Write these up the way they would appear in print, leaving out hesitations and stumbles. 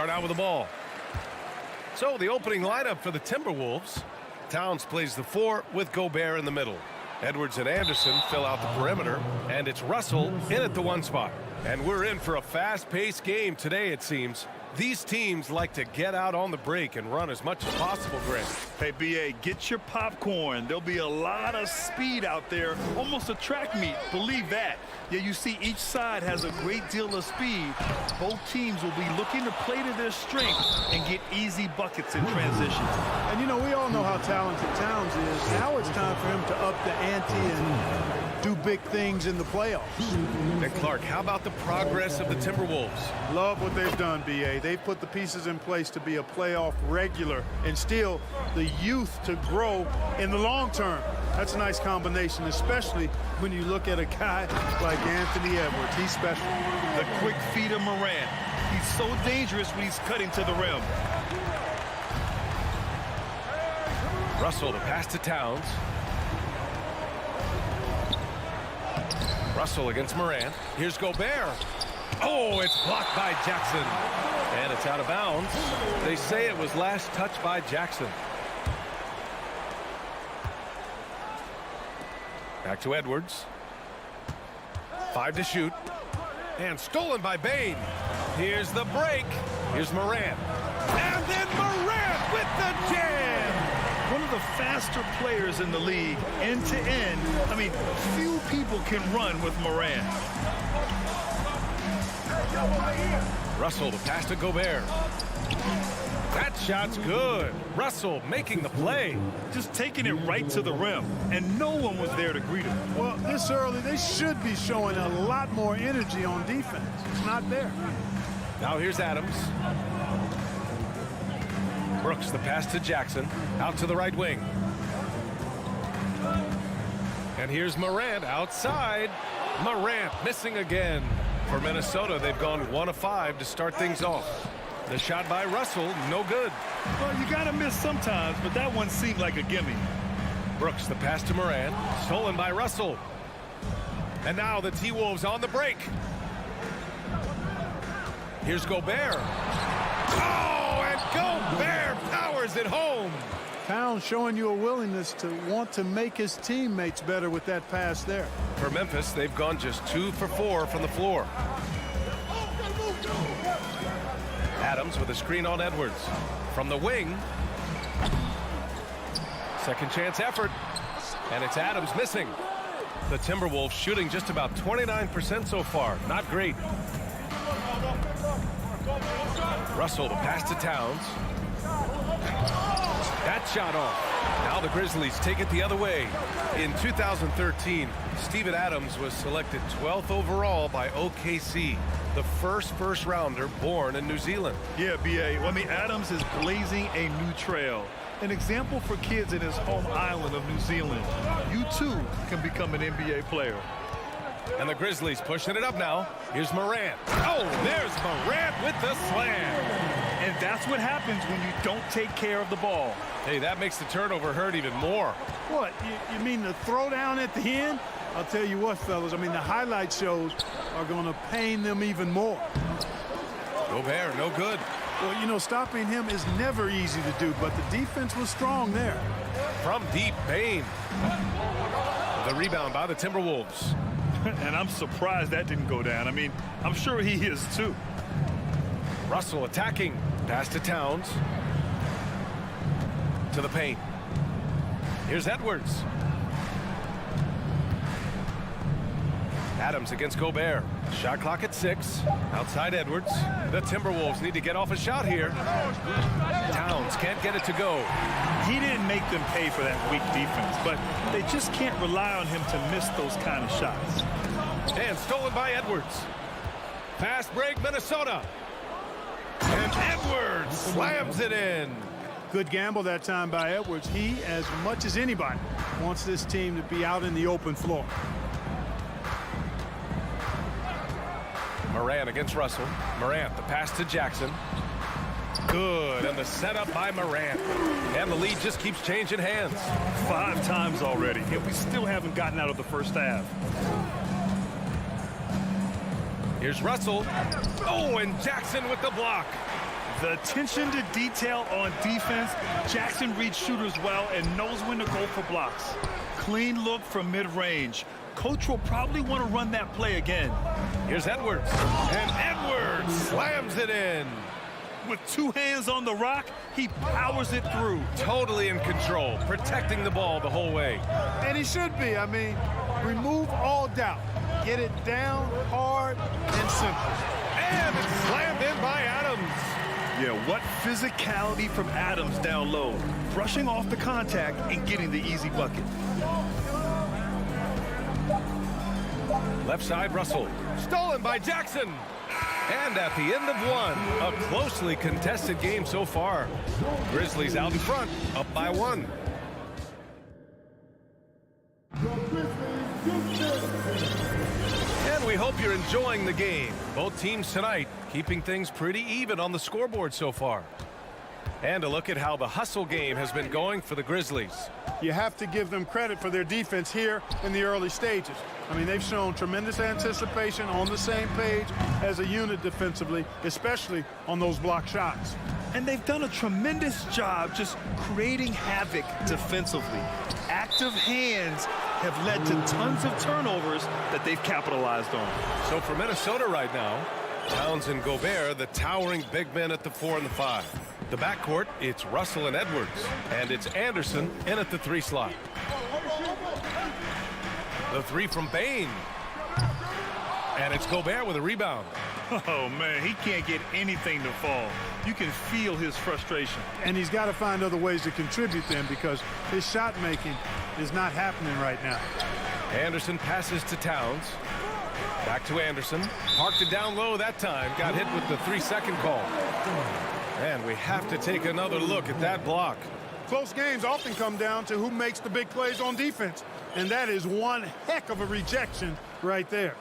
out with the ball. So the opening lineup for the Timberwolves. Towns plays the 4 with Gobert in the middle. Edwards and Anderson fill out the perimeter, and it's Russell in at the 1 spot. And we're in for a fast-paced game today, it seems. These teams like to get out on the break and run as much as possible, Grant. Hey, B.A., get your popcorn. There'll be a lot of speed out there, almost a track meet. Believe that. Yeah, you see each side has a great deal of speed. Both teams will be looking to play to their strength and get easy buckets in transition. And, you know, we all know how talented Towns is. Now it's time for him to up the ante and do big things in the playoffs. And, Clark, how about the progress of the Timberwolves? Love what they've done, B.A. They've put the pieces in place to be a playoff regular and still the youth to grow in the long term. That's a nice combination, especially when you look at a guy like Anthony Edwards. He's special. The quick feet of Morant. He's so dangerous when he's cutting to the rim. Russell to pass to Towns. Russell against Morant. Here's Gobert. Oh, it's blocked by Jackson. And it's out of bounds. They say it was last touched by Jackson. Back to Edwards. 5 to shoot. And stolen by Bane. Here's the break. Here's Morant. And then Morant with the jam. One of the faster players in the league, end to end. I mean, few people can run with Morant. Russell to pass to Gobert. That shot's good. Russell making the play. Just taking it right to the rim, and no one was there to greet him. Well, this early, they should be showing a lot more energy on defense. It's not there. Now here's Adams. Brooks the pass to Jackson. Out to the right wing. And here's Morant outside. Morant missing again. For Minnesota, they've gone 1 of 5 to start things off. The shot by Russell, no good. Well, you got to miss sometimes, but that one seemed like a gimme. Brooks the pass to Morant. Stolen by Russell. And now the T-Wolves on the break. Here's Gobert. Oh, and Gobert powers it home. Towns showing you a willingness to want to make his teammates better with that pass there. For Memphis, they've gone just 2 for 4 from the floor. Adams with a screen on Edwards. From the wing. Second chance effort. And it's Adams missing. The Timberwolves shooting just about 29% so far. Not great. Russell to pass to Towns. That shot off. Now the Grizzlies take it the other way. In 2013, Steven Adams was selected 12th overall by OKC, the first rounder born in New Zealand. Yeah, B.A. Well, I mean, Adams is blazing a new trail. An example for kids in his home island of New Zealand. You, too, can become an NBA player. And the Grizzlies pushing it up now. Here's Morant. Oh, there's Morant with the slam. And that's what happens when you don't take care of the ball. Hey, that makes the turnover hurt even more. What, you mean the throwdown at the end? I'll tell you what, fellas, I mean, the highlight shows are going to pain them even more. Gobert, no good. Well, you know, stopping him is never easy to do, but the defense was strong there. From deep, Bane. The rebound by the Timberwolves. And I'm surprised that didn't go down. I mean, I'm sure he is, too. Russell attacking. Pass to Towns. To the paint. Here's Edwards. Adams against Gobert. Shot clock at 6. Outside Edwards. The Timberwolves need to get off a shot here. Towns can't get it to go. He didn't make them pay for that weak defense, but they just can't rely on him to miss those kind of shots. And stolen by Edwards. Fast break, Minnesota. And Edwards slams it in. Good gamble that time by Edwards. He, as much as anybody, wants this team to be out in the open floor. Morant against Russell. Morant, the pass to Jackson. Good, and the setup by Morant. And the lead just keeps changing hands. 5 times already, and we still haven't gotten out of the first half. Here's Russell. Oh, and Jackson with the block. The attention to detail on defense. Jackson reads shooters well and knows when to go for blocks. Clean look from mid-range. Coach will probably want to run that play again. Here's Edwards. And Edwards slams it in. With two hands on the rock, he powers it through. Totally in control, protecting the ball the whole way. And he should be. I mean, remove all doubt. Get it down, hard, and simple. And it's slammed in by Adams. Yeah, what physicality from Adams down low. Brushing off the contact and getting the easy bucket. Left side, Russell. Stolen by Jackson. And at the end of one, a closely contested game so far. Grizzlies out in front, up by 1. And we hope you're enjoying the game. Both teams tonight keeping things pretty even on the scoreboard so far. And a look at how the hustle game has been going for the Grizzlies. You have to give them credit for their defense here in the early stages. I mean, they've shown tremendous anticipation, on the same page as a unit defensively, especially on those block shots. And they've done a tremendous job just creating havoc defensively. Active hands have led to tons of turnovers that they've capitalized on. So for Minnesota right now, Towns and Gobert, the towering big men at the 4 and the 5. The backcourt, it's Russell and Edwards. And it's Anderson in at the 3 slot. The 3 from Bane. And it's Gobert with a rebound. Oh, man, he can't get anything to fall. You can feel his frustration. And he's got to find other ways to contribute them because his shot making is not happening right now. Anderson passes to Towns. Back to Anderson. Parked it down low that time. Got hit with the 3-second call. And we have to take another look at that block. Close games often come down to who makes the big plays on defense. And that is one heck of a rejection right there.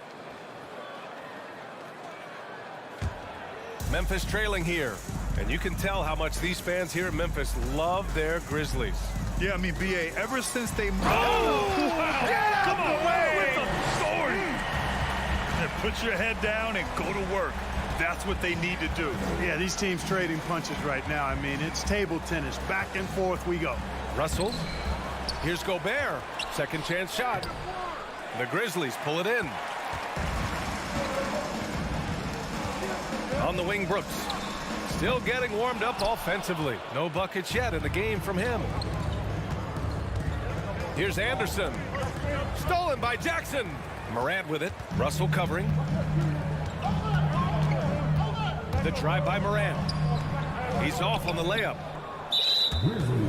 Memphis trailing here. And you can tell how much these fans here in Memphis love their Grizzlies. Yeah, I mean, B.A., ever since they... Come away! With the sword! And put your head down and go to work. That's what they need to do. Yeah, these teams trading punches right now. I mean, it's table tennis. Back and forth we go. Russell. Here's Gobert. Second chance shot. The Grizzlies pull it in. On the wing, Brooks. Still getting warmed up offensively. No buckets yet in the game from him. Here's Anderson. Stolen by Jackson. Morant with it. Russell covering. The drive by Morant. He's off on the layup.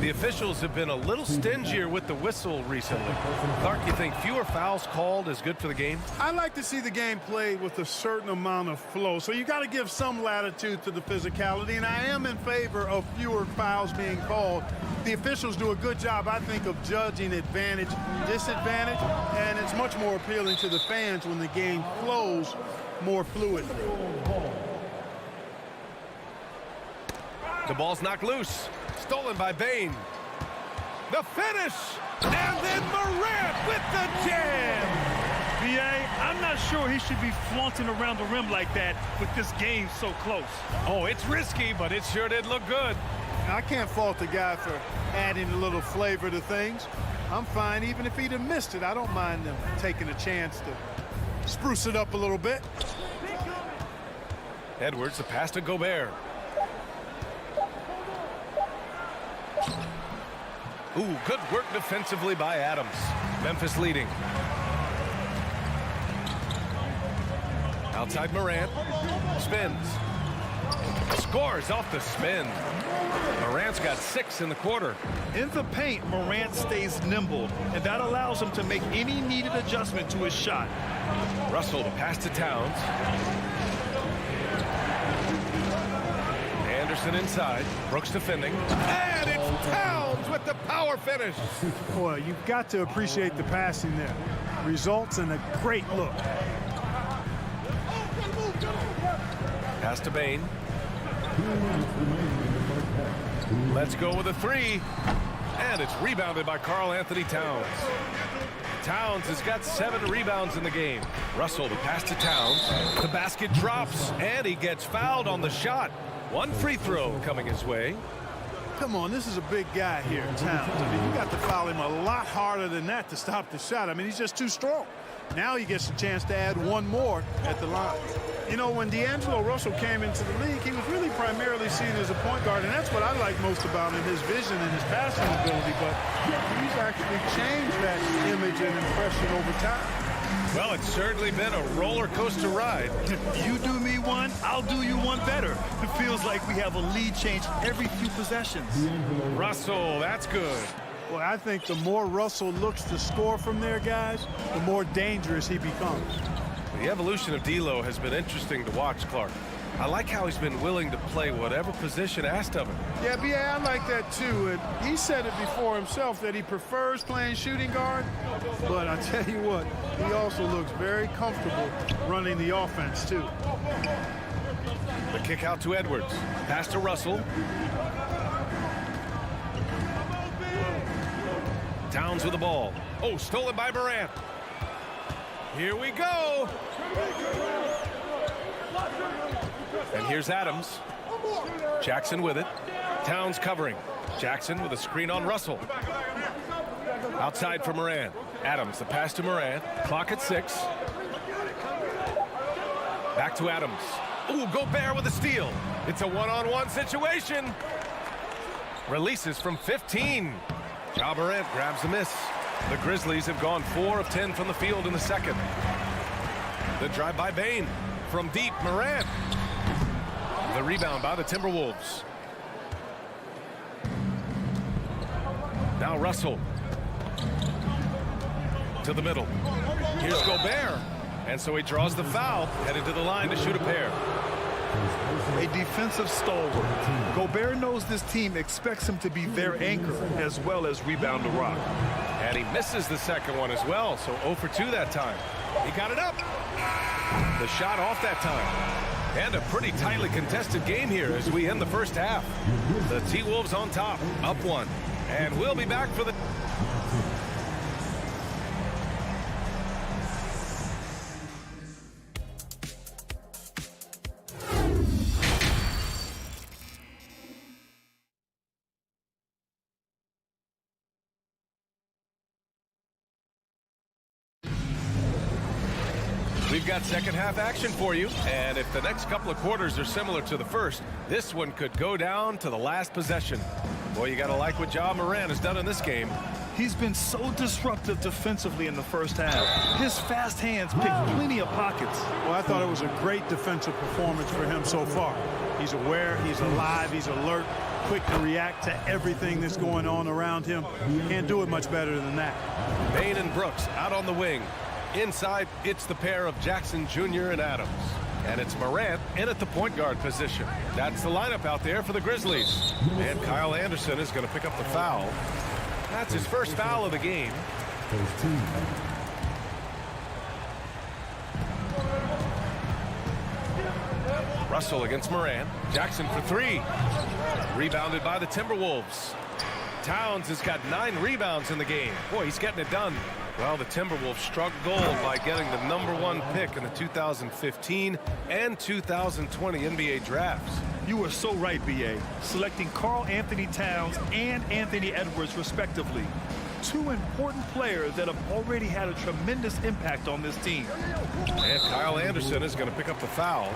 The officials have been a little stingier with the whistle recently. Clark, you think fewer fouls called is good for the game? I like to see the game played with a certain amount of flow. So you got to give some latitude to the physicality, and I am in favor of fewer fouls being called. The officials do a good job, I think, of judging advantage, disadvantage, and it's much more appealing to the fans when the game flows more fluidly. The ball's knocked loose. Stolen by Bane. The finish! And then Morant with the jam! B.A., I'm not sure he should be flaunting around the rim like that with this game so close. Oh, it's risky, but it sure did look good. I can't fault the guy for adding a little flavor to things. I'm fine even if he'd have missed it. I don't mind them taking a chance to spruce it up a little bit. Edwards, the pass to Gobert. Ooh, good work defensively by Adams. Memphis leading. Outside Morant. Spins. Scores off the spin. Morant's got 6 in the quarter. In the paint, Morant stays nimble, and that allows him to make any needed adjustment to his shot. Russell to pass to Towns. Anderson inside. Brooks defending. And it's Towns with the power finish. Boy, you've got to appreciate the passing there. Results in a great look. Pass to Bane. Let's go with a 3. And it's rebounded by Karl-Anthony Towns. Towns has got 7 rebounds in the game. Russell, the pass to Towns. The basket drops, and he gets fouled on the shot. 1 free throw coming his way. Come on, this is a big guy here, Towns. I mean, you got to foul him a lot harder than that to stop the shot. I mean, he's just too strong. Now he gets a chance to add 1 more at the line. You know, when D'Angelo Russell came into the league, he was really primarily seen as a point guard, and that's what I like most about him, his vision and his passing ability. But he's actually changed that image and impression over time. Well, it's certainly been a roller coaster ride. You do me one, I'll do you one better. It feels like we have a lead change every few possessions. Russell, that's good. Well, I think the more Russell looks to score from there, guys, the more dangerous he becomes. The evolution of D'Lo has been interesting to watch, Clark. I like how he's been willing to play whatever position asked of him. Yeah, B.A., I like that too. And he said it before himself that he prefers playing shooting guard. But I tell you what, he also looks very comfortable running the offense too. The kick out to Edwards. Pass to Russell. Towns with the ball. Oh, stolen by Morant. Here we go. And here's Adams. Jackson with it. Towns covering. Jackson with a screen on Russell. Outside for Morant. Adams, the pass to Morant. Clock at 6. Back to Adams. Ooh, Gobert with a steal. It's a one-on-one situation. Releases from 15. Ja Morant grabs the miss. The Grizzlies have gone 4 of 10 from the field in the second. The drive by Bane. From deep, Morant. The rebound by the Timberwolves. Now Russell. To the middle. Here's Gobert. And so he draws the foul, headed to the line to shoot a pair. A defensive stalwart. Gobert knows this team expects him to be their anchor as well as rebound the rock. And he misses the second one as well, so 0 for 2 that time. He got it up. The shot off that time. And a pretty tightly contested game here as we end the first half. The T-Wolves on top, up 1. And we'll be back for the... We've got second half action for you, and if the next couple of quarters are similar to the first, this one could go down to the last possession. Boy, you gotta like what Ja Morant has done in this game. He's been so disruptive defensively in the first half. His fast hands picked plenty of pockets. Well, I thought it was a great defensive performance for him so far. He's aware, he's alive, he's alert, quick to react to everything that's going on around him. Can't do it much better than that. Bane and Brooks out on the wing. Inside, it's the pair of Jackson Jr. and Adams. And it's Morant in at the point guard position. That's the lineup out there for the Grizzlies. And Kyle Anderson is going to pick up the foul. That's his first foul of the game. Russell against Morant. Jackson for 3. Rebounded by the Timberwolves. Towns has got 9 rebounds in the game. Boy, he's getting it done. Well, the Timberwolves struck gold by getting the #1 pick in the 2015 and 2020 NBA drafts. You were so right, B.A. Selecting Karl Anthony Towns and Anthony Edwards, respectively. 2 important players that have already had a tremendous impact on this team. And Kyle Anderson is going to pick up the foul.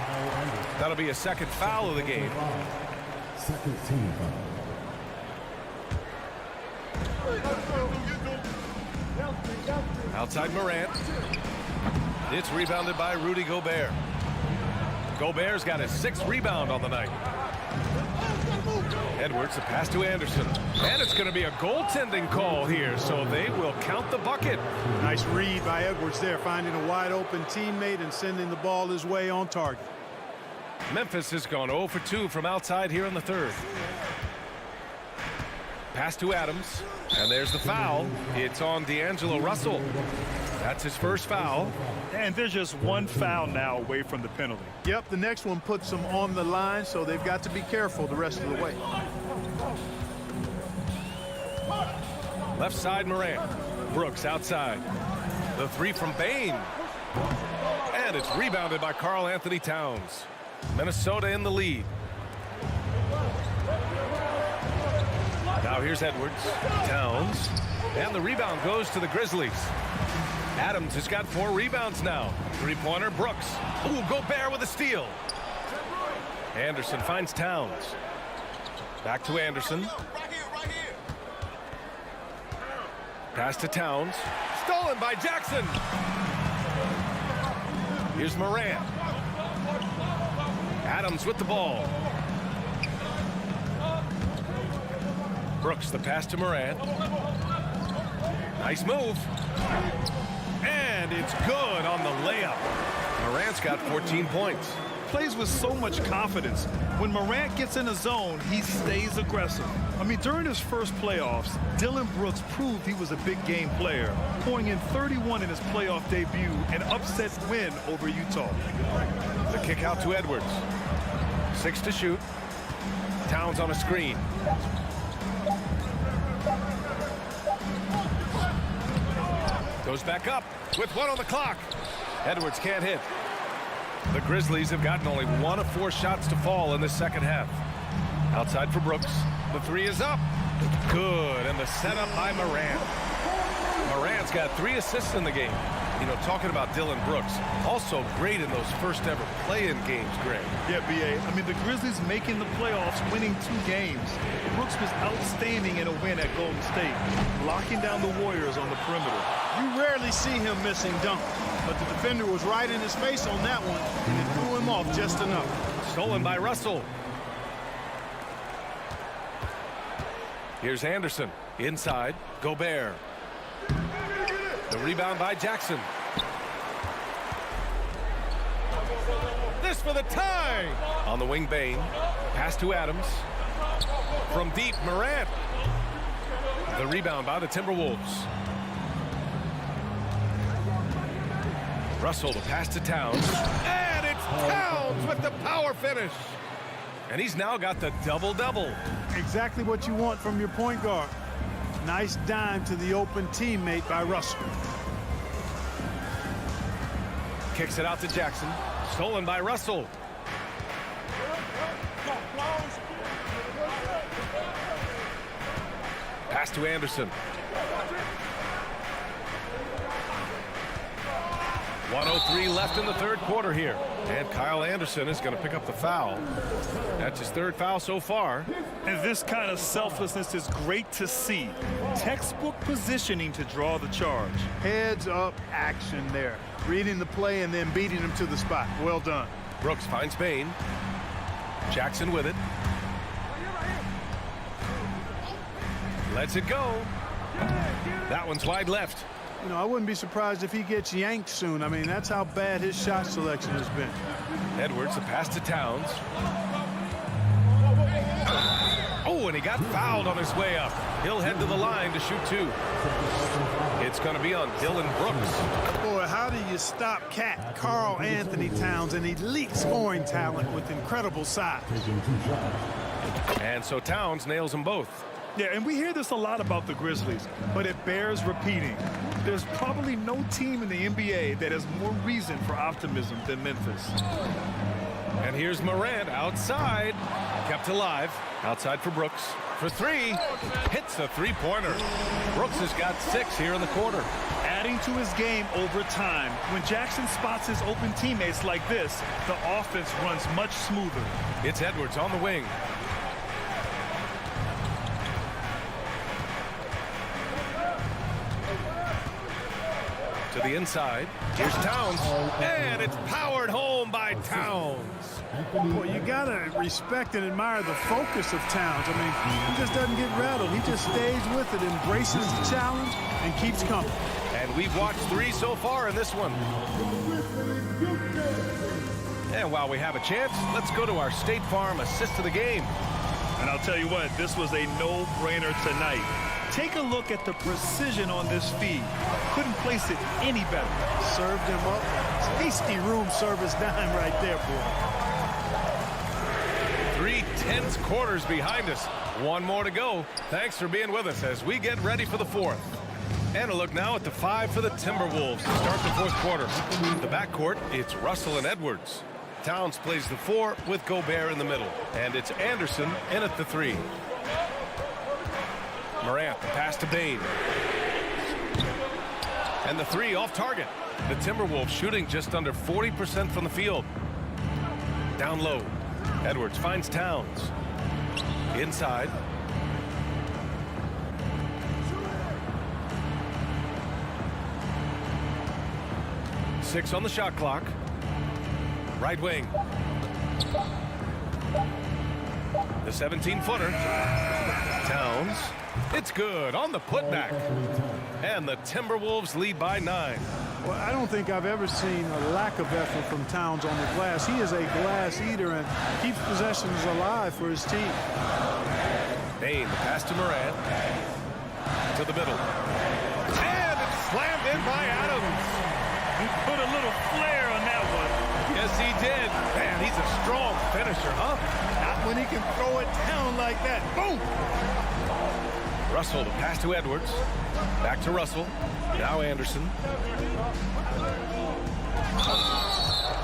That'll be a second foul of the game. Second team foul. Outside Morant. It's rebounded by Rudy Gobert. Gobert's got his 6th rebound on the night. Edwards, a pass to Anderson. And it's going to be a goaltending call here, so they will count the bucket. Nice read by Edwards there, finding a wide open teammate and sending the ball his way on target. Memphis has gone 0 for 2 from outside here in the third. Pass to Adams, and there's the foul. It's on D'Angelo Russell. That's his first foul. And there's just 1 foul now away from the penalty. Yep, the next one puts them on the line, so they've got to be careful the rest of the way. Left side Morant. Brooks outside. The three from Bain. And it's rebounded by Karl Anthony Towns. Minnesota in the lead. Now here's Edwards. Towns. And the rebound goes to the Grizzlies. Adams has got 4 rebounds now. Three-pointer, Brooks. Ooh, Gobert with a steal. Anderson finds Towns. Back to Anderson. Pass to Towns. Stolen by Jackson. Here's Morant. Adams with the ball. Brooks, the pass to Morant. Nice move. And it's good on the layup. Morant's got 14 points. Plays with so much confidence. When Morant gets in a zone, he stays aggressive. I mean, during his first playoffs, Dillon Brooks proved he was a big game player, pouring in 31 in his playoff debut, an upset win over Utah. The kick out to Edwards. 6 to shoot. Towns on a screen. Goes back up with 1 on the clock. Edwards can't hit. The Grizzlies have gotten only 1 of 4 shots to fall in the second half. Outside for Brooks. The 3 is up. Good. And the setup by Morant. Morant's got 3 assists in the game. You know, talking about Dillon Brooks, also great in those first ever play-in games, Greg. Yeah, B.A. I mean, the Grizzlies making the playoffs, winning 2 games. Brooks was outstanding in a win at Golden State, locking down the Warriors on the perimeter. You rarely see him missing dunks, but the defender was right in his face on that one, and it threw him off just enough. Stolen by Russell. Here's Anderson. Inside, Gobert. The rebound by Jackson. This for the tie. On the wing, Bain. Pass to Adams. From deep, Morant. The rebound by the Timberwolves. Russell, the pass to Towns. And it's Towns with the power finish. And he's now got the double-double. Exactly what you want from your point guard. Nice dime to the open teammate by Russell. Kicks it out to Jackson. Stolen by Russell. Pass to Anderson. 1:03 left in the third quarter here. And Kyle Anderson is going to pick up the foul. That's his 3rd foul so far. And this kind of selflessness is great to see. Textbook positioning to draw the charge. Heads up action there. Reading the play and then beating him to the spot. Well done. Brooks finds Bain. Jackson with it. Lets it go. That one's wide left. You know, I wouldn't be surprised if he gets yanked soon. I mean, that's how bad his shot selection has been. Edwards, the pass to Towns. Oh, and he got fouled on his way up. He'll head to the line to shoot 2. It's going to be on Dillon Brooks. Boy, how do you stop Cat Karl Anthony Towns, an elite scoring talent with incredible size? And so Towns nails them both. Yeah, and we hear this a lot about the Grizzlies, but it bears repeating. There's probably no team in the NBA that has more reason for optimism than Memphis. And here's Morant outside. Kept alive. Outside for Brooks. For 3. Hits the 3-pointer. Brooks has got 6 here in the quarter. Adding to his game over time. When Jackson spots his open teammates like this, the offense runs much smoother. It's Edwards on the wing. To the inside. Here's Towns. And it's powered home by Towns. Well, you got to respect and admire the focus of Towns. I mean, he just doesn't get rattled. He just stays with it, embraces the challenge, and keeps coming. And we've watched 3 so far in this one. And while we have a chance, let's go to our State Farm assist of the game. And I'll tell you what, this was a no-brainer tonight. Take a look at the precision on this feed. Couldn't place it any better. Served him up. Tasty room service dime right there, boy. 3 tense quarters behind us. 1 more to go. Thanks for being with us as we get ready for the 4th. And a look now at the 5 for the Timberwolves to start the fourth quarter. The backcourt, it's Russell and Edwards. Towns plays the 4 with Gobert in the middle. And it's Anderson in at the 3. Morant, the pass to Bane. And the 3 off target. The Timberwolves shooting just under 40% from the field. Down low. Edwards finds Towns. Inside. Six on the shot clock. Right wing. The 17-footer. Towns. It's good on the putback. And the Timberwolves lead by 9. Well, I don't think I've ever seen a lack of effort from Towns on the glass. He is a glass eater and keeps possessions alive for his team. Bane, the pass to Morant. To the middle. And it's slammed in by Adams. He put a little flair on that one. Yes, he did. Man, he's a strong finisher, huh? Not when he can throw it down like that. Boom! Russell, the pass to Edwards. Back to Russell. Now Anderson.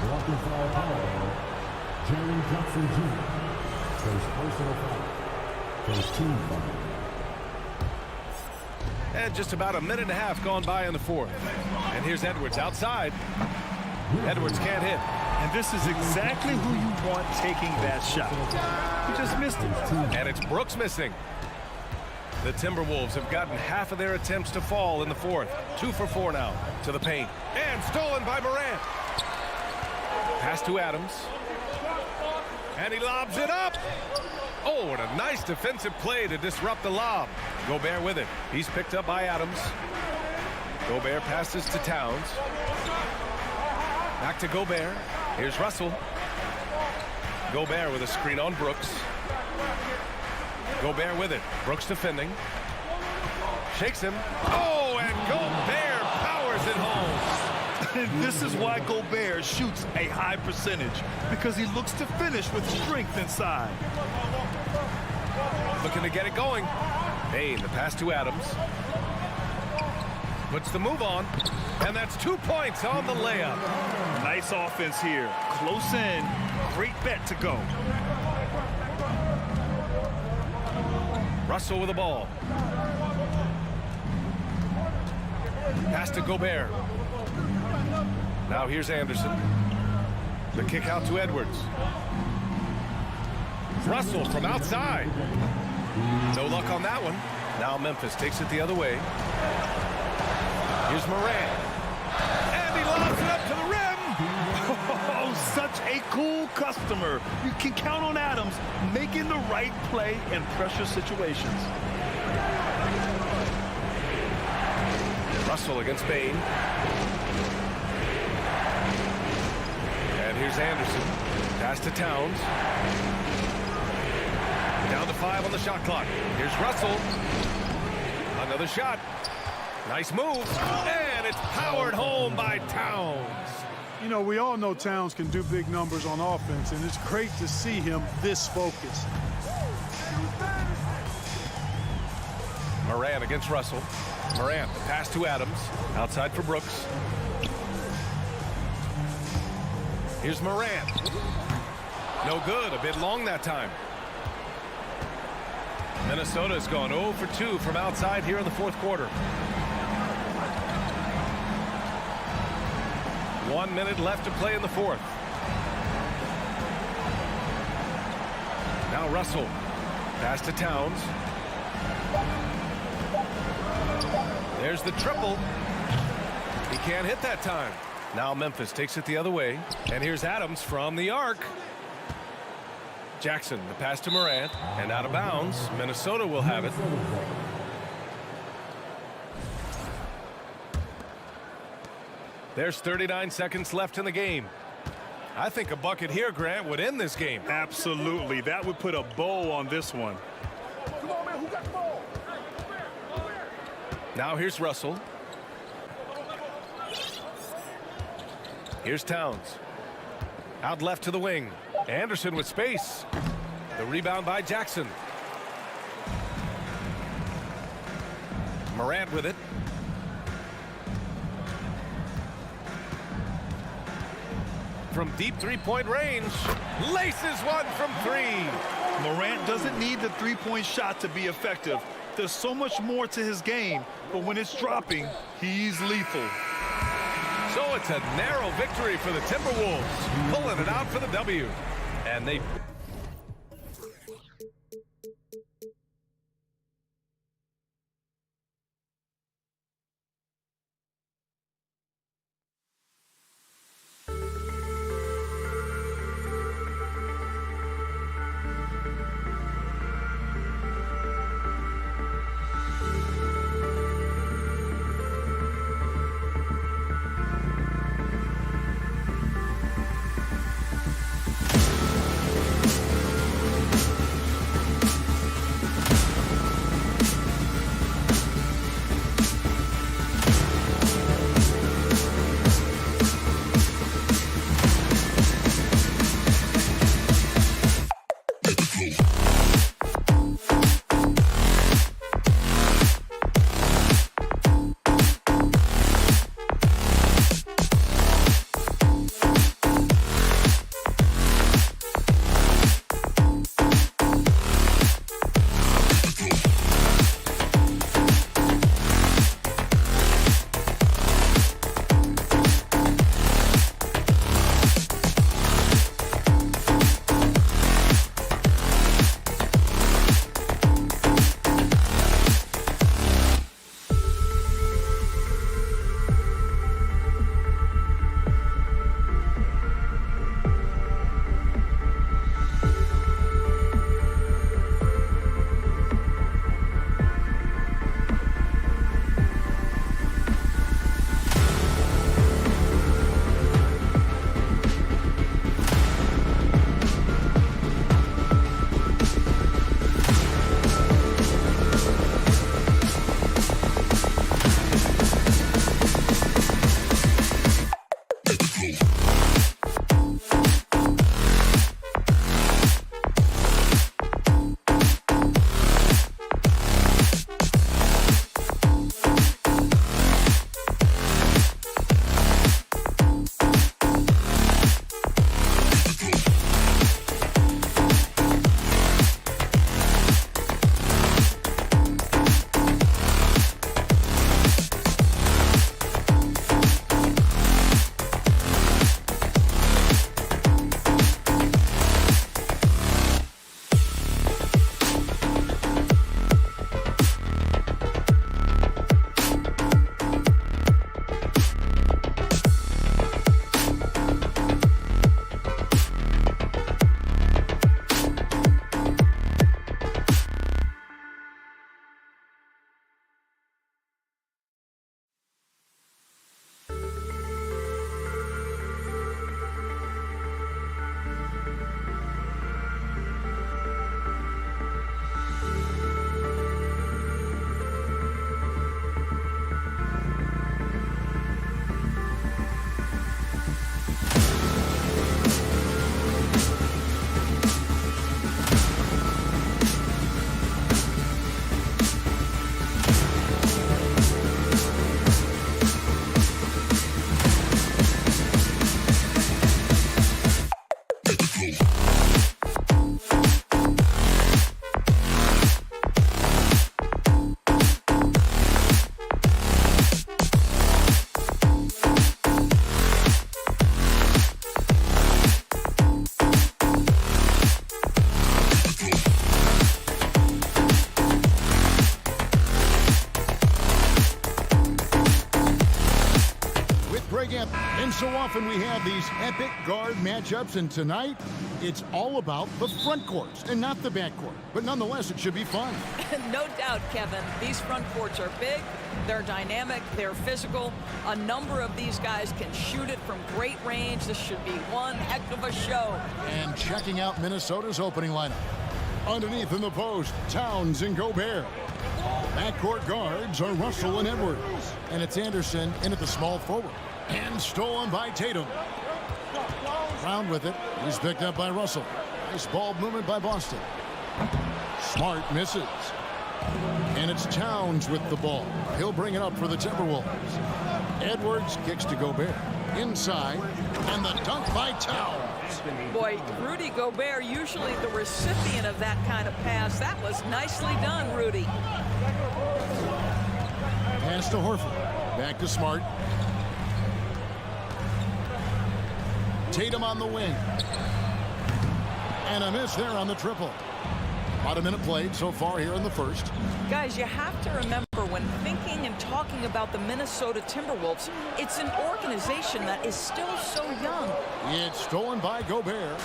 Walking foul power. Jaron Jackson Jr. First personal foul. First team foul. And just about a minute and a half gone by in the fourth. And here's Edwards outside. Edwards can't hit. And this is exactly who you want taking that shot. He just missed it. And it's Brooks missing. The Timberwolves have gotten half of their attempts to fall in the fourth. 2 for 4 now to the paint. And stolen by Morant. Pass to Adams. And he lobs it up. Oh, what a nice defensive play to disrupt the lob. Gobert with it. He's picked up by Adams. Gobert passes to Towns. Back to Gobert. Here's Russell. Gobert with a screen on Brooks. Gobert with it. Brooks defending. Shakes him. Oh, and Gobert powers it home. And this is why Gobert shoots a high percentage, because he looks to finish with strength inside. Looking to get it going. Bane, the pass to Adams. Puts the move on. And that's 2 points on the layup. Nice offense here. Close in. Great bet to go. Russell with the ball. Pass to Gobert. Now here's Anderson. The kick out to Edwards. Russell from outside. No luck on that one. Now Memphis takes it the other way. Here's Morant. And he lobs it up to the rim. Oh, such a cool customer. You can count on Adams making the right play in pressure situations. Russell against Bane. And here's Anderson. Pass to Towns. Down to 5 on the shot clock. Here's Russell. Another shot. Nice move. And it's powered home by Towns. You know, we all know Towns can do big numbers on offense, and it's great to see him this focused. Morant against Russell. Morant, pass to Adams. Outside for Brooks. Here's Morant. No good. A bit long that time. Minnesota's gone 0 for 2 from outside here in the fourth quarter. 1 minute left to play in the fourth. Now Russell. Pass to Towns. There's the triple. He can't hit that time. Now Memphis takes it the other way. And here's Adams from the arc. Jackson, the pass to Morant. And out of bounds. Minnesota will have it. There's 39 seconds left in the game. I think a bucket here, Grant, would end this game. Absolutely. That would put a bow on this one. Now here's Russell. Here's Towns. Out left to the wing. Anderson with space. The rebound by Jackson. Morant with it. from deep three-point range. Laces one from three. Morant doesn't need the three-point shot to be effective. There's so much more to his game, but when it's dropping, he's lethal. So it's a narrow victory for the Timberwolves, pulling it out for the W. And they... And so often we have these epic guard matchups, and tonight it's all about the front courts and not the back court. But nonetheless, it should be fun. No doubt, Kevin. These front courts are big, they're dynamic, they're physical. A number of these guys can shoot it from great range. This should be one heck of a show. And checking out Minnesota's opening lineup. Underneath in the post, Towns and Gobert. Backcourt guards are Russell and Edwards. And it's Anderson in at the small forward. And stolen by Tatum. Round with it. He's picked up by Russell. Nice ball movement by Boston. Smart misses. And it's Towns with the ball. He'll bring it up for the Timberwolves. Edwards kicks to Gobert. inside, and the dunk by Towns. Boy, Rudy Gobert, usually the recipient of that kind of pass. That was nicely done, Rudy. Pass to Horford. Back to Smart. Tatum on the wing. And a miss there on the triple. About a minute played so far here in the first. Guys, you have to remember when thinking and talking about the Minnesota Timberwolves, it's an organization that is still so young. It's stolen by Gobert.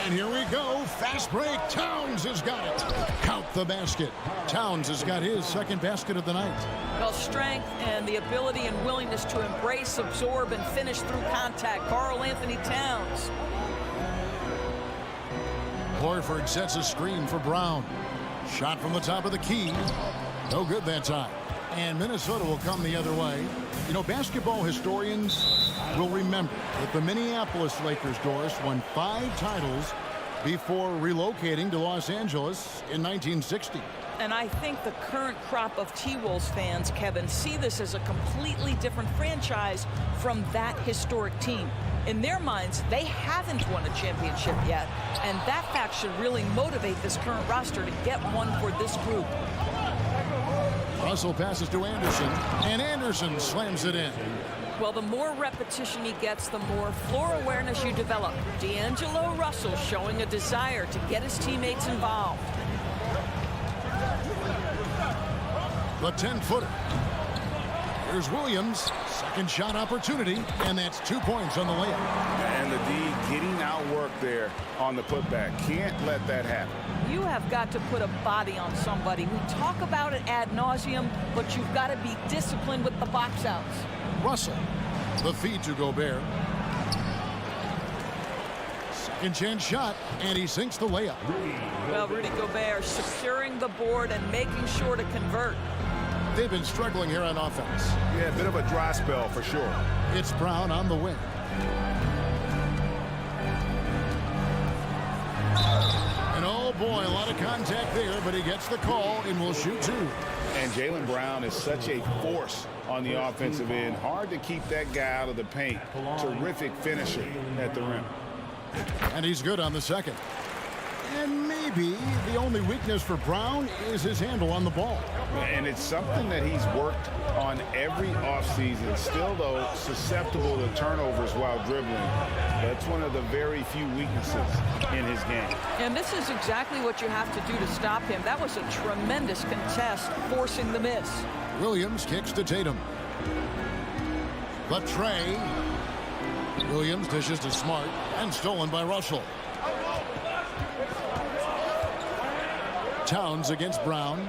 And here we go. Fast break. Towns has got it. Count the basket. Towns has got his second basket of the night. Well, strength and the ability and willingness to embrace, absorb, and finish through contact. Karl Anthony Towns. Horford sets a screen for Brown. Shot from the top of the key. No good that time. And Minnesota will come the other way. You know, basketball historians will remember that the Minneapolis Lakers, Doris, won 5 titles before relocating to Los Angeles in 1960. And I think the current crop of T-Wolves fans, Kevin, see this as a completely different franchise from that historic team. In their minds, they haven't won a championship yet, and that fact should really motivate this current roster to get one for this group. Russell passes to Anderson, and Anderson slams it in. Well, the more repetition he gets, the more floor awareness you develop. D'Angelo Russell showing a desire to get his teammates involved. The 10-footer. Here's Williams. Second shot opportunity, and that's 2 points on the layup. And the D getting outworked there on the putback. Can't let that happen. You have got to put a body on somebody. We talk about it ad nauseum, but you've got to be disciplined with the box outs. Russell, the feed to Gobert. Second chance shot, and he sinks the layup. Well, Rudy Gobert securing the board and making sure to convert. They've been struggling here on offense. Yeah, a bit of a dry spell for sure. It's Brown on the wing. And oh boy, a lot of contact there, but he gets the call and will shoot 2. And Jaylen Brown is such a force on the offensive end. Hard to keep that guy out of the paint. Terrific finisher at the rim. And he's good on the second. And maybe the only weakness for Brown is his handle on the ball. And it's something that he's worked on every offseason. Still, though, susceptible to turnovers while dribbling. That's one of the very few weaknesses in his game. And this is exactly what you have to do to stop him. That was a tremendous contest, forcing the miss. Williams kicks to Tatum. The tray. Williams dishes to Smart, and stolen by Russell. Towns against Brown.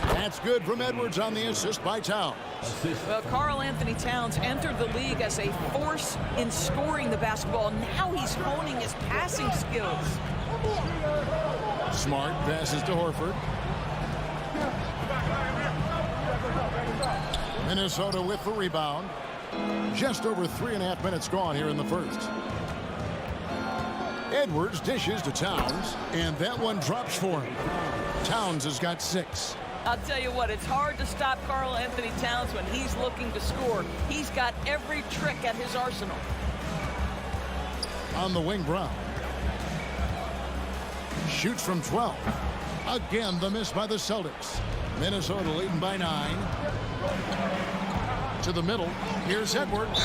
That's good from Edwards on the assist by Towns. Well, Karl Anthony Towns entered the league as a force in scoring the basketball. Now he's honing his passing skills. Smart passes to Horford. Minnesota with the rebound. Just over 3.5 minutes gone here in the first. Edwards dishes to Towns, and that one drops for him. Towns has got 6. I'll tell you what, it's hard to stop Karl Anthony Towns when he's looking to score. He's got every trick at his arsenal. On the wing, Brown. Shoots from 12. Again, the miss by the Celtics. Minnesota leading by 9. To the middle. Here's Edwards.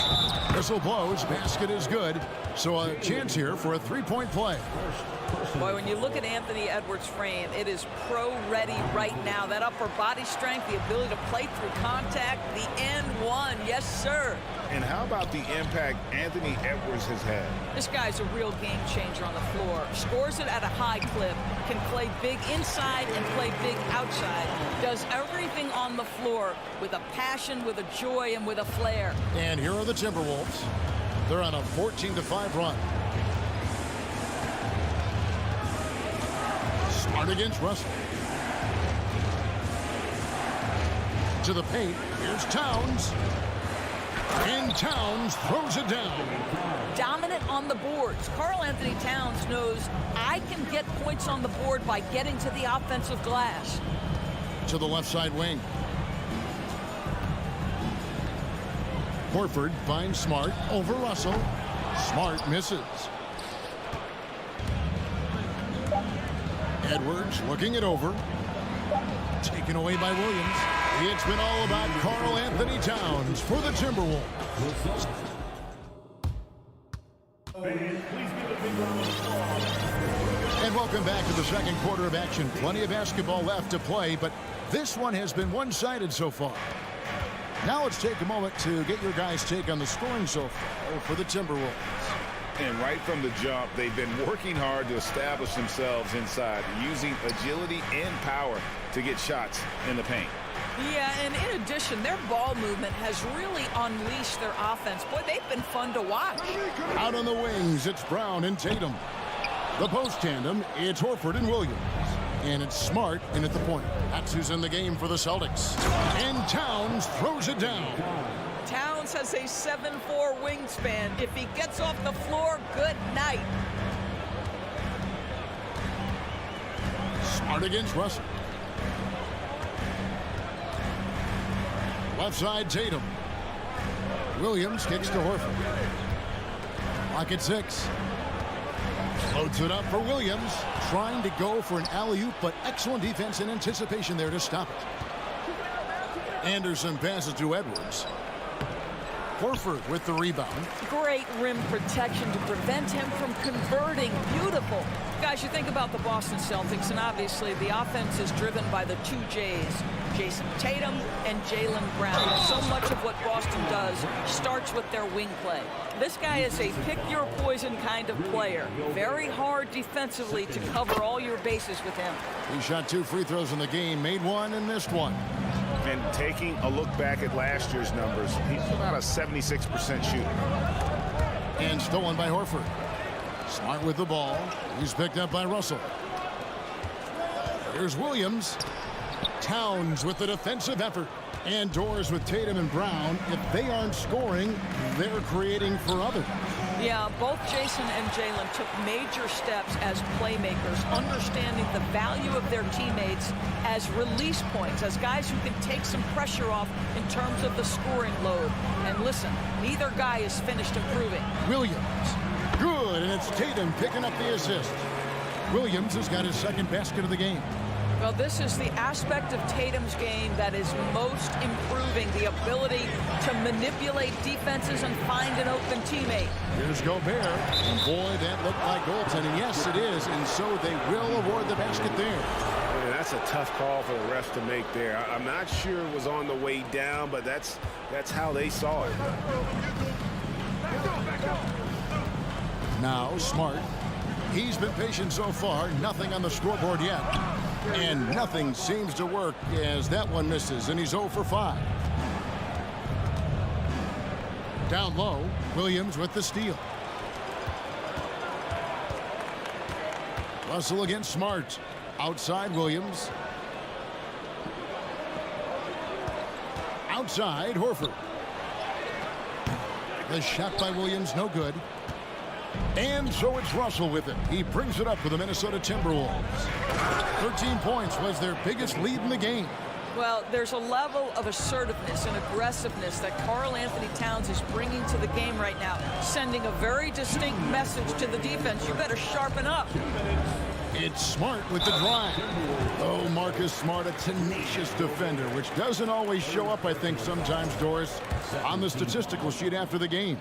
Whistle blows. Basket is good. So a chance here for a 3-point play. Boy, when you look at Anthony Edwards' frame, it is pro-ready right now. That upper body strength, the ability to play through contact, the and one. Yes, sir. And how about the impact Anthony Edwards has had? This guy's a real game changer on the floor. Scores it at a high clip, can play big inside and play big outside. Does everything on the floor with a passion, with a joy, and with a flair. And here are the Timberwolves. They're on a 14-5 run. Smart against Russell. To the paint. Here's Towns. And Towns throws it down. Dominant on the boards. Karl Anthony Towns knows I can get points on the board by getting to the offensive glass. To the left side wing. Horford finds Smart over Russell. Smart misses. Edwards looking it over. Taken away by Williams. It's been all about Karl Anthony Towns for the Timberwolves. And welcome back to the second quarter of action. Plenty of basketball left to play, but this one has been one-sided so far. Now let's take a moment to get your guys' take on the scoring so far for the Timberwolves. And right from the jump, they've been working hard to establish themselves inside, using agility and power to get shots in the paint. Yeah, and in addition, their ball movement has really unleashed their offense. Boy, they've been fun to watch. Out on the wings, it's Brown and Tatum. The post tandem, it's Horford and Williams. And it's Smart in at the point. That's who's in the game for the Celtics. And Towns throws it down. Towns has a 7'4" wingspan. If he gets off the floor, good night. Smart against Russell. Left side, Tatum. Williams kicks to Horford. Clock at 6. Loads it up for Williams. Trying to go for an alley-oop, but excellent defense and anticipation there to stop it. Anderson passes to Edwards. Horford with the rebound. Great rim protection to prevent him from converting. Beautiful. Guys, you think about the Boston Celtics, and obviously the offense is driven by the two J's, Jason Tatum and Jaylen Brown. So much of what Boston does starts with their wing play. This guy is a pick-your-poison kind of player. Very hard defensively to cover all your bases with him. He shot 2 free throws in the game, made 1 and missed 1. And taking a look back at last year's numbers, he's about a 76% shooter. And stolen by Horford. Smart with the ball. He's picked up by Russell. Here's Williams. Towns with the defensive effort. And doors with Tatum and Brown. If they aren't scoring, they're creating for others. Yeah, both Jason and Jaylen took major steps as playmakers, understanding the value of their teammates as release points, as guys who can take some pressure off in terms of the scoring load. And listen, neither guy is finished improving. Williams. Good, and it's Tatum picking up the assist. Williams has got his second basket of the game. Well, this is the aspect of Tatum's game that is most improving, the ability to manipulate defenses and find an open teammate. Here's Gobert. And boy, that looked like goaltending. Yes, it is, and so they will award the basket there. Yeah, that's a tough call for the refs to make there. I'm not sure it was on the way down, but that's how they saw it. Now, Smart. He's been patient so far. Nothing on the scoreboard yet. And nothing seems to work as that one misses, and he's 0 for 5. Down low, Williams with the steal. Russell against Smart. Outside, Williams. Outside, Horford. The shot by Williams, no good. And so it's Russell with it. He brings it up for the Minnesota Timberwolves. 13 points was their biggest lead in the game. Well, there's a level of assertiveness and aggressiveness that Karl Anthony Towns is bringing to the game right now, sending a very distinct message to the defense. You better sharpen up. It's Smart with the drive. Oh, Marcus Smart, a tenacious defender, which doesn't always show up, I think, sometimes, Doris, on the statistical sheet after the games.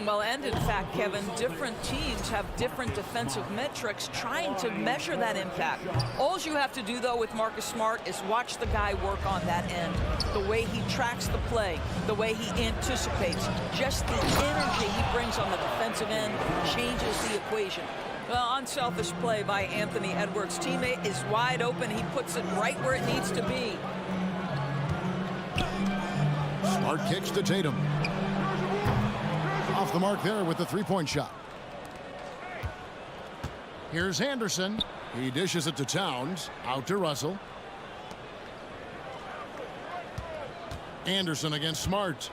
Well, and in fact, Kevin, different teams have different defensive metrics trying to measure that impact. All you have to do, though, with Marcus Smart is watch the guy work on that end. The way he tracks the play, the way he anticipates, just the energy he brings on the defensive end changes the equation. Well, unselfish play by Anthony Edwards' teammate is wide open. He puts it right where it needs to be. Smart kicks to Tatum. Off the mark there with the three-point shot. Here's Anderson. He dishes it to Towns. Out to Russell. Anderson against Smart.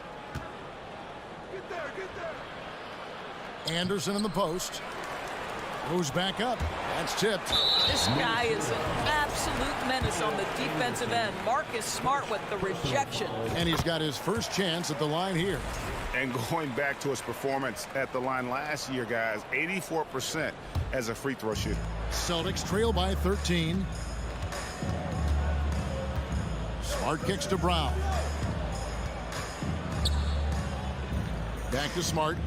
Anderson in the post. Goes back up. That's tipped. This guy is an absolute menace on the defensive end. Marcus Smart with the rejection. And he's got his first chance at the line here. And going back to his performance at the line last year, guys, 84% as a free throw shooter. Celtics trail by 13. Smart kicks to Brown. Back to Smart.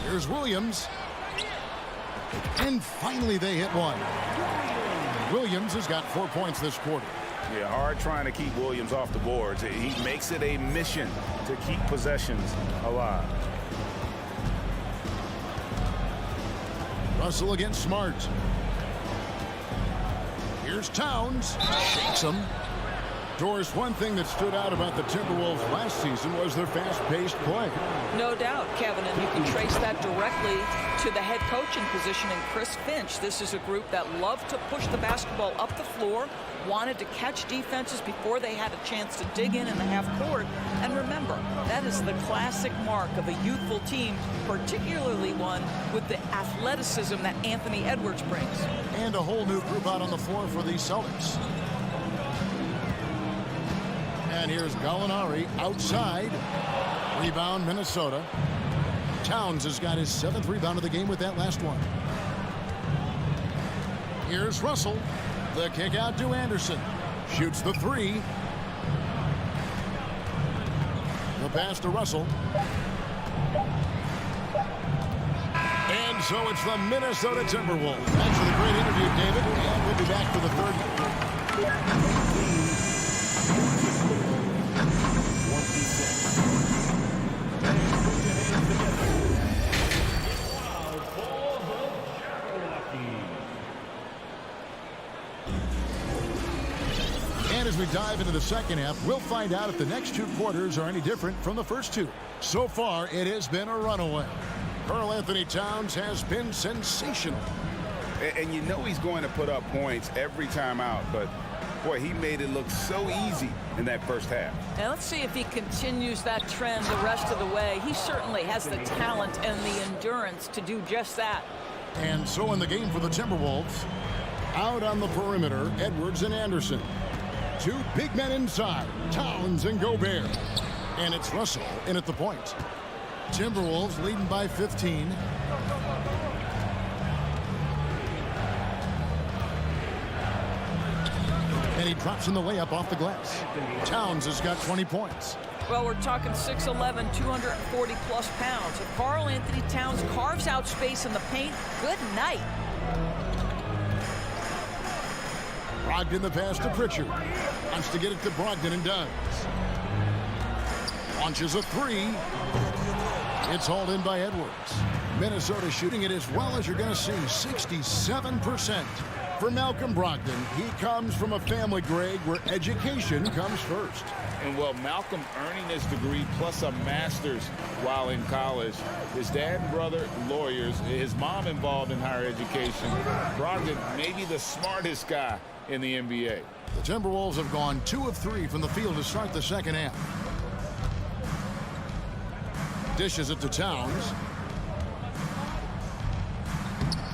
Here's Williams. And finally they hit one. Williams has got 4 points this quarter. Yeah, hard trying to keep Williams off the boards. He makes it a mission to keep possessions alive. Russell against Smart. Here's Towns. Shakes him. Doris, one thing that stood out about the Timberwolves last season was their fast-paced play. No doubt, Kevin, and you can trace that directly to the head coaching position in Chris Finch. This is a group that loved to push the basketball up the floor, wanted to catch defenses before they had a chance to dig in the half court. And remember, that is the classic mark of a youthful team, particularly one with the athleticism that Anthony Edwards brings. And a whole new group out on the floor for these Celtics. And here's Gallinari outside. Rebound, Minnesota. Towns has got his 7th rebound of the game with that last one. Here's Russell. The kick out to Anderson. Shoots the 3. The pass to Russell. And so it's the Minnesota Timberwolves. Thanks for the great interview, David. And we'll be back for the third. As we dive into the second half, we'll find out if the next 2 quarters are any different from the first 2. So far, it has been a runaway. Karl Anthony Towns has been sensational. And you know he's going to put up points every time out, but boy, he made it look so easy in that first half. Now let's see if he continues that trend the rest of the way. He certainly has the talent and the endurance to do just that. And so in the game for the Timberwolves, out on the perimeter, Edwards and Anderson. 2 big men inside, Towns and Gobert. And it's Russell in at the point. Timberwolves leading by 15. And he drops in the layup off the glass. Towns has got 20 points. Well, we're talking 6'11", 240-plus pounds. If Karl Anthony Towns carves out space in the paint, good night. Brogdon the pass to Pritchard. Wants to get it to Brogdon and does. Launches a 3. It's hauled in by Edwards. Minnesota shooting it as well as you're going to see, 67%. For Malcolm Brogdon, he comes from a family, Greg, where education comes first. And well, Malcolm earning his degree plus a master's while in college. His dad and brother, lawyers. His mom involved in higher education. Brogdon, maybe the smartest guy in the NBA. The Timberwolves have gone 2 of 3 from the field to start the second half. Dishes it to Towns.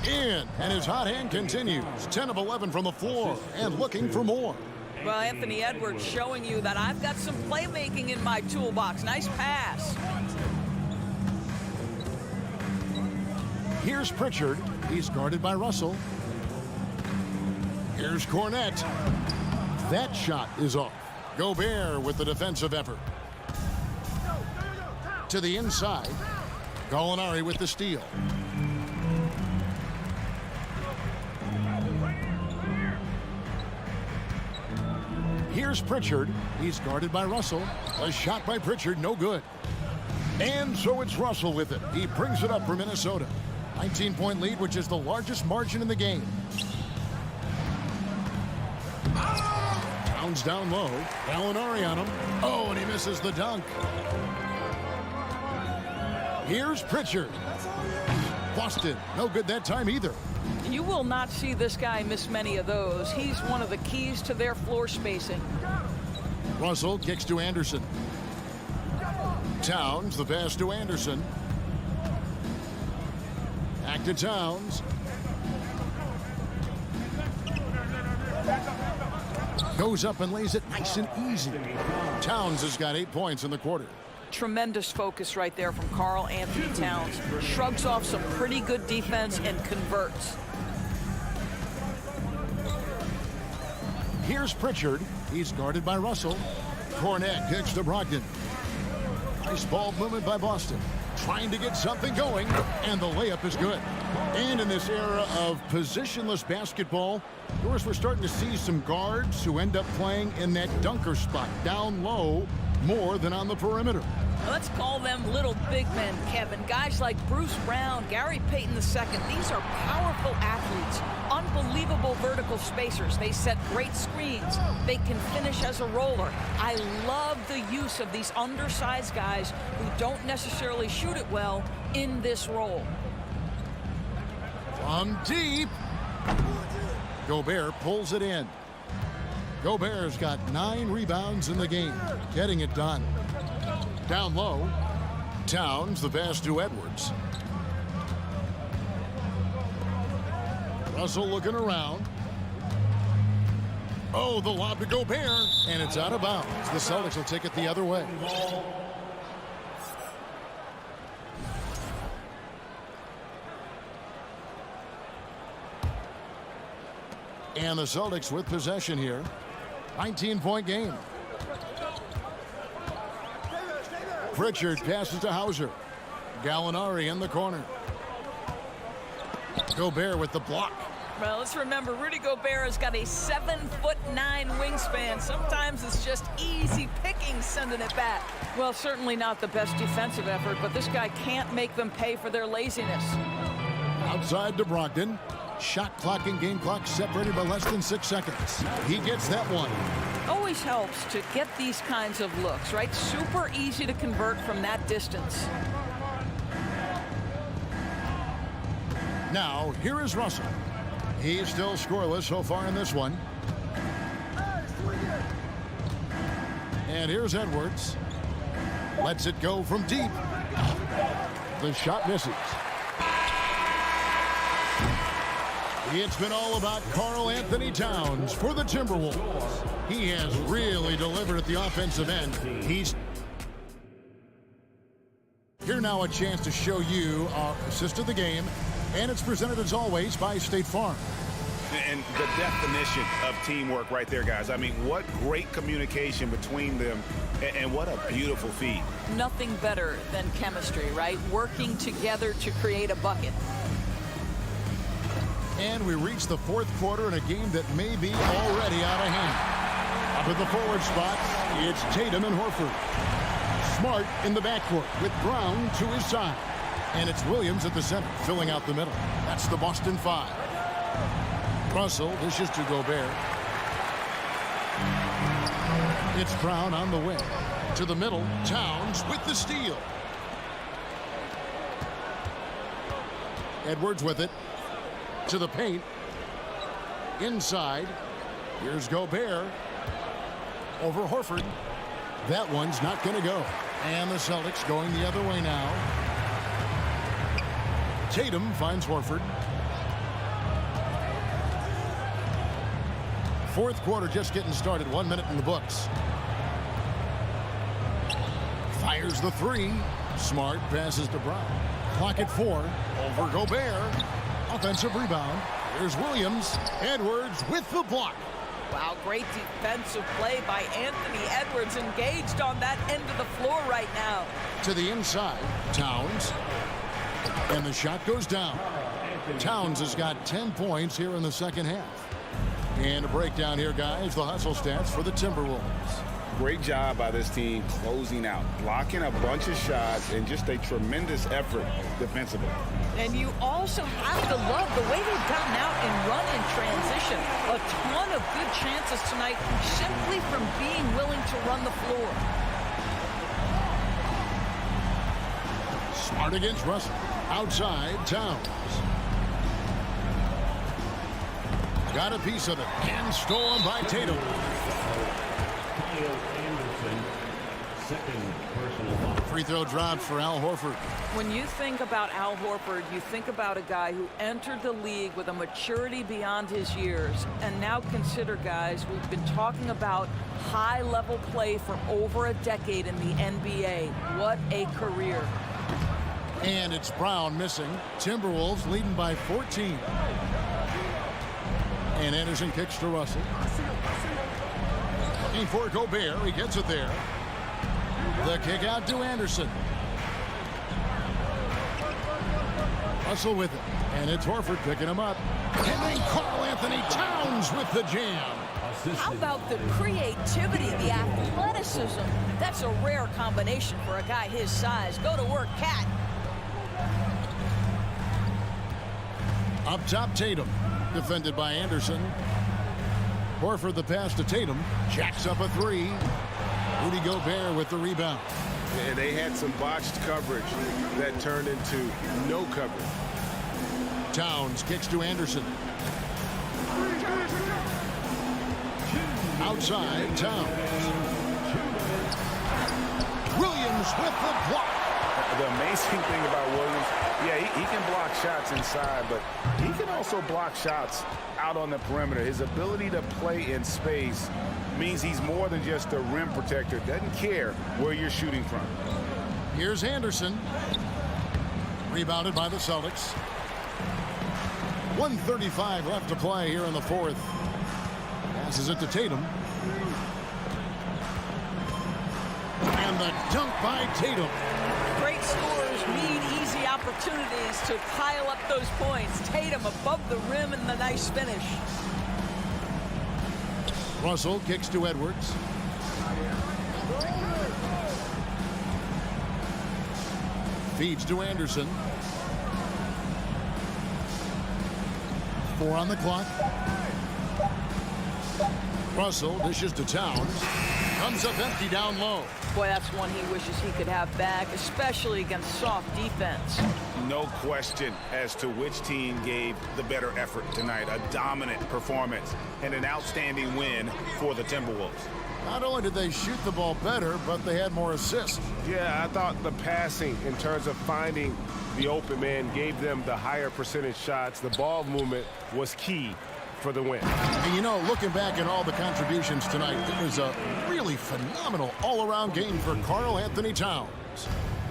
In, and his hot hand continues. 10 of 11 from the floor and looking for more. Well, Anthony Edwards showing you that I've got some playmaking in my toolbox. Nice pass. Here's Pritchard. He's guarded by Russell. Here's Cornette. That shot is off. Gobert with the defensive effort. To the inside. Gallinari with the steal. Here's Pritchard. He's guarded by Russell. A shot by Pritchard, no good. And so it's Russell with it. He brings it up for Minnesota. 19-point lead, which is the largest margin in the game. Towns down low. Gallinari on him. Oh, and he misses the dunk. Here's Pritchard. Boston, no good that time either. You will not see this guy miss many of those. He's one of the keys to their floor spacing. Russell kicks to Anderson. Towns, the pass to Anderson. Back to Towns. Goes up and lays it nice and easy. Towns has got 8 points in the quarter. Tremendous focus right there from Karl Anthony Towns. Shrugs off some pretty good defense and converts. Here's Pritchard. He's guarded by Russell. Cornette kicks to Brogdon. Nice ball movement by Boston. Trying to get something going, and the layup is good. And in this era of positionless basketball, of course, we're starting to see some guards who end up playing in that dunker spot, down low, more than on the perimeter. Let's call them little big men, Kevin. Guys like Bruce Brown, Gary Payton II. These are powerful athletes, unbelievable vertical spacers. They set great screens. They can finish as a roller. I love the use of these undersized guys who don't necessarily shoot it well in this role. From deep, Gobert pulls it in. Gobert's got 9 rebounds in the game, getting it done. Down low, Towns, the pass to Edwards. Russell looking around. Oh, the lob to Gobert, and it's out of bounds. The Celtics will take it the other way. And the Celtics with possession here. 19-point game. Pritchard passes to Hauser. Gallinari in the corner. Gobert with the block. Well, let's remember, Rudy Gobert has got a 7'9" wingspan. Sometimes it's just easy picking sending it back. Well, certainly not the best defensive effort, but this guy can't make them pay for their laziness. Outside to Brogdon. Shot clock and game clock separated by less than 6 seconds. He gets that one. Always helps to get these kinds of looks, right? Super easy to convert from that distance. Now, here is Russell. He's still scoreless so far in this one. And here's Edwards. Lets it go from deep. The shot misses. It's been all about Karl Anthony Towns for the Timberwolves. He has really delivered at the offensive end. He's here now, a chance to show you our assist of the game, and it's presented as always by State Farm. And the definition of teamwork right there, guys. I mean, what great communication between them, and what a beautiful feed. Nothing better than chemistry, right? Working together to create a bucket. And we reach the fourth quarter in a game that may be already out of hand. Up in the forward spot, it's Tatum and Horford. Smart in the backcourt with Brown to his side. And it's Williams at the center, filling out the middle. That's the Boston 5. Russell dishes to Gobert. It's Brown on the wing. To the middle, Towns with the steal. Edwards with it. To the paint. Inside. Here's Gobert. Over Horford. That one's not going to go. And the Celtics going the other way now. Tatum finds Horford. Fourth quarter just getting started. 1 minute in the books. Fires the three. Smart passes to Brown. Clock at 4. Over Gobert. Offensive rebound. Here's Williams. Edwards with the block. Wow, great defensive play by Anthony Edwards, engaged on that end of the floor right now. To the inside, Towns. And the shot goes down. Towns has got 10 points here in the second half. And a breakdown here, guys, the hustle stats for the Timberwolves. Great job by this team closing out, blocking a bunch of shots, and just a tremendous effort defensively. And you also have to love the way they've gotten out and run in transition. A ton of good chances tonight simply from being willing to run the floor. Smart against Russell. Outside, Towns. Got a piece of it. And stolen by Tatum. Free throw drops for Al Horford. When you think about Al Horford, you think about a guy who entered the league with a maturity beyond his years. And now consider, guys, we've been talking about high-level play for over a decade in the NBA. What a career. And it's Brown missing. Timberwolves leading by 14. And Anderson kicks to Russell. Looking for Gobert. He gets it there. The kick out to Anderson. Russell with it. And it's Horford picking him up. And then Karl Anthony Towns with the jam. How about the creativity, the athleticism? That's a rare combination for a guy his size. Go to work, Cat. Up top, Tatum. Defended by Anderson. Horford the pass to Tatum. Jacks up a three. Rudy Gobert with the rebound. And they had some botched coverage that turned into no coverage. Towns kicks to Anderson. Outside, Towns. Williams with the block. The amazing thing about Williams, yeah, he can block shots inside, but he can also block shots out on the perimeter. His ability to play in space means he's more than just a rim protector. Doesn't care where you're shooting from. Here's Anderson. Rebounded by the Celtics. 1:35 left to play here in the fourth. Passes it to Tatum. And the dunk by Tatum. Great scorers need easy opportunities to pile up those points. Tatum above the rim and the nice finish. Russell kicks to Edwards. Feeds to Anderson. 4 on the clock. Russell dishes to Towns. Comes up empty down low. Boy, that's one he wishes he could have back, especially against soft defense. No question as to which team gave the better effort tonight. A dominant performance and an outstanding win for the Timberwolves. Not only did they shoot the ball better, but they had more assists. Yeah, I thought the passing in terms of finding the open man gave them the higher percentage shots. The ball movement was key for the win. And you know, looking back at all the contributions tonight, it was a really phenomenal all-around game for Karl Anthony Towns.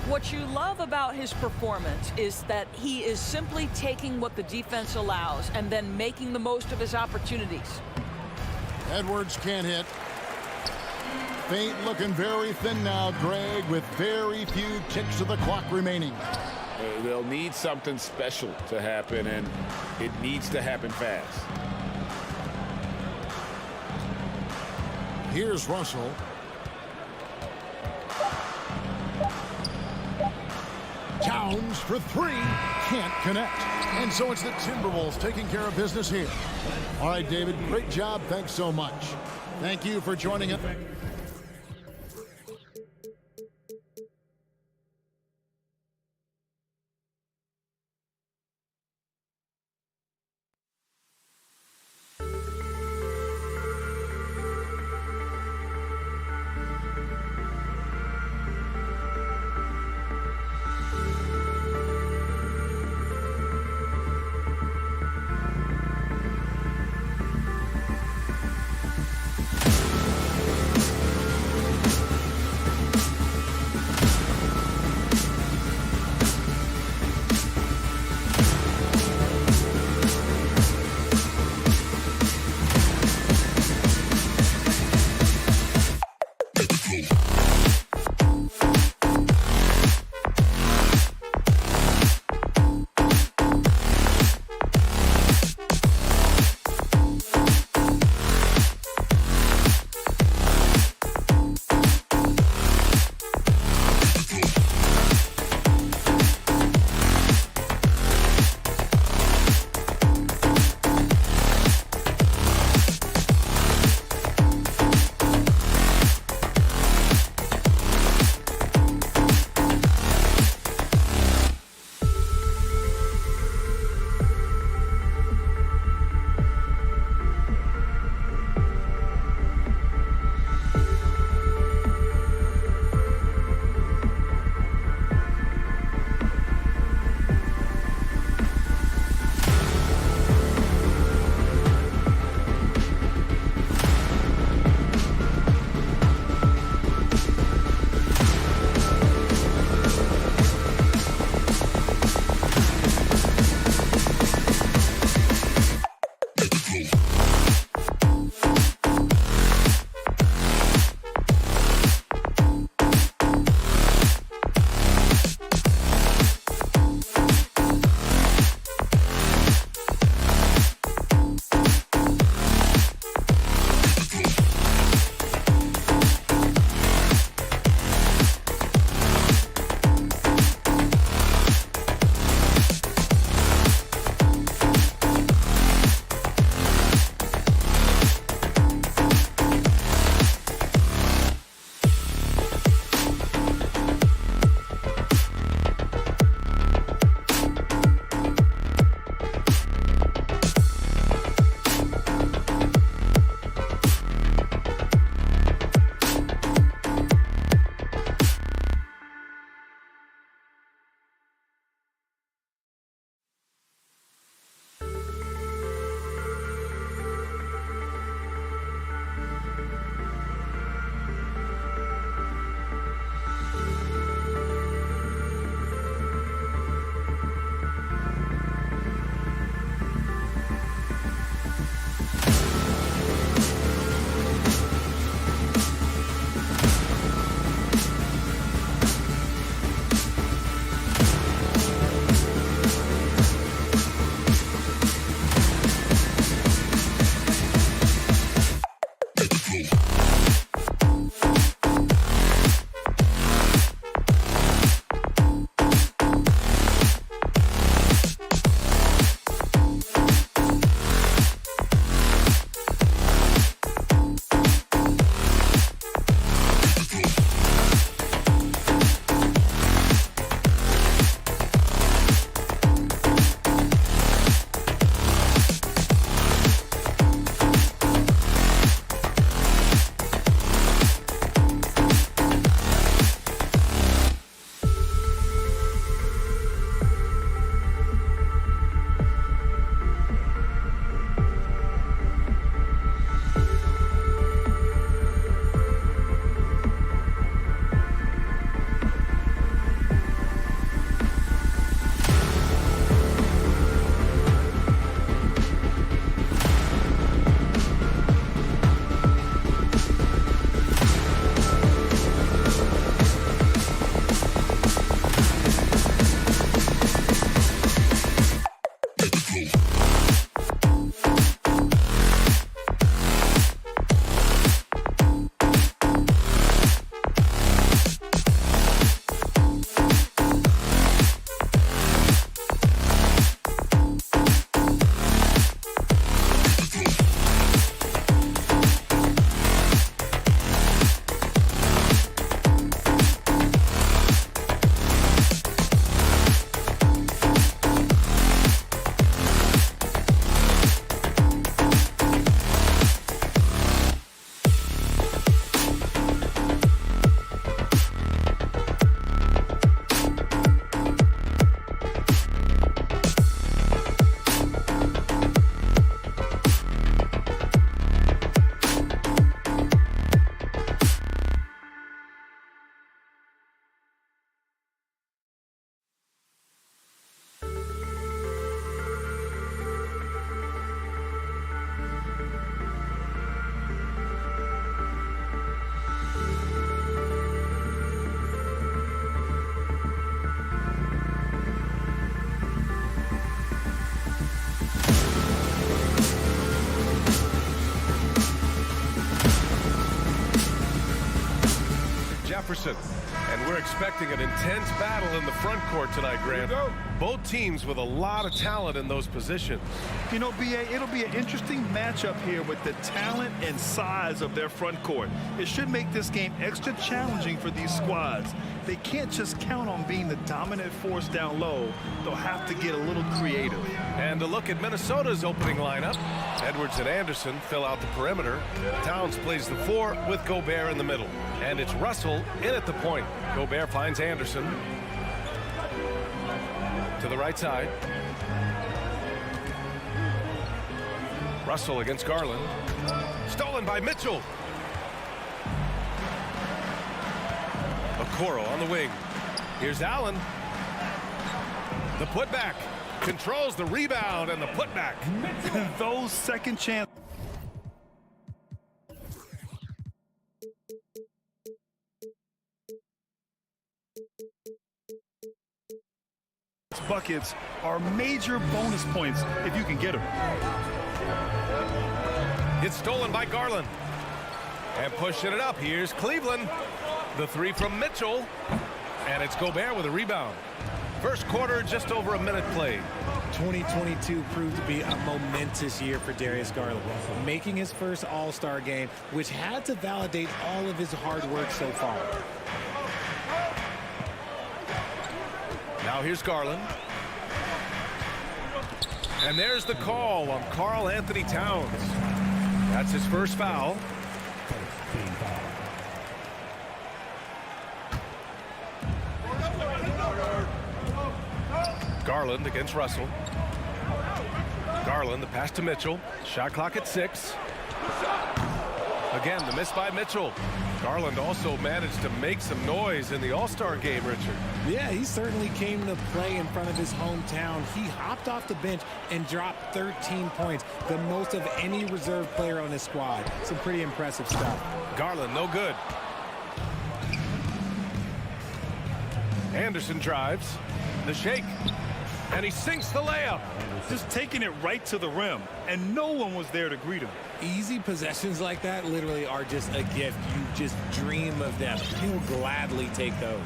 What you love about his performance is that he is simply taking what the defense allows and then making the most of his opportunities. Edwards can't hit. Faint looking very thin now, Greg, with very few ticks of the clock remaining. They'll need something special to happen, and it needs to happen fast. Here's Russell. Towns for 3. Can't connect. And so it's the Timberwolves taking care of business here. All right, David, great job. Thanks so much. Thank you for joining us. Anderson. And we're expecting an intense battle in the front court tonight, Grant. Both teams with a lot of talent in those positions. You know, B.A., it'll be an interesting matchup here with the talent and size of their front court. It should make this game extra challenging for these squads. They can't just count on being the dominant force down low. They'll have to get a little creative. And a look at Minnesota's opening lineup. Edwards and Anderson fill out the perimeter. Towns plays the 4 with Gobert in the middle. And it's Russell in at the point. Gobert finds Anderson. To the right side. Russell against Garland. Stolen by Mitchell. Okoro on the wing. Here's Allen. The putback. Controls the rebound and the putback. Those second chance buckets are major bonus points if you can get them. It's stolen by Garland. And pushing it up. Here's Cleveland. The 3 from Mitchell. And it's Gobert with a rebound. First quarter, just over a minute played. 2022 proved to be a momentous year for Darius Garland, making his first All-Star game, which had to validate all of his hard work so far. Now here's Garland. And there's the call on Karl Anthony Towns. That's his first foul. Garland against Russell. Garland, the pass to Mitchell. Shot clock at 6. Again, the miss by Mitchell. Garland also managed to make some noise in the All-Star game, Richard. Yeah, he certainly came to play in front of his hometown. He hopped off the bench and dropped 13 points, the most of any reserve player on his squad. Some pretty impressive stuff. Garland, no good. Anderson drives. The shake. And he sinks the layup. Just taking it right to the rim, and no one was there to greet him. Easy possessions like that literally are just a gift. You just dream of them. He'll gladly take those.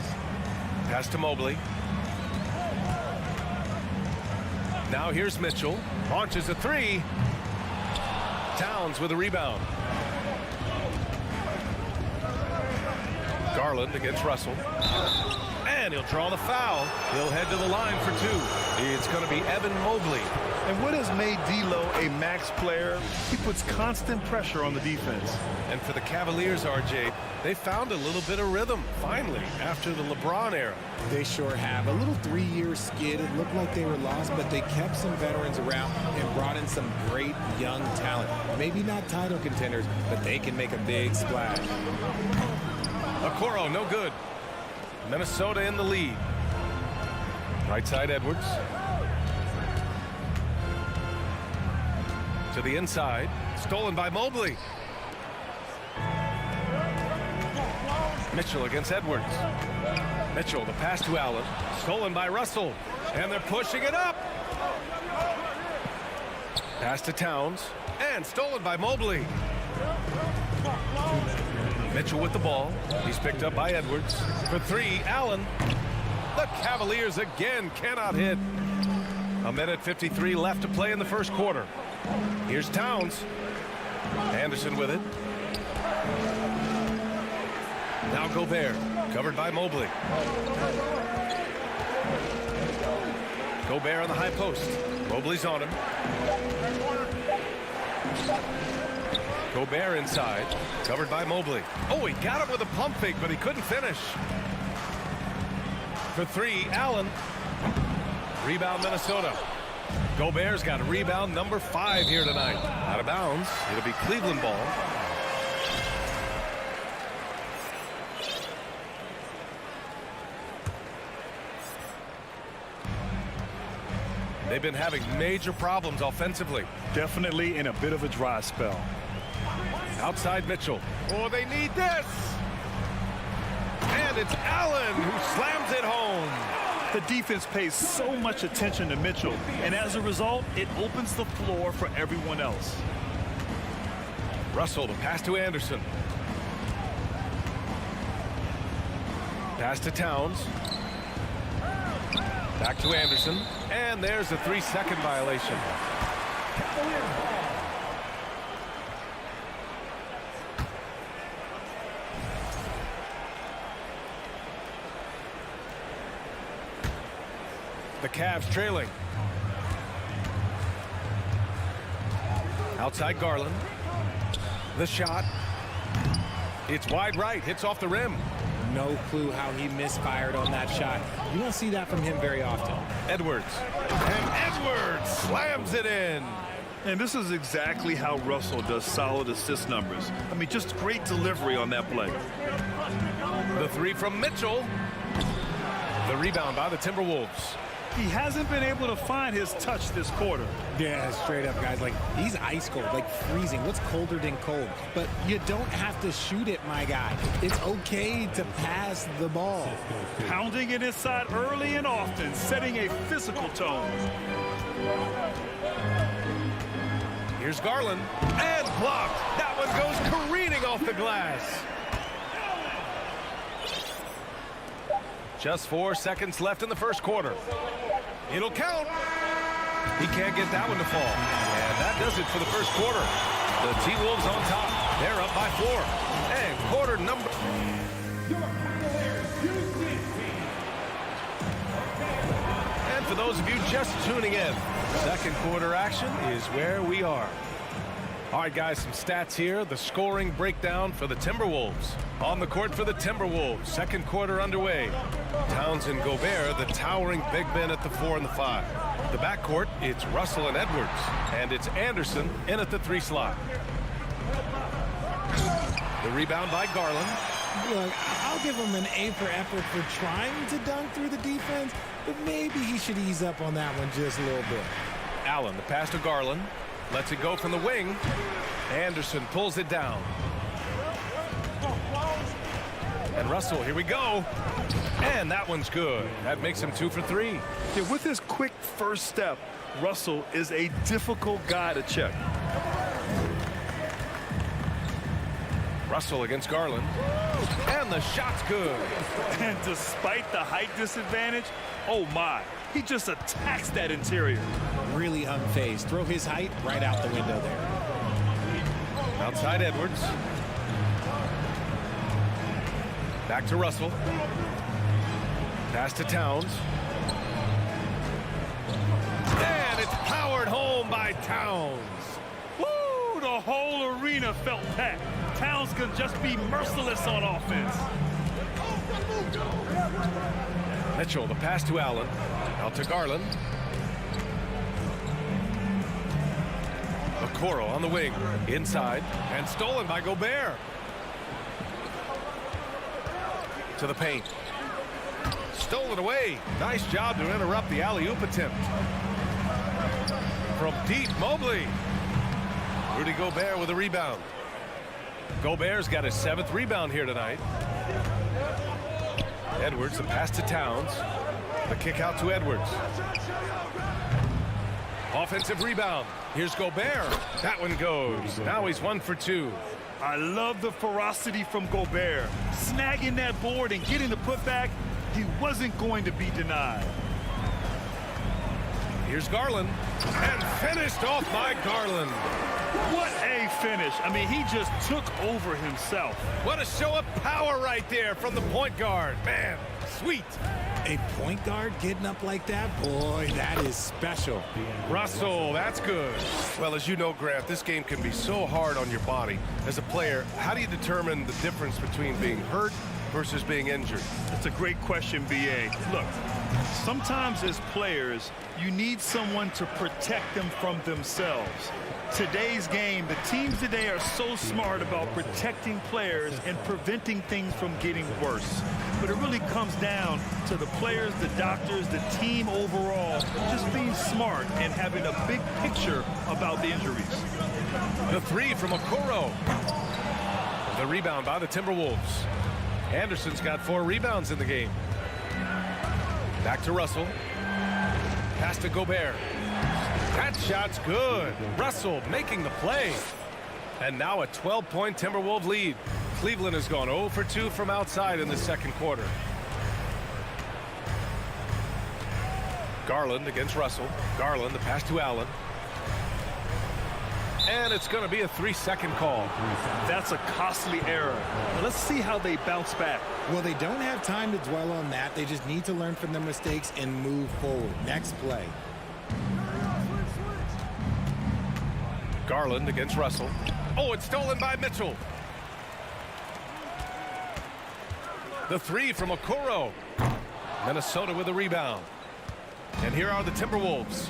Pass to Mobley. Now here's Mitchell. Launches a 3. Towns with a rebound. Garland against Russell. And he'll draw the foul. He'll head to the line for 2. It's going to be Evan Mobley. And what has made D'Lo a max player? He puts constant pressure on the defense. And for the Cavaliers, RJ, they found a little bit of rhythm, finally, after the LeBron era. They sure have. A little 3-year skid. It looked like they were lost, but they kept some veterans around and brought in some great young talent. Maybe not title contenders, but they can make a big splash. Okoro, no good. Minnesota in the lead. Right side, Edwards. To the inside. Stolen by Mobley. Mitchell against Edwards. Mitchell, the pass to Allen. Stolen by Russell. And they're pushing it up. Pass to Towns. And stolen by Mobley. Mitchell with the ball. He's picked up by Edwards. For 3, Allen. The Cavaliers again cannot hit. A minute 53 left to play in the first quarter. Here's Towns. Anderson with it. Now Gobert. Covered by Mobley. Gobert on the high post. Mobley's on him. Gobert inside. Covered by Mobley. Oh, he got him with a pump fake, but he couldn't finish. For 3, Allen. Rebound, Minnesota. Gobert's got a rebound number 5 here tonight. Out of bounds. It'll be Cleveland ball. They've been having major problems offensively. Definitely in a bit of a dry spell. Outside Mitchell. Oh, they need this. And it's Allen who slams it home. The defense pays so much attention to Mitchell, and as a result, it opens the floor for everyone else. Russell, the pass to Anderson. Pass to Towns. Back to Anderson. And there's a 3-second violation. The Cavs trailing. Outside Garland. The shot. It's wide right. Hits off the rim. No clue how he misfired on that shot. You don't see that from him very often. Edwards. And Edwards slams it in. And this is exactly how Russell does solid assist numbers. I mean, just great delivery on that play. The three from Mitchell. The rebound by the Timberwolves. He hasn't been able to find his touch this quarter. Yeah, straight up, guys. Like, he's ice cold, like freezing. What's colder than cold? But you don't have to shoot it, my guy. It's okay to pass the ball. Pounding it inside early and often, setting a physical tone. Here's Garland. And blocked. That one goes careening off the glass. Just 4 seconds left in the first quarter. It'll count. He can't get that one to fall. And that does it for the first quarter. The T-Wolves on top. They're up by 4. And quarter number... And for those of you just tuning in, second quarter action is where we are. All right, guys, some stats here. The scoring breakdown for the Timberwolves. On the court for the Timberwolves, second quarter underway. Towns and Gobert, the towering big men at the 4 and the 5. The backcourt, it's Russell and Edwards. And it's Anderson in at the 3 slot. The rebound by Garland. Look, I'll give him an A for effort for trying to dunk through the defense, but maybe he should ease up on that one just a little bit. Allen, the pass to Garland. Lets it go from the wing. Anderson pulls it down. And Russell, here we go. And that one's good. That makes him 2 for 3. Yeah, with his quick first step, Russell is a difficult guy to check. Russell against Garland. And the shot's good. And despite the height disadvantage, oh my, he just attacks that interior. Really unfazed. Throw his height right out the window there. Outside Edwards. Back to Russell. Pass to Towns. And it's powered home by Towns. Woo! The whole arena felt that. Towns can just be merciless on offense. Mitchell, the pass to Allen. Out to Garland. Okoro on the wing. Inside. And stolen by Gobert. To the paint. Stolen away. Nice job to interrupt the alley-oop attempt. From deep, Mobley. Rudy Gobert with a rebound. Gobert's got his 7th rebound here tonight. Edwards, the pass to Towns. The kick out to Edwards. Offensive rebound. Here's Gobert. That one goes. Now he's 1 for 2. I love the ferocity from Gobert. Snagging that board and getting the putback, he wasn't going to be denied. Here's Garland. And finished off by Garland. What a finish. I mean, he just took over himself. What a show of power right there from the point guard. Man, sweet. A point guard getting up like that? Boy, that is special. Russell, that's good. Well, as you know, Grant, this game can be so hard on your body. As a player, how do you determine the difference between being hurt versus being injured? That's a great question, B.A. Look, sometimes as players, you need someone to protect them from themselves. Today's game, the teams today are so smart about protecting players and preventing things from getting worse. But it really comes down to the players, the doctors, the team overall, just being smart and having a big picture about the injuries. The 3 from Okoro. The rebound by the Timberwolves. Anderson's got 4 rebounds in the game. Back to Russell. Pass to Gobert. That shot's good. Russell making the play. And now a 12-point Timberwolves lead. Cleveland has gone 0 for 2 from outside in the second quarter. Garland against Russell. Garland, the pass to Allen. And it's going to be a 3-second call. That's a costly error. Let's see how they bounce back. Well, they don't have time to dwell on that. They just need to learn from their mistakes and move forward. Next play. Garland against Russell. Oh, it's stolen by Mitchell. The three from Okoro. Minnesota with a rebound. And here are the Timberwolves.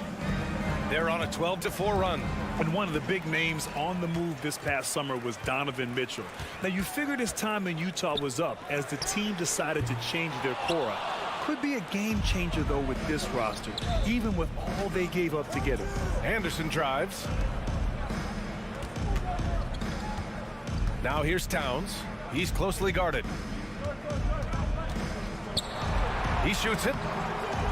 They're on a 12-4 run. And one of the big names on the move this past summer was Donovan Mitchell. Now, you figured his time in Utah was up as the team decided to change their core up. Could be a game changer, though, with this roster, even with all they gave up to get him. Anderson drives. Now here's Towns. He's closely guarded. He shoots it.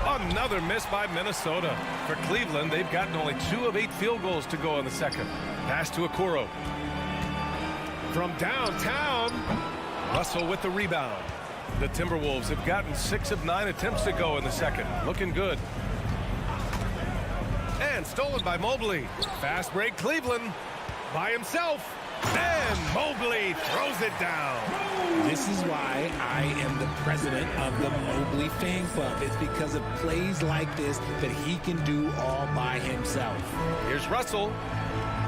Another miss by Minnesota. For Cleveland, they've gotten only 2 of 8 field goals to go in the second. Pass to Okoro. From downtown, Russell with the rebound. The Timberwolves have gotten 6 of 9 attempts to go in the second. Looking good. And stolen by Mobley. Fast break, Cleveland by himself. And Mobley throws it down. This is why I am the president of the Mobley fan club. It's because of plays like this that he can do all by himself. Here's Russell.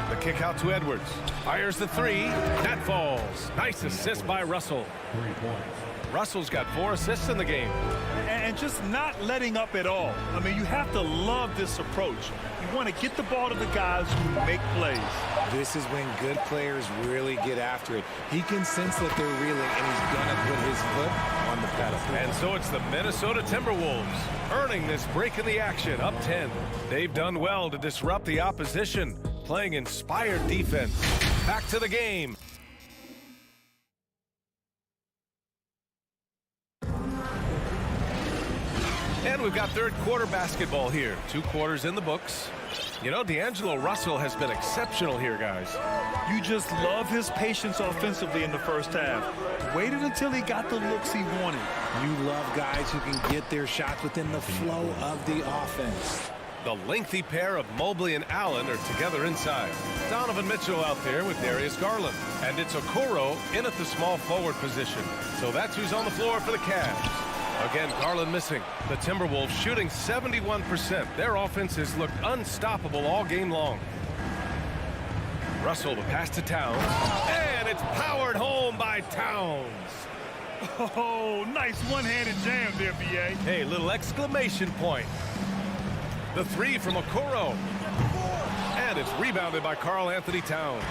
The kick out to Edwards. Fires the three. That falls. Nice assist by Russell. 3 points. Russell's got 4 assists in the game. And just not letting up at all. I mean, you have to love this approach. You want to get the ball to the guys who make plays. This is when good players really get after it. He can sense that they're reeling, and he's going to put his foot on the pedal. And so it's the Minnesota Timberwolves earning this break in the action, up 10. They've done well to disrupt the opposition, playing inspired defense. Back to the game. And we've got third quarter basketball here. 2 quarters in the books. You know, D'Angelo Russell has been exceptional here, guys. You just love his patience offensively in the first half. Waited until he got the looks he wanted. You love guys who can get their shots within the flow of the offense. The lengthy pair of Mobley and Allen are together inside. Donovan Mitchell out there with Darius Garland. And it's Okoro in at the small forward position. So that's who's on the floor for the Cavs. Again, Garland missing. The Timberwolves shooting 71%. Their offense has looked unstoppable all game long. Russell, the pass to Towns. And it's powered home by Towns. Oh, nice one-handed jam there, B.A. Hey, little exclamation point. The three from Okoro. And it's rebounded by Karl Anthony Towns.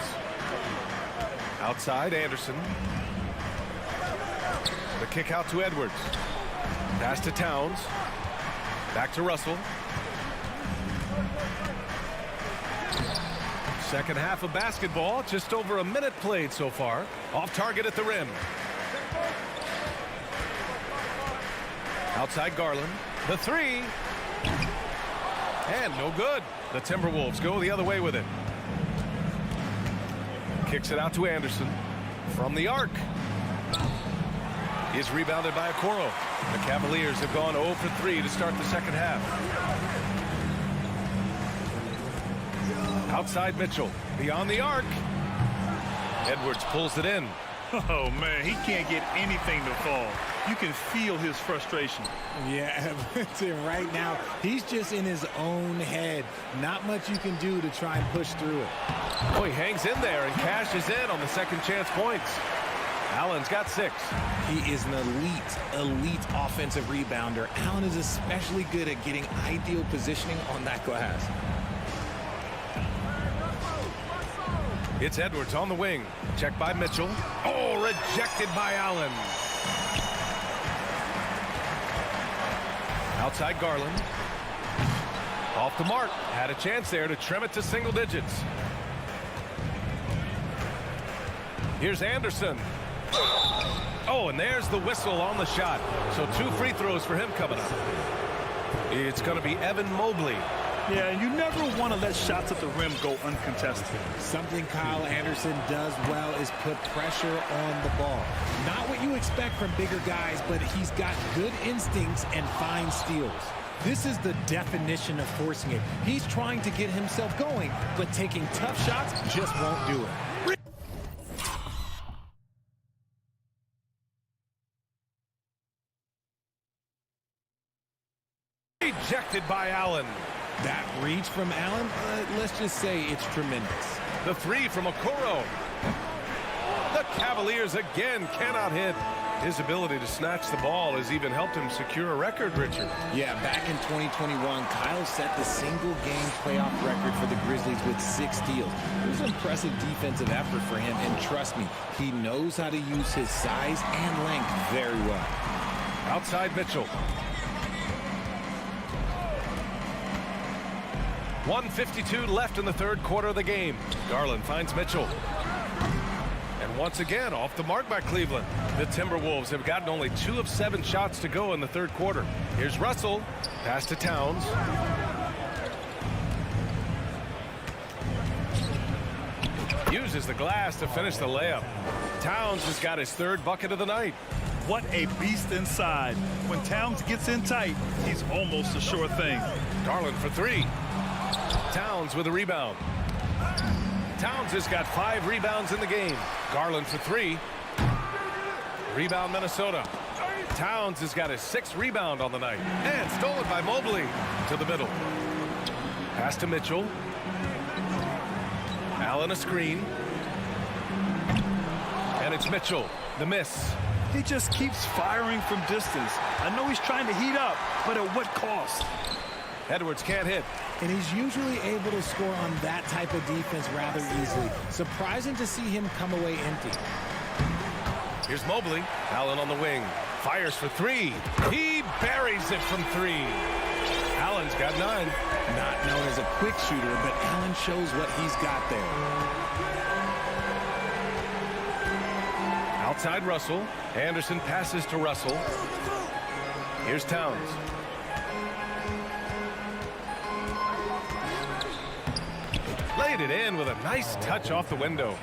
Outside, Anderson. The kick out to Edwards. Pass to Towns. Back to Russell. Second half of basketball. Just over a minute played so far. Off target at the rim. Outside Garland. The three. And no good. The Timberwolves go the other way with it. Kicks it out to Anderson. From the arc. Is rebounded by Okoro. The Cavaliers have gone 0 for 3 to start the second half. Outside Mitchell. Beyond the arc. Edwards pulls it in. Oh, man, he can't get anything to fall. You can feel his frustration. Yeah, right now, he's just in his own head. Not much you can do to try and push through it. Oh, he hangs in there and cashes in on the second chance points. Allen's got 6. He is an elite offensive rebounder. Allen is especially good at getting ideal positioning on that glass. It's Edwards on the wing. Checked by Mitchell. Oh, rejected by Allen. Outside Garland. Off the mark. Had a chance there to trim it to single digits. Here's Anderson. Oh, and there's the whistle on the shot. So 2 free throws for him coming up. It's going to be Evan Mobley. Yeah, and you never want to let shots at the rim go uncontested. Something Kyle Anderson does well is put pressure on the ball. Not what you expect from bigger guys, but he's got good instincts and fine steals. This is the definition of forcing it. He's trying to get himself going, but taking tough shots just won't do it. Rejected by Allen. That reach from Allen, let's just say it's tremendous. The three from Okoro. The Cavaliers again cannot hit. His ability to snatch the ball has even helped him secure a record, Richard. Yeah, back in 2021, Kyle set the single-game playoff record for the Grizzlies with 6 steals. It was an impressive defensive effort for him, and trust me, he knows how to use his size and length very well. Outside Mitchell. 1:52 left in the third quarter of the game. Garland finds Mitchell. And once again, off the mark by Cleveland. The Timberwolves have gotten only 2 of 7 shots to go in the third quarter. Here's Russell. Pass to Towns. Uses the glass to finish the layup. Towns has got his 3rd bucket of the night. What a beast inside. When Towns gets in tight, he's almost a sure thing. Garland for 3. Towns with a rebound. Towns has got 5 rebounds in the game. Garland for 3. Rebound Minnesota. Towns has got his 6th rebound on the night. And stolen by Mobley to the middle. Pass to Mitchell. Allen a screen. And it's Mitchell. The miss. He just keeps firing from distance. I know he's trying to heat up, but at what cost? Edwards can't hit. And he's usually able to score on that type of defense rather easily. Surprising to see him come away empty. Here's Mobley. Allen on the wing. Fires for 3. He buries it from 3. Allen's got 9. Not known as a quick shooter, but Allen shows what he's got there. Outside Russell. Anderson passes to Russell. Here's Towns. Laid it in with a nice touch off the window.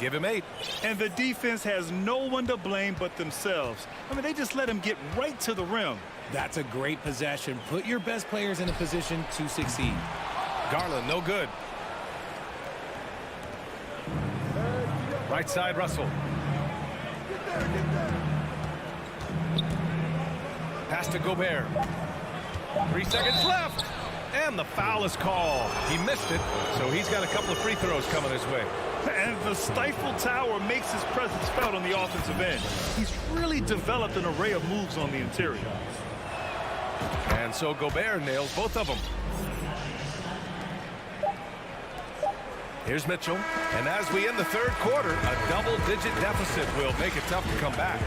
Give him 8. And the defense has no one to blame but themselves. I mean, they just let him get right to the rim. That's a great possession. Put your best players in a position to succeed. Garland, no good. Right side, Russell. Pass to Gobert. 3 seconds left. And the foul is called. He missed it, so he's got a couple of free throws coming his way. And the stifled tower makes his presence felt on the offensive end. He's really developed an array of moves on the interior. And so Gobert nails both of them. Here's Mitchell. And as we end the third quarter, a double-digit deficit will make it tough to come back.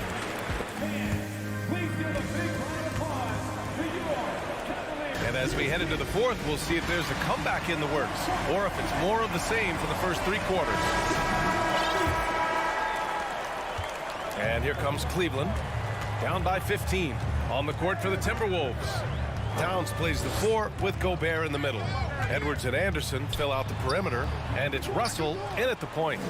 And as we head into the fourth, we'll see if there's a comeback in the works or if it's more of the same for the first 3 quarters. And here comes Cleveland, down by 15 on the court for the Timberwolves. Towns plays the 4 with Gobert in the middle. Edwards and Anderson fill out the perimeter, and it's Russell in at the point.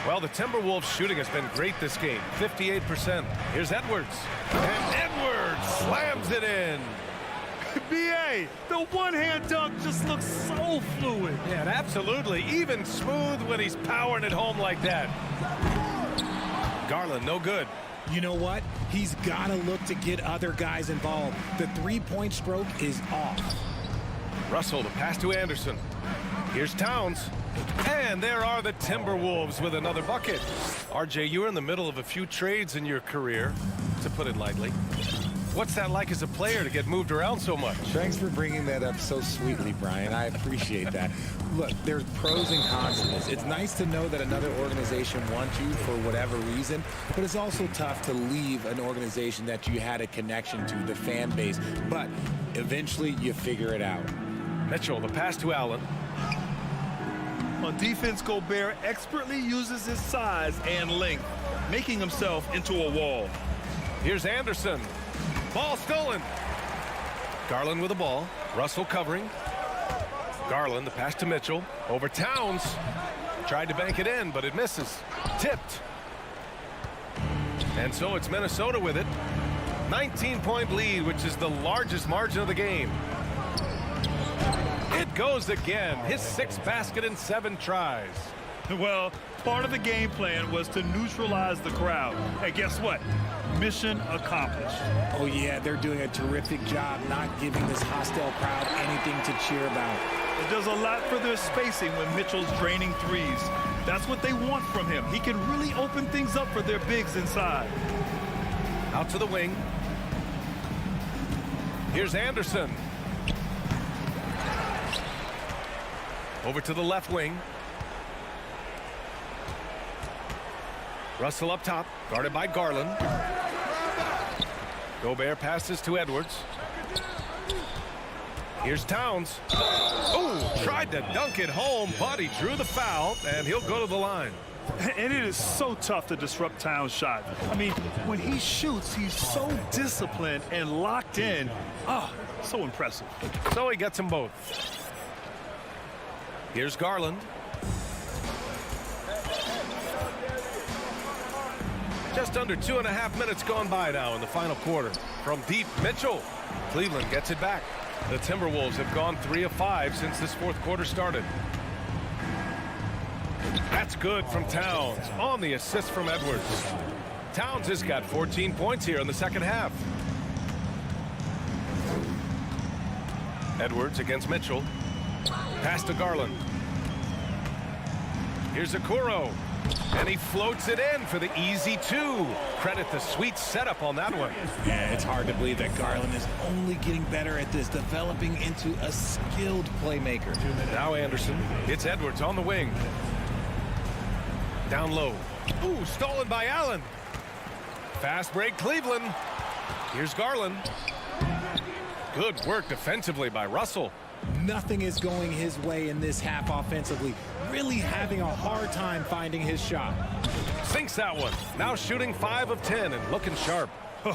Well, the Timberwolves shooting has been great this game, 58%. Here's Edwards, and Edwards slams it in. B.A., the one-hand dunk just looks so fluid. Yeah, and absolutely. Even smooth when he's powering it home like that. Garland, no good. You know what? He's got to look to get other guys involved. The three-point stroke is off. Russell, the pass to Anderson. Here's Towns. And there are the Timberwolves with another bucket. RJ, you were in the middle of a few trades in your career, to put it lightly. What's that like as a player to get moved around so much? Thanks for bringing that up so sweetly, Brian. I appreciate that. Look, there's pros and cons to this. It's nice to know that another organization wants you for whatever reason, but it's also tough to leave an organization that you had a connection to, the fan base. But eventually, you figure it out. Mitchell, the pass to Allen. On defense, Gobert expertly uses his size and length, making himself into a wall. Here's Anderson. Ball stolen. Garland with the ball. Russell covering. Garland, the pass to Mitchell. Over Towns. Tried to bank it in, but it misses. Tipped. And so it's Minnesota with it. 19-point lead, which is the largest margin of the game. It goes again. His 6th basket in 7 tries. Well, part of the game plan was to neutralize the crowd. And guess what? Mission accomplished. Oh, yeah, they're doing a terrific job not giving this hostile crowd anything to cheer about. It does a lot for their spacing when Mitchell's draining threes. That's what they want from him. He can really open things up for their bigs inside. Out to the wing. Here's Anderson. Over to the left wing. Russell up top, guarded by Garland. Gobert passes to Edwards. Here's Towns. Oh, tried to dunk it home, but he drew the foul, and he'll go to the line. And it is so tough to disrupt Towns' shot. I mean, when he shoots, he's so disciplined and locked in. Ah, so impressive. So he gets them both. Here's Garland. Just under 2.5 minutes gone by now in the final quarter. From deep, Mitchell. Cleveland gets it back. The Timberwolves have gone 3 of 5 since this 4th quarter started. That's good from Towns on the assist from Edwards. Towns has got 14 points here in the 2nd half. Edwards against Mitchell. Pass to Garland. Here's Okoro. And he floats it in for the easy 2. Credit the sweet setup on that one. Yeah, it's hard to believe that Garland is only getting better at this, developing into a skilled playmaker. Now Anderson. It's Edwards on the wing. Down low. Ooh, stolen by Allen. Fast break Cleveland. Here's Garland. Good work defensively by Russell. Nothing is going his way in this half offensively. Really having a hard time finding his shot. Sinks that one. Now shooting 5 of 10 and looking sharp.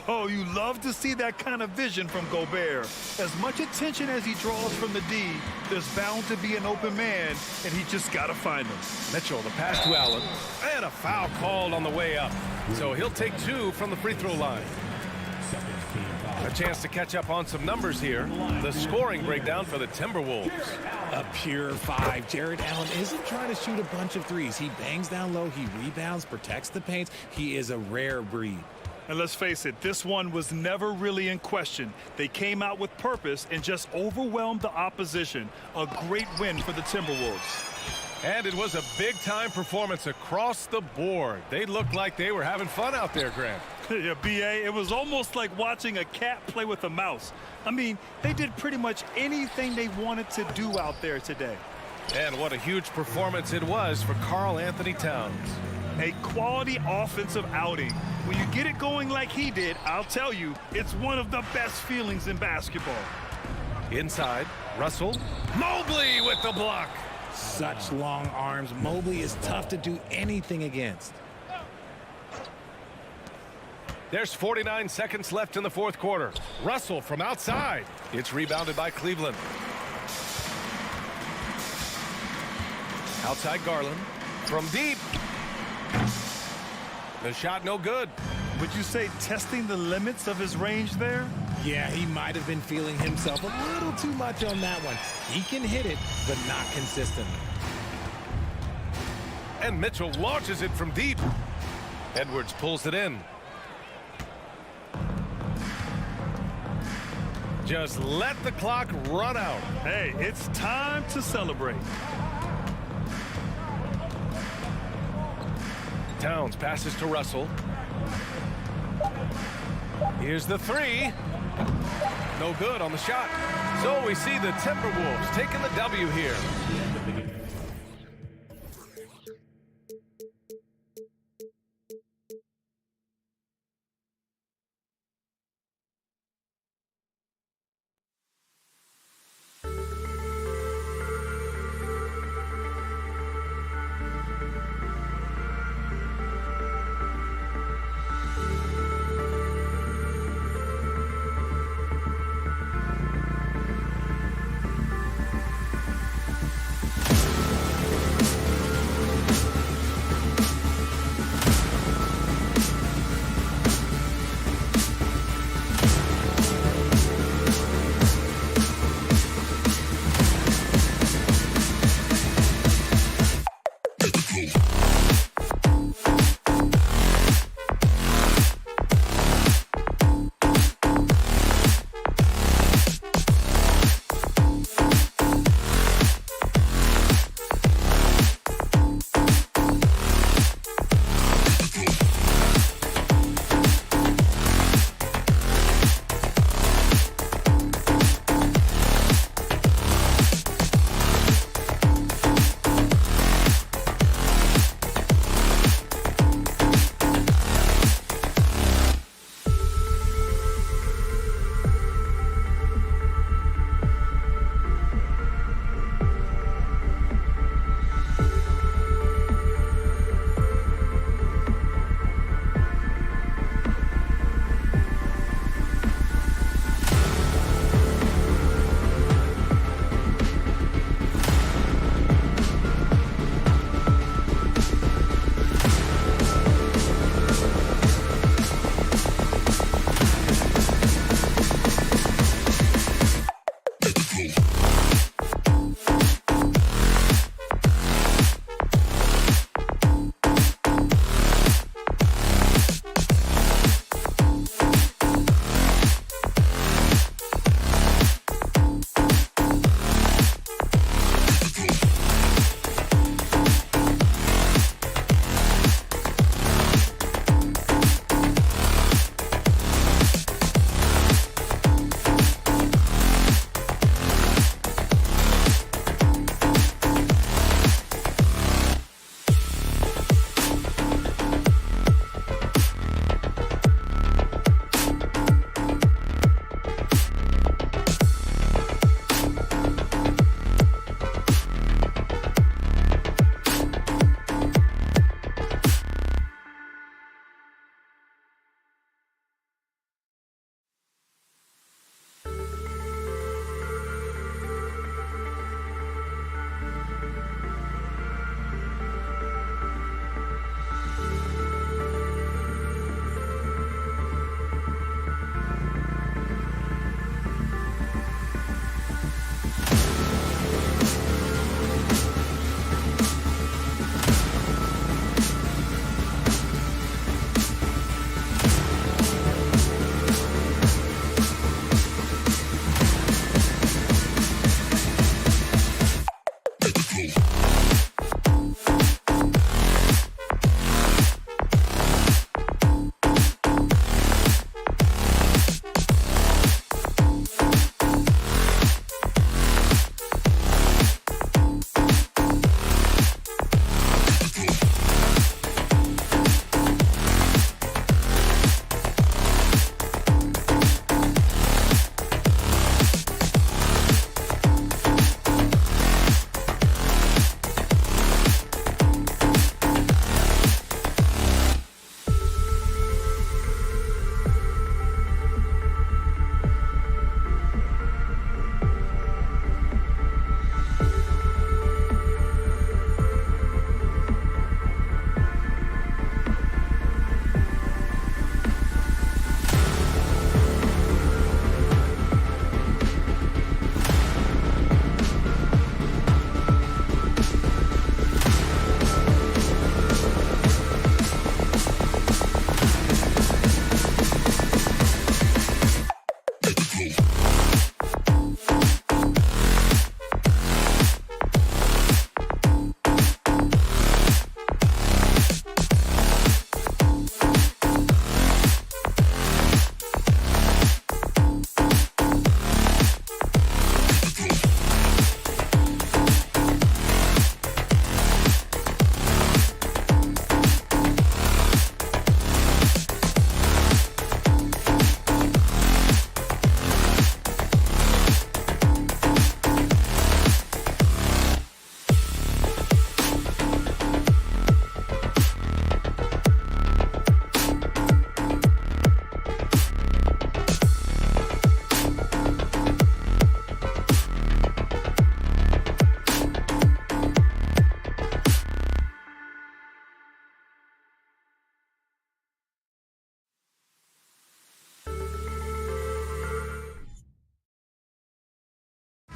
Oh, you love to see that kind of vision from Gobert. As much attention as he draws from the D, there's bound to be an open man, and he just got to find him. Mitchell, the pass to Allen. And a foul called on the way up. So he'll take 2 from the free throw line. A chance to catch up on some numbers here. The scoring breakdown for the Timberwolves. A pure 5. Jared Allen isn't trying to shoot a bunch of threes. He bangs down low, he rebounds, protects the paint. He is a rare breed. And let's face it, this one was never really in question. They came out with purpose and just overwhelmed the opposition. A great win for the Timberwolves. And it was a big-time performance across the board. They looked like they were having fun out there, Grant. Yeah, B.A., it was almost like watching a cat play with a mouse. I mean, they did pretty much anything they wanted to do out there today. And what a huge performance it was for Karl Anthony Towns. A quality offensive outing. When you get it going like he did, I'll tell you, it's one of the best feelings in basketball. Inside, Russell. Mobley with the block. Such long arms. Mobley is tough to do anything against. There's 49 seconds left in the 4th quarter. Russell from outside. It's rebounded by Cleveland. Outside Garland. From deep. The shot no good. Would you say testing the limits of his range there? Yeah, he might have been feeling himself a little too much on that one. He can hit it, but not consistently. And Mitchell launches it from deep. Edwards pulls it in. Just let the clock run out. Hey, it's time to celebrate. Towns passes to Russell. Here's the 3. No good on the shot. So we see the Timberwolves taking the W here.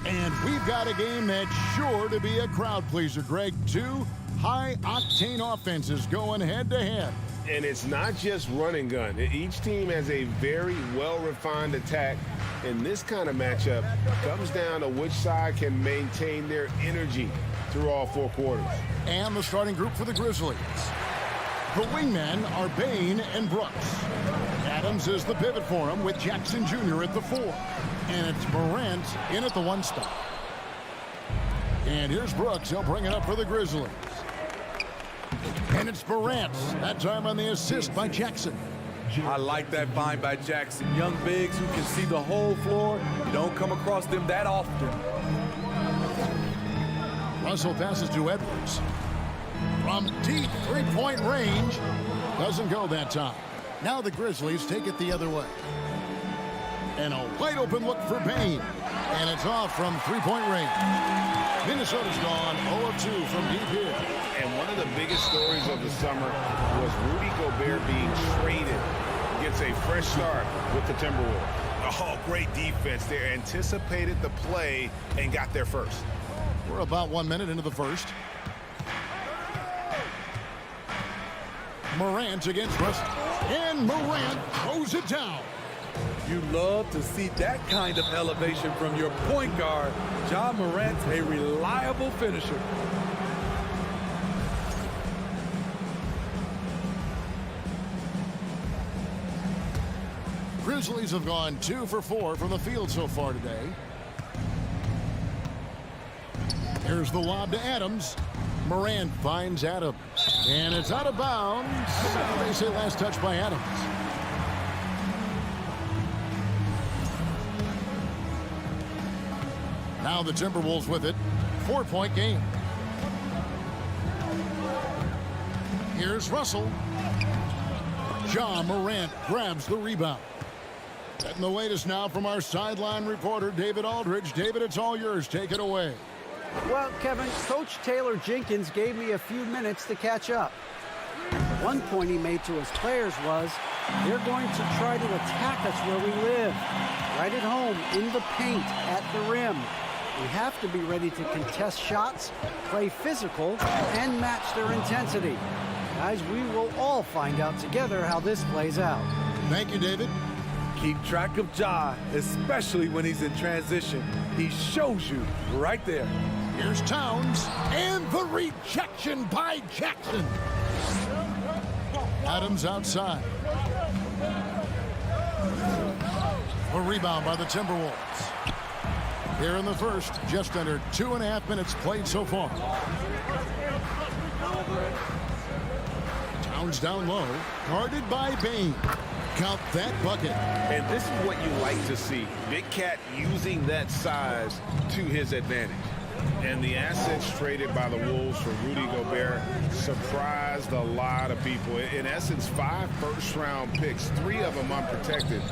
And we've got a game that's sure to be a crowd pleaser, Greg. Two high-octane offenses going head-to-head. And it's not just run and gun. Each team has a very well-refined attack, and this kind of matchup comes down to which side can maintain their energy through all four quarters. And the starting group for the Grizzlies. The wingmen are Bain and Brooks. Adams is the pivot for him with Jackson Jr. at the 4. And it's Morant in at the 1 spot. And here's Brooks. He'll bring it up for the Grizzlies. And it's Morant. That time on the assist by Jackson. I like that find by Jackson. Young bigs who can see the whole floor. You don't come across them that often. Russell passes to Edwards. From deep three-point range. Doesn't go that time. Now the Grizzlies take it the other way. And a wide-open look for Bain. And it's off from three-point range. Minnesota's gone 0-2 from deep here. And one of the biggest stories of the summer was Rudy Gobert being traded. Gets a fresh start with the Timberwolves. Oh, great defense. They anticipated the play and got there first. We're about 1 minute into the first. Morant against Russell. And Morant throws it down. You love to see that kind of elevation from your point guard. Ja Morant's a reliable finisher. Grizzlies have gone 2 for 4 from the field so far today. Here's the lob to Adams. Morant finds Adams. And it's out of bounds. They say last touch by Adams. Now the Timberwolves with it. 4-point game. Here's Russell. Ja Morant grabs the rebound. Getting the latest now from our sideline reporter, David Aldridge. David, it's all yours. Take it away. Well, Kevin, Coach Taylor Jenkins gave me a few minutes to catch up. One point he made to his players was, they're going to try to attack us where we live. Right at home, in the paint, at the rim. We have to be ready to contest shots, play physical, and match their intensity. Guys, we will all find out together how this plays out. Thank you, David. Keep track of Ja, especially when he's in transition. He shows you right there. Here's Towns, and the rejection by Jackson. Adams outside. A rebound by the Timberwolves. Here in the first, just under 2.5 minutes played so far. Towns down low, guarded by Bain. Count that bucket. And this is what you like to see. Big Cat using that size to his advantage. And the assets traded by the Wolves for Rudy Gobert surprised a lot of people. In essence, 5 first-round picks, 3 of them unprotected.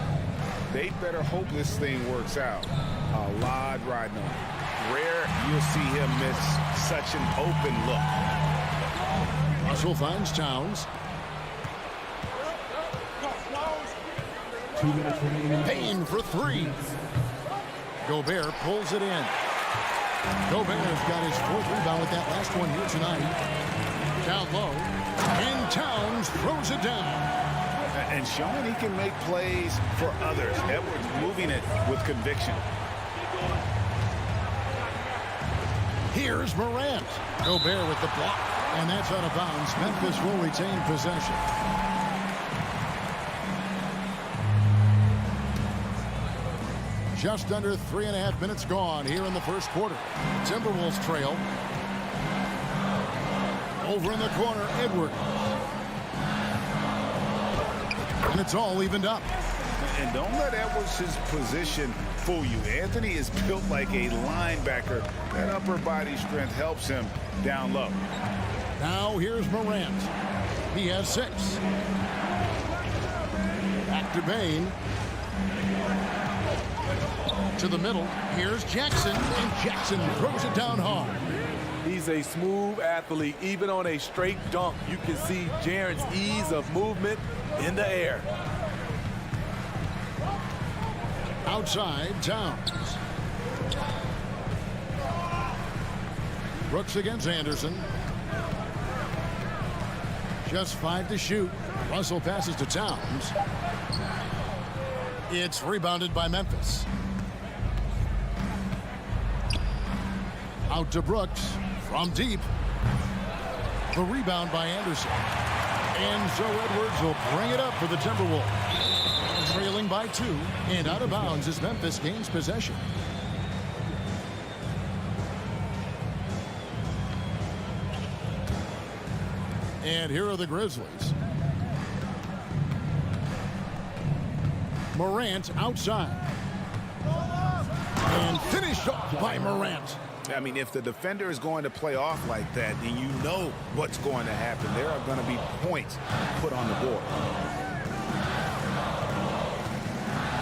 They better hope this thing works out. A lot riding on. Rare you'll see him miss such an open look. Russell finds Towns. 2 minutes remaining. Bain for 3. Gobert pulls it in. Gobert's got his 4th rebound with that last one here tonight. Down low. And Towns throws it down. And showing he can make plays for others. Edwards moving it with conviction. Here's Morant. Gobert with the block. And that's out of bounds. Memphis will retain possession. Just under 3.5 minutes gone here in the first quarter. Timberwolves trail. Over in the corner, Edwards. And it's all evened up. And don't let Edwards' position fool you. Anthony is built like a linebacker. That upper body strength helps him down low. Now here's Morant. He has 6. Back to Bane. To the middle. Here's Jackson. And Jackson throws it down hard. He's a smooth athlete. Even on a straight dunk, you can see Jaron's ease of movement in the air. Outside, Towns. Brooks against Anderson. Just 5 to shoot. Russell passes to Towns. It's rebounded by Memphis. Out to Brooks from deep. The rebound by Anderson. And so Edwards will bring it up for the Timberwolves. Trailing by 2 and out of bounds as Memphis gains possession. And here are the Grizzlies. Morant outside. And finished off by Morant. I mean, if the defender is going to play off like that, then you know what's going to happen. There are going to be points put on the board.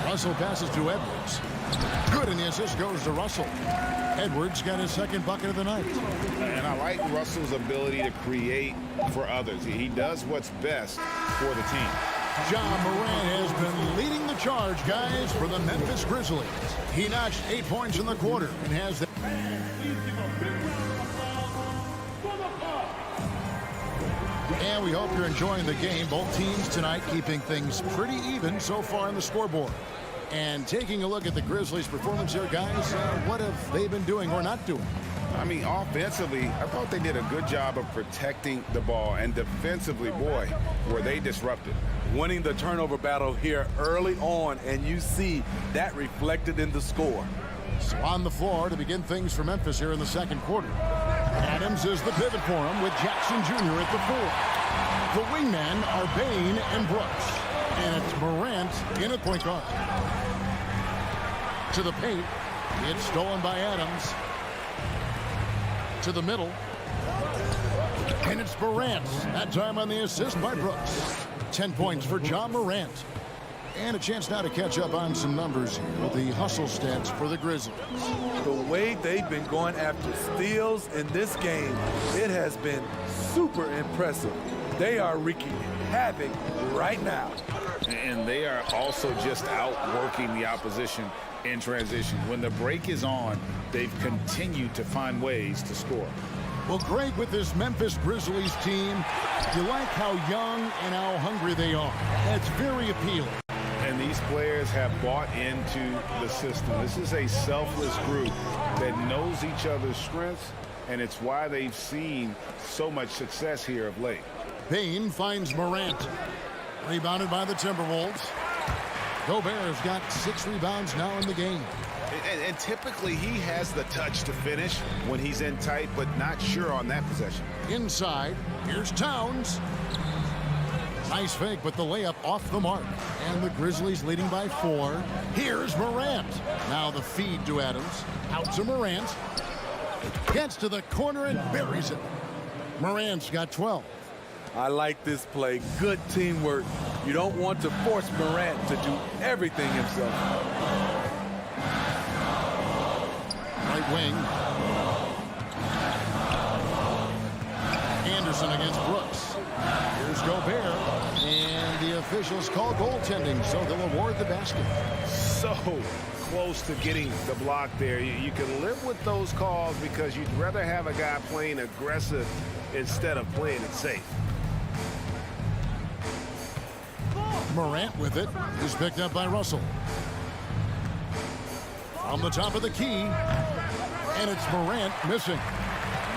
Russell passes to Edwards. Good, and the assist goes to Russell. Edwards got his second bucket of the night. And I like Russell's ability to create for others. He does what's best for the team. John Morant has been leading the charge, guys, for the Memphis Grizzlies. He notched 8 points in the quarter and has the... And we hope you're enjoying the game. Both teams tonight keeping things pretty even so far on the scoreboard. And taking a look at the Grizzlies' performance here, guys, what have they been doing or not doing? I mean, offensively, I thought they did a good job of protecting the ball. And defensively, boy, were they disrupted. Winning the turnover battle here early on, and you see that reflected in the score. So on the floor to begin things for Memphis here in the second quarter. Adams is the pivot for him with Jackson Jr. at the 4. The wingmen are Bane and Brooks. And it's Morant in at point guard. To the paint. It's stolen by Adams. To the middle. And it's Morant. That time on the assist by Brooks. 10 points for John Morant. And a chance now to catch up on some numbers here with the hustle stats for the Grizzlies. The way they've been going after steals in this game, it has been super impressive. They are wreaking havoc right now. And they are also just outworking the opposition in transition. When the break is on, they've continued to find ways to score. Well, Greg, with this Memphis Grizzlies team, you like how young and how hungry they are. That's very appealing. And these players have bought into the system. This is a selfless group that knows each other's strengths, and it's why they've seen so much success here of late. Bane finds Morant. Rebounded by the Timberwolves. Gobert has got 6 rebounds now in the game. And typically he has the touch to finish when he's in tight, but not sure on that possession. Inside, here's Towns. Nice fake, but the layup off the mark. And the Grizzlies leading by 4. Here's Morant. Now the feed to Adams. Out to Morant. Gets to the corner and buries it. Morant's got 12. I like this play. Good teamwork. You don't want to force Morant to do everything himself. Right wing. Anderson against Brooks. Here's Gobert. And the officials call goaltending, so they'll award the basket. So close to getting the block there. You can live with those calls because you'd rather have a guy playing aggressive instead of playing it safe. Morant with it is picked up by Russell. On the top of the key, and it's Morant missing.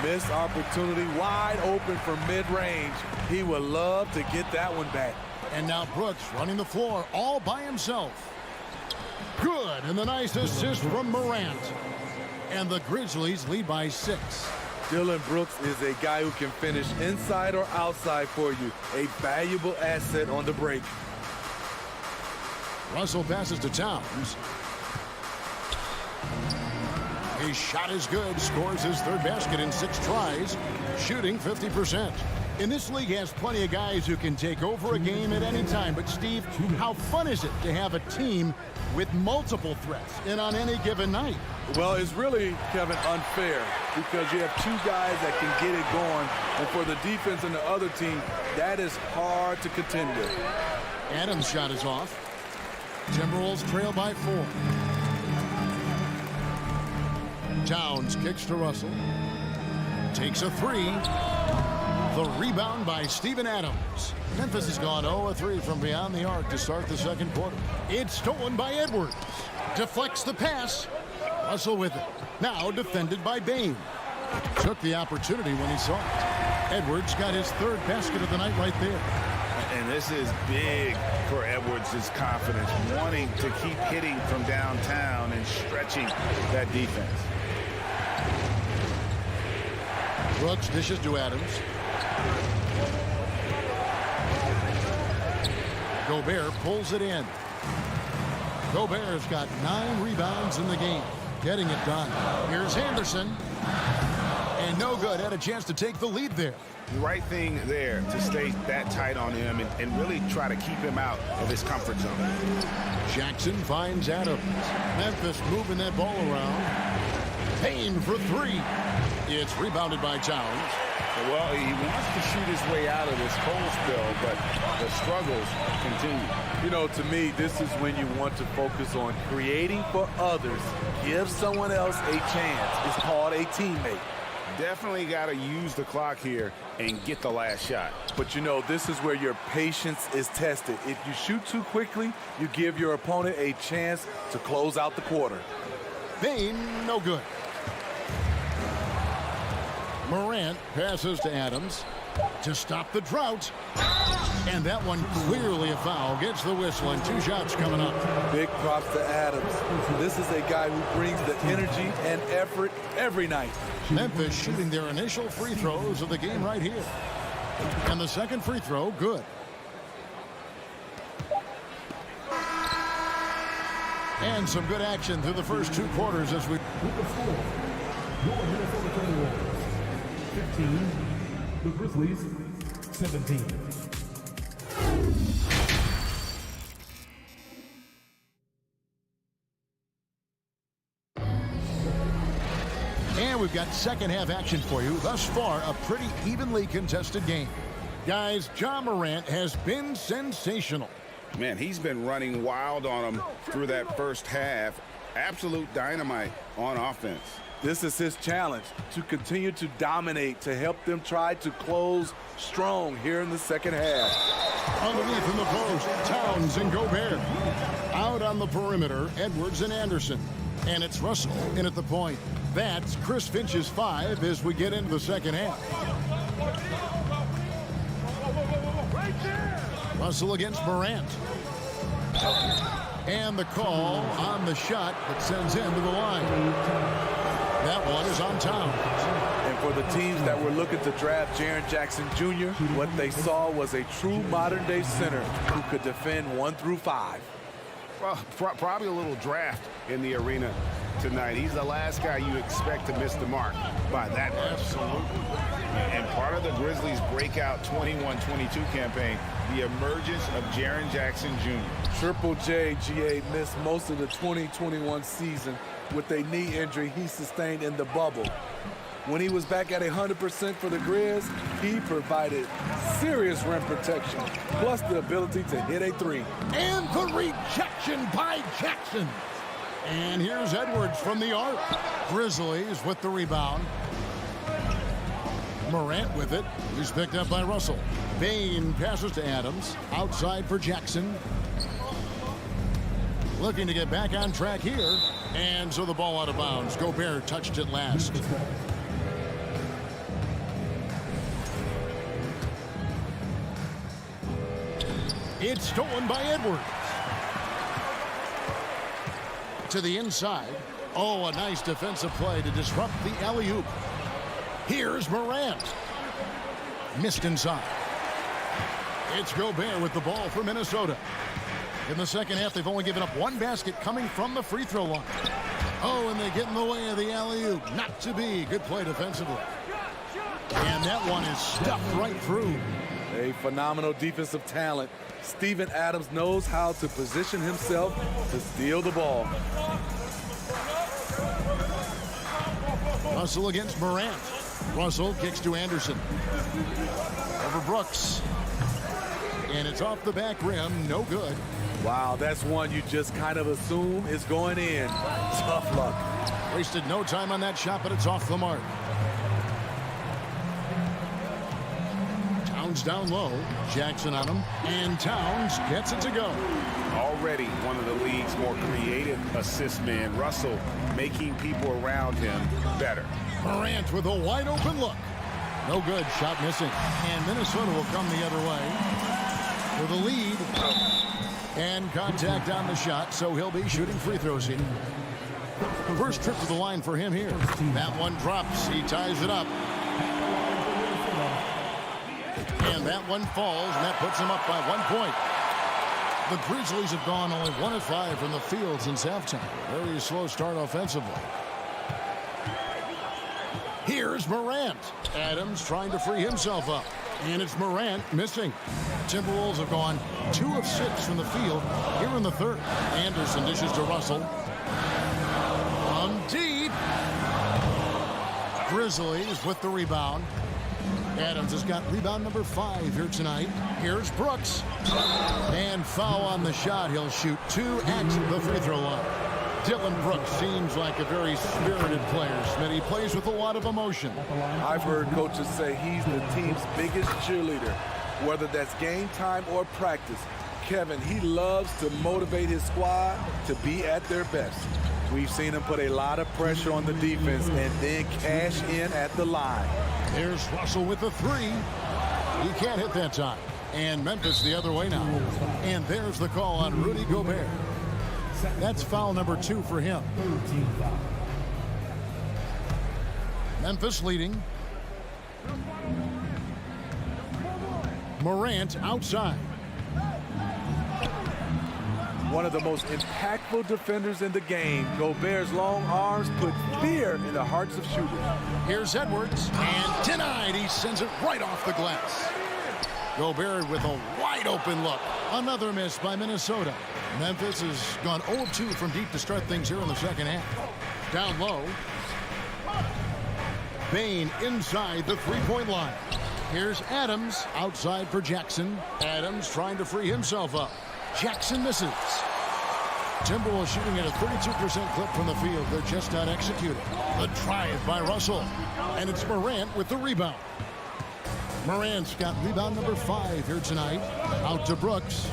Missed opportunity, wide open for mid-range. He would love to get that one back. And now Brooks running the floor all by himself. Good, and the nice assist from Morant. And the Grizzlies lead by 6. Dillon Brooks is a guy who can finish inside or outside for you. A valuable asset on the break. Russell passes to Towns. His shot is good, scores his 3rd basket in 6 tries, shooting 50%. In this league has plenty of guys who can take over a game at any time. But, Steve, how fun is it to have a team with multiple threats and on any given night? Well, it's really, Kevin, unfair because you have 2 guys that can get it going. And for the defense and the other team, that is hard to contend with. Adams' shot is off. Timberwolves trail by 4. Towns kicks to Russell. Takes a 3. The rebound by Steven Adams. Memphis has gone 0-3 from beyond the arc to start the 2nd quarter. It's stolen by Edwards. Deflects the pass. Russell with it. Now defended by Bane. Took the opportunity when he saw it. Edwards got his 3rd basket of the night right there. And this is big for Edwards' confidence, wanting to keep hitting from downtown and stretching that defense. Brooks dishes to Adams. Gobert pulls it in. Gobert's got 9 rebounds in the game. Getting it done. Here's Anderson. And no good. Had a chance to take the lead there. The right thing there to stay that tight on him and really try to keep him out of his comfort zone. Jackson finds Adams. Memphis moving that ball around. Payne for 3. It's rebounded by Towns. Well, he wants to shoot his way out of this cold spell, but the struggles continue. You know, to me, this is when you want to focus on creating for others. Give someone else a chance. It's called a teammate. Definitely got to use the clock here and get the last shot. But, you know, this is where your patience is tested. If you shoot too quickly, you give your opponent a chance to close out the quarter. Payne, no good. Morant passes to Adams to stop the drought. And that one clearly a foul. Gets the whistle and 2 shots coming up. Big props to Adams. This is a guy who brings the energy and effort every night. Memphis shooting their initial free throws of the game right here. And the 2nd free throw, good. And some good action through the first 2 quarters as we... 15, the Grizzlies, 17. And we've got 2nd half action for you. Thus far, a pretty evenly contested game. Guys, Ja Morant has been sensational. Man, he's been running wild on him through that first half. Absolute dynamite on offense. This is his challenge, to continue to dominate, to help them try to close strong here in the 2nd half. Underneath in the post, Towns and Gobert. Out on the perimeter, Edwards and Anderson. And it's Russell in at the point. That's Chris Finch's 5 as we get into the 2nd half. Russell against Morant. And the call on the shot that sends him to the line. That one is on Towns. And for the teams that were looking to draft Jaron Jackson Jr., what they saw was a true modern-day center who could defend 1 through 5. Well, probably a little draft in the arena tonight. He's the last guy you expect to miss the mark by that much. Absolutely. And part of the Grizzlies' breakout 21-22 campaign, the emergence of Jaron Jackson Jr. Triple J, GA, missed most of the 2021 season with a knee injury he sustained in the bubble. When he was back at 100% for the Grizz, he provided serious rim protection, plus the ability to hit a 3. And the rejection by Jackson. And here's Edwards from the arc. Grizzlies with the rebound. Morant with it. He's picked up by Russell. Bane passes to Adams. Outside for Jackson. Looking to get back on track here. And so the ball out of bounds. Gobert touched it last. It's stolen by Edwards. To the inside. Oh, a nice defensive play to disrupt the alley-oop. Here's Morant. Missed inside. It's Gobert with the ball for Minnesota. In the second half, they've only given up one basket coming from the free throw line. Oh, and they get in the way of the alley-oop. Not to be. Good play defensively. And that one is stuffed right through. A phenomenal defensive talent. Steven Adams knows how to position himself to steal the ball. Russell against Morant. Russell kicks to Anderson. Over Brooks. And it's off the back rim. No good. Wow, that's one you just kind of assume is going in. Tough luck. Wasted no time on that shot, but it's off the mark. Towns down low. Jackson on him. And Towns gets it to go. Already one of the league's more creative assist men. Russell making people around him better. Morant with a wide open look. No good. Shot missing. And Minnesota will come the other way for the lead. And contact on the shot, so he'll be shooting free throws here. First trip to the line for him here. That one drops. He ties it up. And that one falls, and that puts him up by 1 point. The Grizzlies have gone only 1 of 5 from the field since halftime. Very slow start offensively. Here's Morant. Adams trying to free himself up. And it's Morant missing. Timberwolves have gone 2 of 6 from the field here in the third. Anderson dishes to Russell. From deep. Grizzlies with the rebound. Adams has got rebound number 5 here tonight. Here's Brooks. And foul on the shot. He'll shoot 2 at the free throw line. Dylan Brooks seems like a very spirited player, Smith. He plays with a lot of emotion. I've heard coaches say he's the team's biggest cheerleader, whether that's game time or practice. Kevin, he loves to motivate his squad to be at their best. We've seen him put a lot of pressure on the defense and then cash in at the line. There's Russell with the 3. He can't hit that time. And Memphis the other way now. And there's the call on Rudy Gobert. That's foul number 2 for him. Memphis leading. Morant outside. One of the most impactful defenders in the game. Gobert's long arms put fear in the hearts of shooters. Here's Edwards, and denied. He sends it right off the glass. Gobert with a wide open look. Another miss by Minnesota. Memphis has gone 0 of 2 from deep to start things here in the second half. Down low. Bane inside the three-point line. Here's Adams outside for Jackson. Adams trying to free himself up. Jackson misses. Timberwolves shooting at a 32% clip from the field. They're just not executing. The drive by Russell. And it's Morant with the rebound. Morant's got rebound number 5 here tonight. Out to Brooks.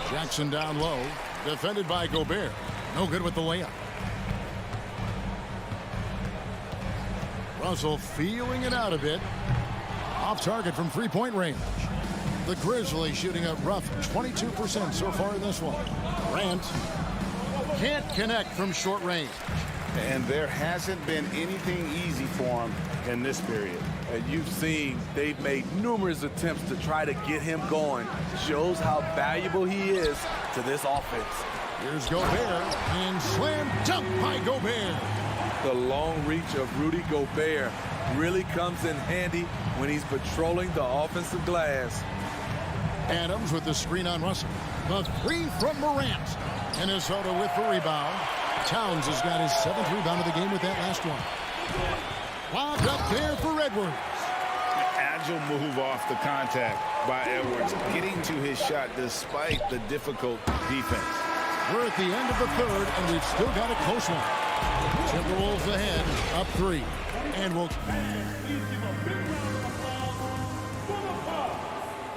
Jackson down low. Defended by Gobert. No good with the layup. Russell feeling it out a bit. Off target from three-point range. The Grizzlies shooting a rough 22% so far in this one. Grant can't connect from short range. And there hasn't been anything easy for him in this period. And you've seen they've made numerous attempts to try to get him going. Shows how valuable he is to this offense. Here's Gobert, and slam dunk by Gobert. The long reach of Rudy Gobert really comes in handy when he's patrolling the offensive glass. Adams with the screen on Russell. The 3 from Morant. Minnesota with the rebound. Towns has got his 7th rebound of the game with that last one. Lobbed up there for Edwards. Agile move off the contact by Edwards, getting to his shot despite the difficult defense. We're at the end of the third, and we've still got a close one. Timberwolves ahead, up 3.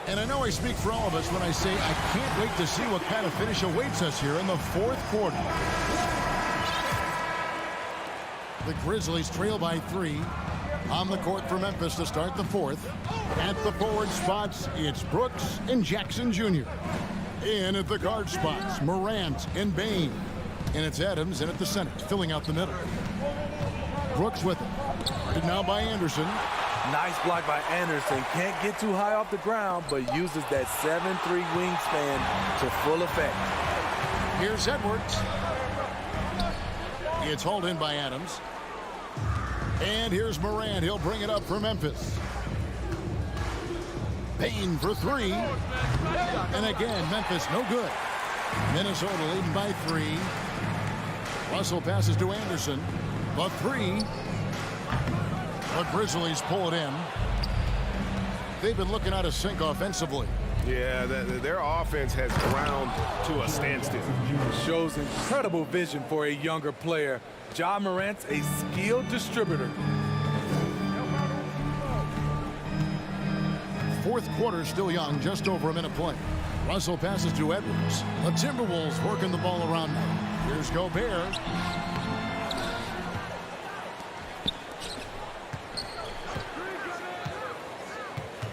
And I know I speak for all of us when I say I can't wait to see what kind of finish awaits us here in the fourth quarter. The Grizzlies trail by 3. On the court for Memphis to start the fourth. At the forward spots, it's Brooks and Jackson Jr. In at the guard spots, Morant and Bane. And it's Adams in at the center, filling out the middle. Brooks with it. Guarded now by Anderson. Nice block by Anderson. Can't get too high off the ground, but uses that 7'3" wingspan to full effect. Here's Edwards. It's hauled in by Adams. And here's Morant. He'll bring it up for Memphis. Bane for 3. And again, Memphis no good. Minnesota leading by 3. Russell passes to Anderson. The 3. The Grizzlies pull it in. They've been looking out of sync offensively. Yeah, their offense has ground to a standstill. Shows incredible vision for a younger player. Ja Morant's a skilled distributor. Fourth quarter still young, just over a minute play. Russell passes to Edwards. The Timberwolves working the ball around now. Here's Gobert.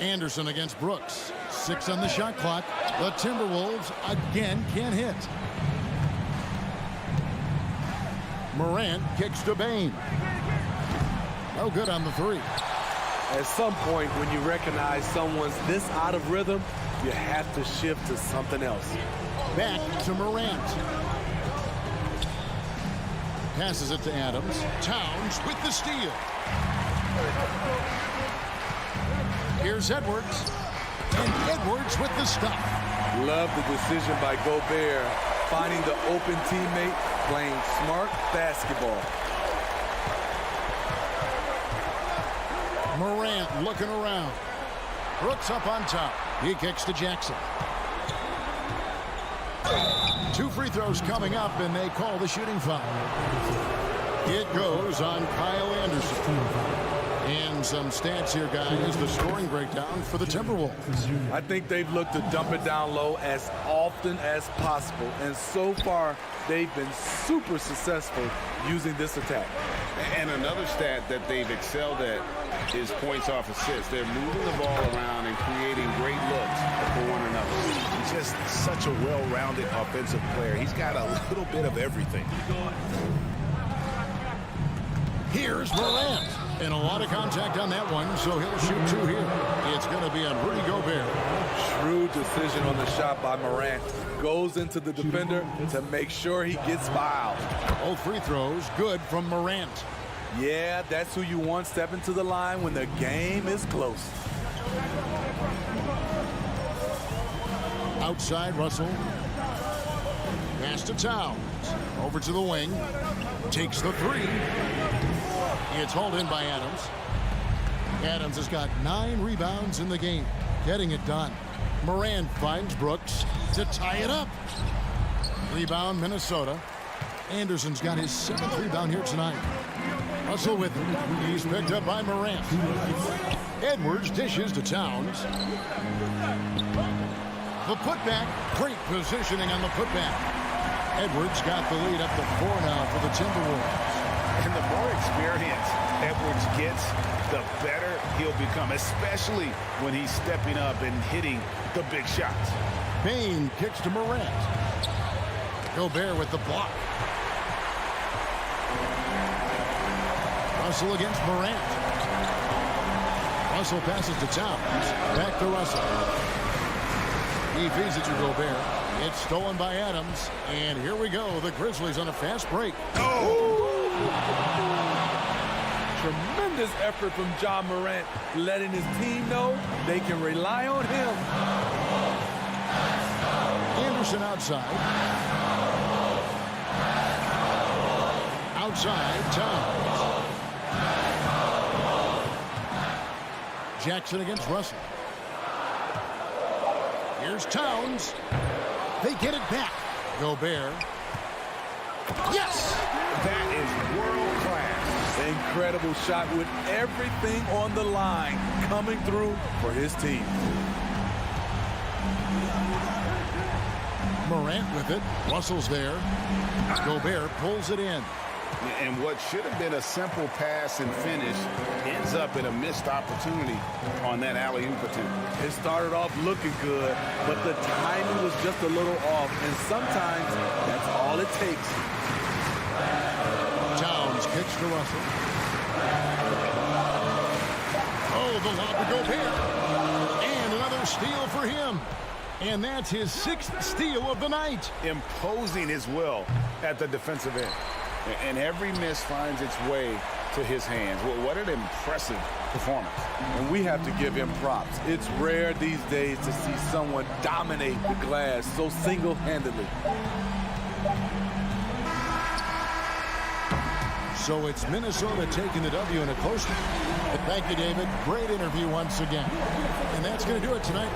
Anderson against Brooks. 6 on the shot clock. The Timberwolves again can't hit. Morant kicks to Bane. No good on the 3. At some point, when you recognize someone's this out of rhythm, you have to shift to something else. Back to Morant. Passes it to Adams. Towns with the steal. Here's Edwards. And Edwards with the stop. Love the decision by Gobert, finding the open teammate, playing smart basketball. Morant looking around. Brooks up on top. He kicks to Jackson. 2 free throws coming up, and they call the shooting foul. It goes on Kyle Anderson. And some stats here, guys. The scoring breakdown for the Timberwolves. I think they've looked to dump it down low as often as possible. And so far, they've been super successful using this attack. And another stat that they've excelled at is points off assists. They're moving the ball around and creating great looks for one another. He's just such a well-rounded offensive player. He's got a little bit of everything. Here's Morant. And a lot of contact on that one, so he'll shoot 2 here. It's going to be on Rudy Gobert. Shrewd decision on the shot by Morant. Goes into the defender to make sure he gets fouled. Both free throws good from Morant. Yeah, that's who you want stepping to the line when the game is close. Outside, Russell. Pass to Towns. Over to the wing. Takes the 3. It's hauled in by Adams. Adams has got 9 rebounds in the game. Getting it done. Morant finds Brooks to tie it up. Rebound, Minnesota. Anderson's got his 7th rebound here tonight. Russell with him. He's picked up by Morant. Edwards dishes to Towns. The putback. Great positioning on the putback. Edwards got the lead up to 4 now for the Timberwolves. And the more experience Edwards gets, the better he'll become, especially when he's stepping up and hitting the big shots. Bane kicks to Morant. Gobert with the block. Russell against Morant. Russell passes to Towns. Back to Russell. He feeds it to Gobert. It's stolen by Adams. And here we go. The Grizzlies on a fast break. Oh! Tremendous effort from Ja Morant, letting his team know they can rely on him. Anderson outside. Outside, Towns. Jackson against Russell. Here's Towns. They get it back. Gobert. Yes! That is world class. Incredible shot with everything on the line coming through for his team. Morant with it. Russell's there. Gobert pulls it in. And what should have been a simple pass and finish ends up in a missed opportunity on that alley-oop attempt. It started off looking good, but the timing was just a little off, and sometimes that's all it takes. Towns kicks to Russell. Oh, the lob to Gobert. And another steal for him. And that's his 6th steal of the night. Imposing his will at the defensive end. And every miss finds its way to his hands. What an impressive performance. And we have to give him props. It's rare these days to see someone dominate the glass so single-handedly. So it's Minnesota taking the W in a close one. Thank you, David. Great interview once again. And that's going to do it tonight.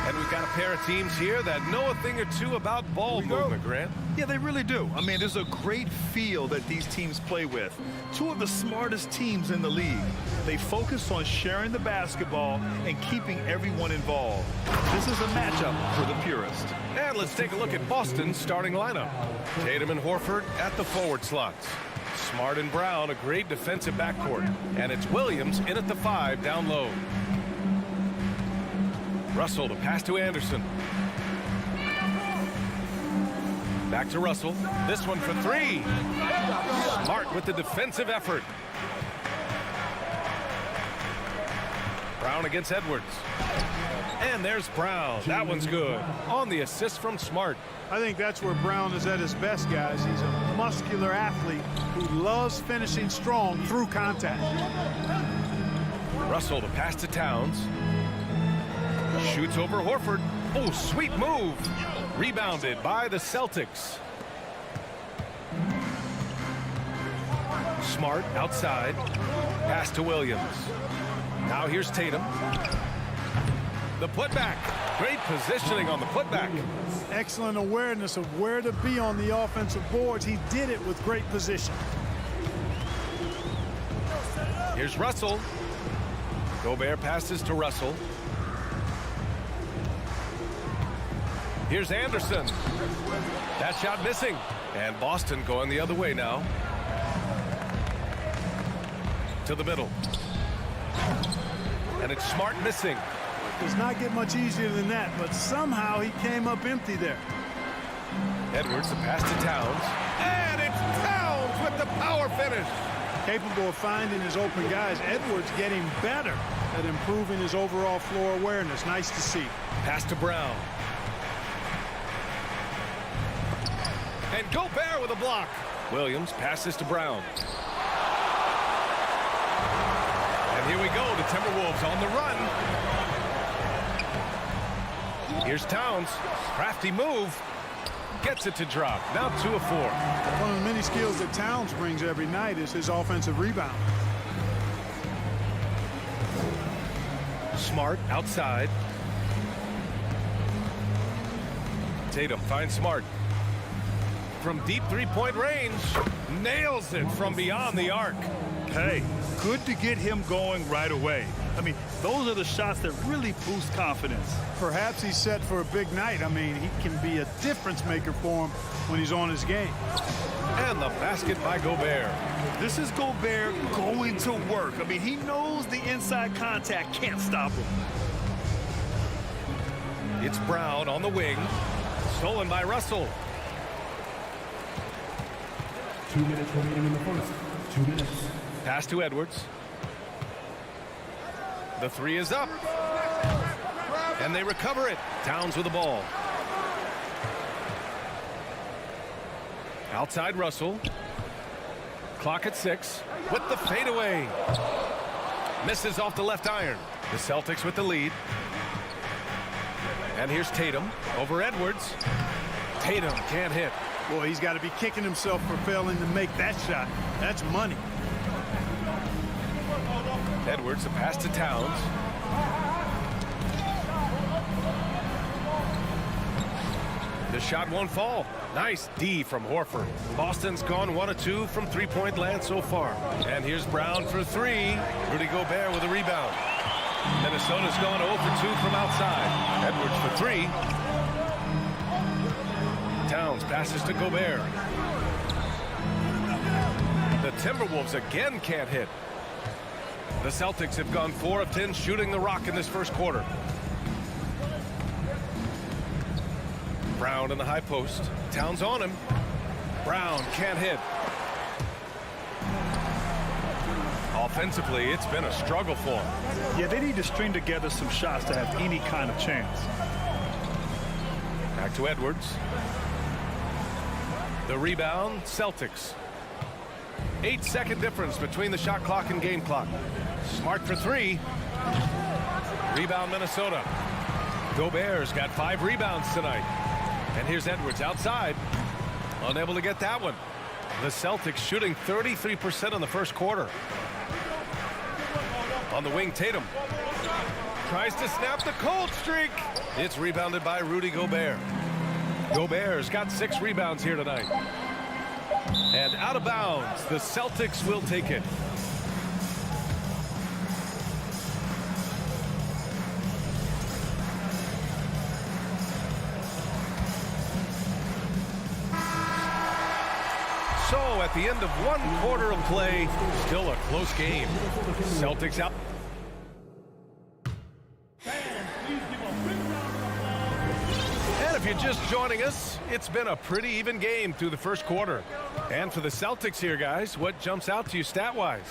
And we've got a pair of teams here that know a thing or two about ball movement, Grant. Yeah, they really do. I mean, there's a great feel that these teams play with. Two of the smartest teams in the league. They focus on sharing the basketball and keeping everyone involved. This is a matchup for the purist. And let's take a look at Boston's starting lineup. Tatum and Horford at the forward slots. Smart and Brown, a great defensive backcourt. And it's Williams in at the 5 down low. Russell to pass to Anderson. Back to Russell. This one for 3. Smart with the defensive effort. Brown against Edwards. And there's Brown. That one's good. On the assist from Smart. I think that's where Brown is at his best, guys. He's a muscular athlete who loves finishing strong through contact. Russell to pass to Towns. Shoots over Horford. Oh, sweet move. Rebounded by the Celtics. Smart outside. Pass to Williams. Now here's Tatum. The putback. Great positioning on the putback. Excellent awareness of where to be on the offensive boards. He did it with great position. Here's Russell. Gobert passes to Russell. Here's Anderson. That shot missing. And Boston going the other way now. To the middle. And it's Smart missing. Does not get much easier than that, but somehow he came up empty there. Edwards, the pass to Towns. And it's Towns with the power finish. Capable of finding his open guys. Edwards getting better at improving his overall floor awareness. Nice to see. Pass to Brown. And Gobert with a block. Williams passes to Brown. And here we go. The Timberwolves on the run. Here's Towns. Crafty move. Gets it to drop. Now 2 of 4. One of the many skills that Towns brings every night is his offensive rebound. Smart outside. Tatum finds Smart. From deep three-point range. Nails it from beyond the arc. Hey, good to get him going right away. I mean, those are the shots that really boost confidence. Perhaps he's set for a big night. I mean, he can be a difference maker for him when he's on his game. And the basket by Gobert. This is Gobert going to work. I mean, he knows the inside contact can't stop him. It's Brown on the wing. Stolen by Russell. 2 minutes remaining in the first. 2 minutes. Pass to Edwards. The 3 is up. And they recover it. Towns with the ball. Outside Russell. Clock at 6. With the fadeaway. Misses off the left iron. The Celtics with the lead. And here's Tatum over Edwards. Tatum can't hit. Boy, he's got to be kicking himself for failing to make that shot. That's money. Edwards, a pass to Towns. The shot won't fall. Nice D from Horford. Boston's gone 1 of 2 from three-point land so far. And here's Brown for 3. Rudy Gobert with a rebound. Minnesota's gone 0 for 2 from outside. Edwards for 3. Towns passes to Gobert. The Timberwolves again can't hit. The Celtics have gone 4 of 10 shooting the rock in this first quarter. Brown in the high post. Towns on him. Brown can't hit. Offensively, it's been a struggle for him. Yeah, they need to string together some shots to have any kind of chance. Back to Edwards. The rebound, Celtics. 8-second difference between the shot clock and game clock. Smart for 3. Rebound, Minnesota. Gobert's got 5 rebounds tonight. And here's Edwards outside. Unable to get that one. The Celtics shooting 33% in the first quarter. On the wing, Tatum. Tries to snap the cold streak. It's rebounded by Rudy Gobert. Gobert's got 6 rebounds here tonight. And out of bounds, the Celtics will take it. So at the end of 1 quarter of play, still a close game. Celtics out. And if you're just joining us, it's been a pretty even game through the first quarter. And for the Celtics here, guys, what jumps out to you stat-wise?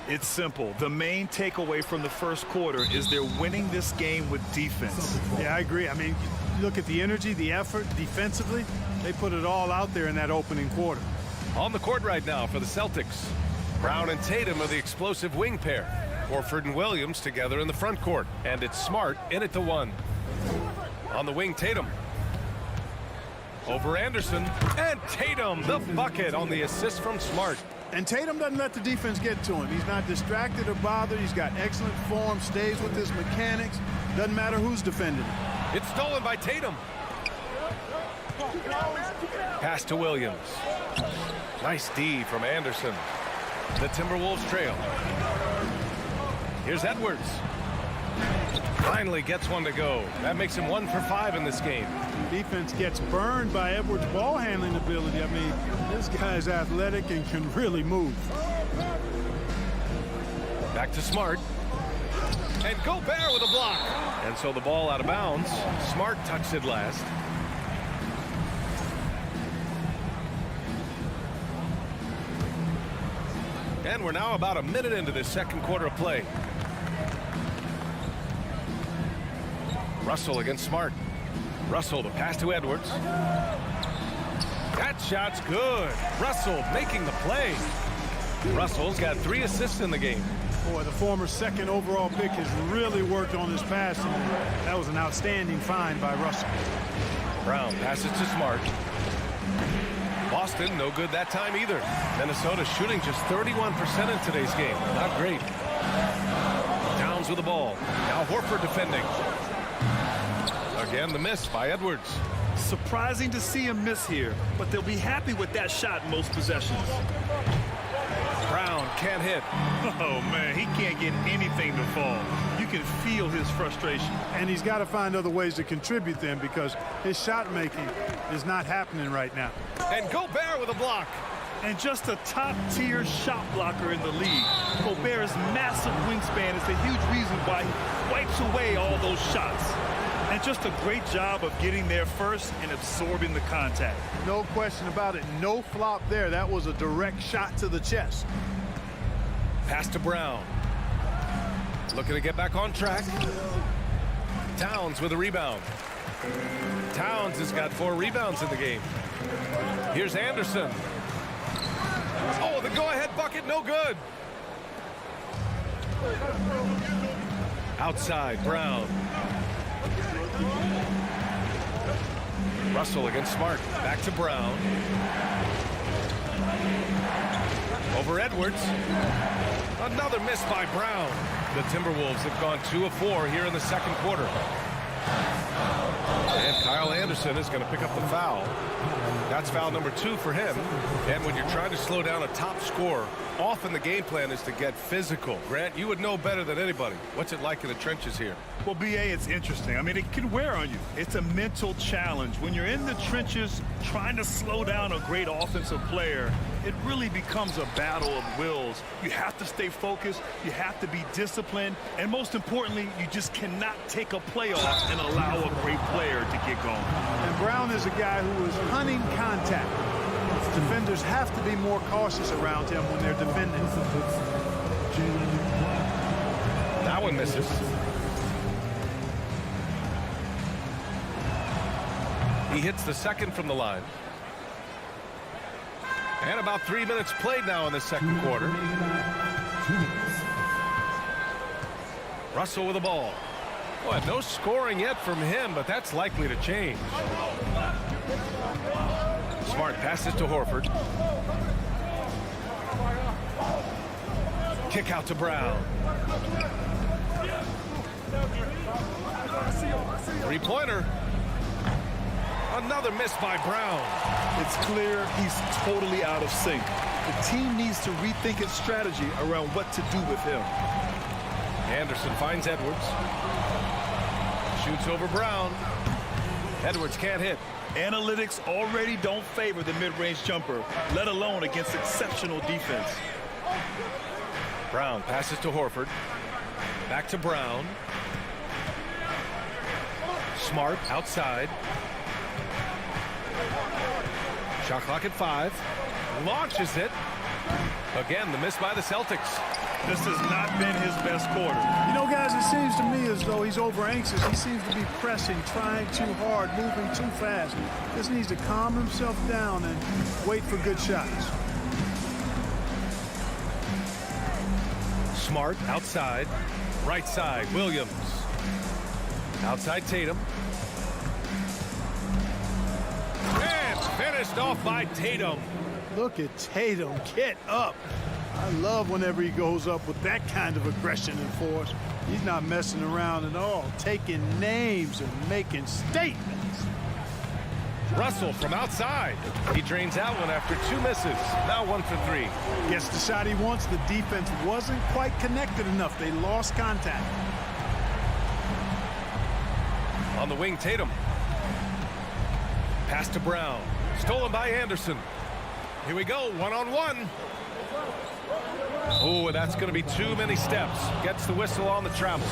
It's simple. The main takeaway from the first quarter is they're winning this game with defense. Yeah, I agree. I mean, you look at the energy, the effort defensively, they put it all out there in that opening quarter. On the court right now for the Celtics, Brown and Tatum are the explosive wing pair. Horford and Williams together in the front court. And it's Smart in at the 1. On the wing, Tatum. Over Anderson. And Tatum, the bucket on the assist from Smart. And Tatum doesn't let the defense get to him. He's not distracted or bothered. He's got excellent form, stays with his mechanics. Doesn't matter who's defending him. It's stolen by Tatum. Pass to Williams. Nice D from Anderson. The Timberwolves trail. Here's Edwards. Finally gets one to go. That makes him 1 for 5 in this game. Defense gets burned by Edwards' ball handling ability. I mean, this guy's athletic and can really move. Back to Smart. And Gobert with a block. And so the ball out of bounds. Smart touched it last. And we're now about a minute into this second quarter of play. Russell against Smart. Russell, the pass to Edwards. That shot's good. Russell making the play. Russell's got 3 assists in the game. Boy, the former second overall pick has really worked on his passing. That was an outstanding find by Russell. Brown passes to Smart. Boston, no good that time either. Minnesota shooting just 31% in today's game. Not great. Towns with the ball. Now Horford defending. Again, the miss by Edwards. Surprising to see him miss here, but they'll be happy with that shot most possessions. Brown can't hit. Oh, man, he can't get anything to fall. You can feel his frustration. And he's got to find other ways to contribute then because his shot making is not happening right now. And Gobert with a block. And just a top-tier shot blocker in the league. Gobert's massive wingspan is a huge reason why he wipes away all those shots. And just a great job of getting there first and absorbing the contact. No question about it. No flop there. That was a direct shot to the chest. Pass to Brown. Looking to get back on track. Towns with a rebound. Towns has got 4 rebounds in the game. Here's Anderson. Oh, the go-ahead bucket, no good. Outside, Brown. Russell against Smart. Back to Brown. Over Edwards. Another miss by Brown. The Timberwolves have gone 2 of 4 here in the second quarter. And Kyle Anderson is going to pick up the foul. That's foul number 2 for him. And when you're trying to slow down a top scorer, often the game plan is to get physical. Grant, you would know better than anybody. What's it like in the trenches here? Well, B.A., it's interesting. I mean, it can wear on you. It's a mental challenge. When you're in the trenches trying to slow down a great offensive player, it really becomes a battle of wills. You have to stay focused. You have to be disciplined. And most importantly, you just cannot take a play off and allow a great player to get going. And Brown is a guy who is hunting contact. Defenders have to be more cautious around him when they're defending. That one misses. He hits the second from the line. And about 3 minutes played now in the second quarter. Russell with the ball. Boy, no scoring yet from him, but that's likely to change. Smart passes to Horford. Kick out to Brown. Three-pointer. Another miss by Brown. It's clear he's totally out of sync. The team needs to rethink its strategy around what to do with him. Anderson finds Edwards. Shoots over Brown. Edwards can't hit. Analytics already don't favor the mid-range jumper, let alone against exceptional defense. Brown passes to Horford. Back to Brown. Smart outside. Shot clock at 5. Launches it. Again, the miss by the Celtics. This has not been his best quarter. You know, guys, it seems to me as though he's over anxious. He seems to be pressing, trying too hard, moving too fast. Just needs to calm himself down and wait for good shots. Smart outside. Right side, Williams. Outside Tatum. And finished off by Tatum. Look at Tatum. Get up. I love whenever he goes up with that kind of aggression and force. He's not messing around at all, taking names and making statements. Russell from outside. He drains out one after 2 misses. Now 1 for 3. Gets the shot he wants. The defense wasn't quite connected enough. They lost contact. On the wing, Tatum. Pass to Brown. Stolen by Anderson. Here we go, one-on-one. Oh, that's going to be too many steps. Gets the whistle on the travel.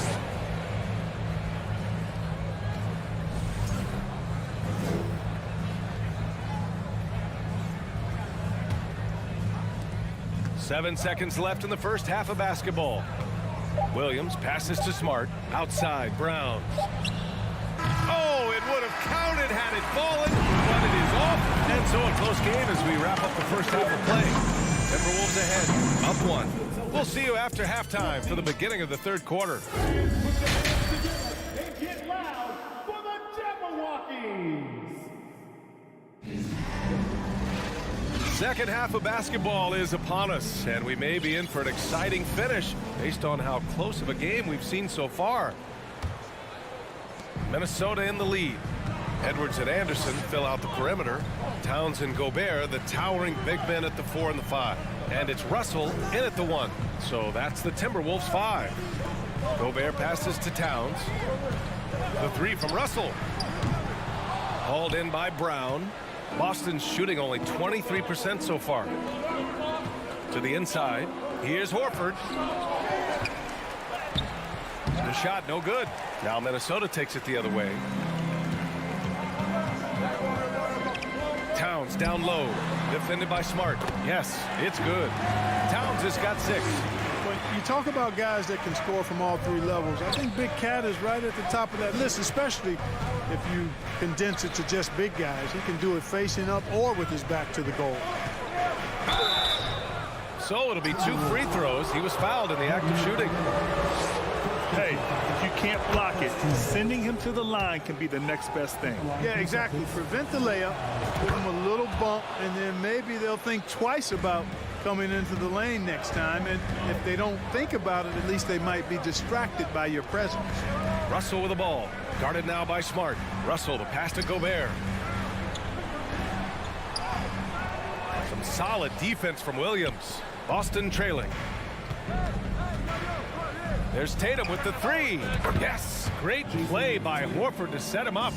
Seven seconds left in the first half of basketball. Williams passes to Smart. Outside, Brown. Oh, it would have counted had it fallen, but it is off. And so a close game as we wrap up the first half of play. Timberwolves ahead, up 1. We'll see you after halftime for the beginning of the third quarter. Get loud for the Jabberwockies! Second half of basketball is upon us, and we may be in for an exciting finish based on how close of a game we've seen so far. Minnesota in the lead. Edwards and Anderson fill out the perimeter. Towns and Gobert, the towering big men at the 4 and the 5. And it's Russell in at the 1. So that's the Timberwolves 5. Gobert passes to Towns. The 3 from Russell. Hauled in by Brown. Boston's shooting only 23% so far. To the inside. Here's Horford. The shot no good. Now Minnesota takes it the other way. Towns down low. Defended by Smart. Yes, it's good. Towns has got 6. When you talk about guys that can score from all 3 levels, I think Big Cat is right at the top of that list, especially if you condense it to just big guys. He can do it facing up or with his back to the goal. So it'll be 2 free throws. He was fouled in the act of shooting. Hey, if you can't block it, sending him to the line can be the next best thing. Yeah, exactly. Prevent the layup, give him a little bump, and then maybe they'll think twice about coming into the lane next time. And if they don't think about it, at least they might be distracted by your presence. Russell with the ball. Guarded now by Smart. Russell, the pass to Gobert. Some solid defense from Williams. Boston trailing. There's Tatum with the 3. Yes, great play by Horford to set him up.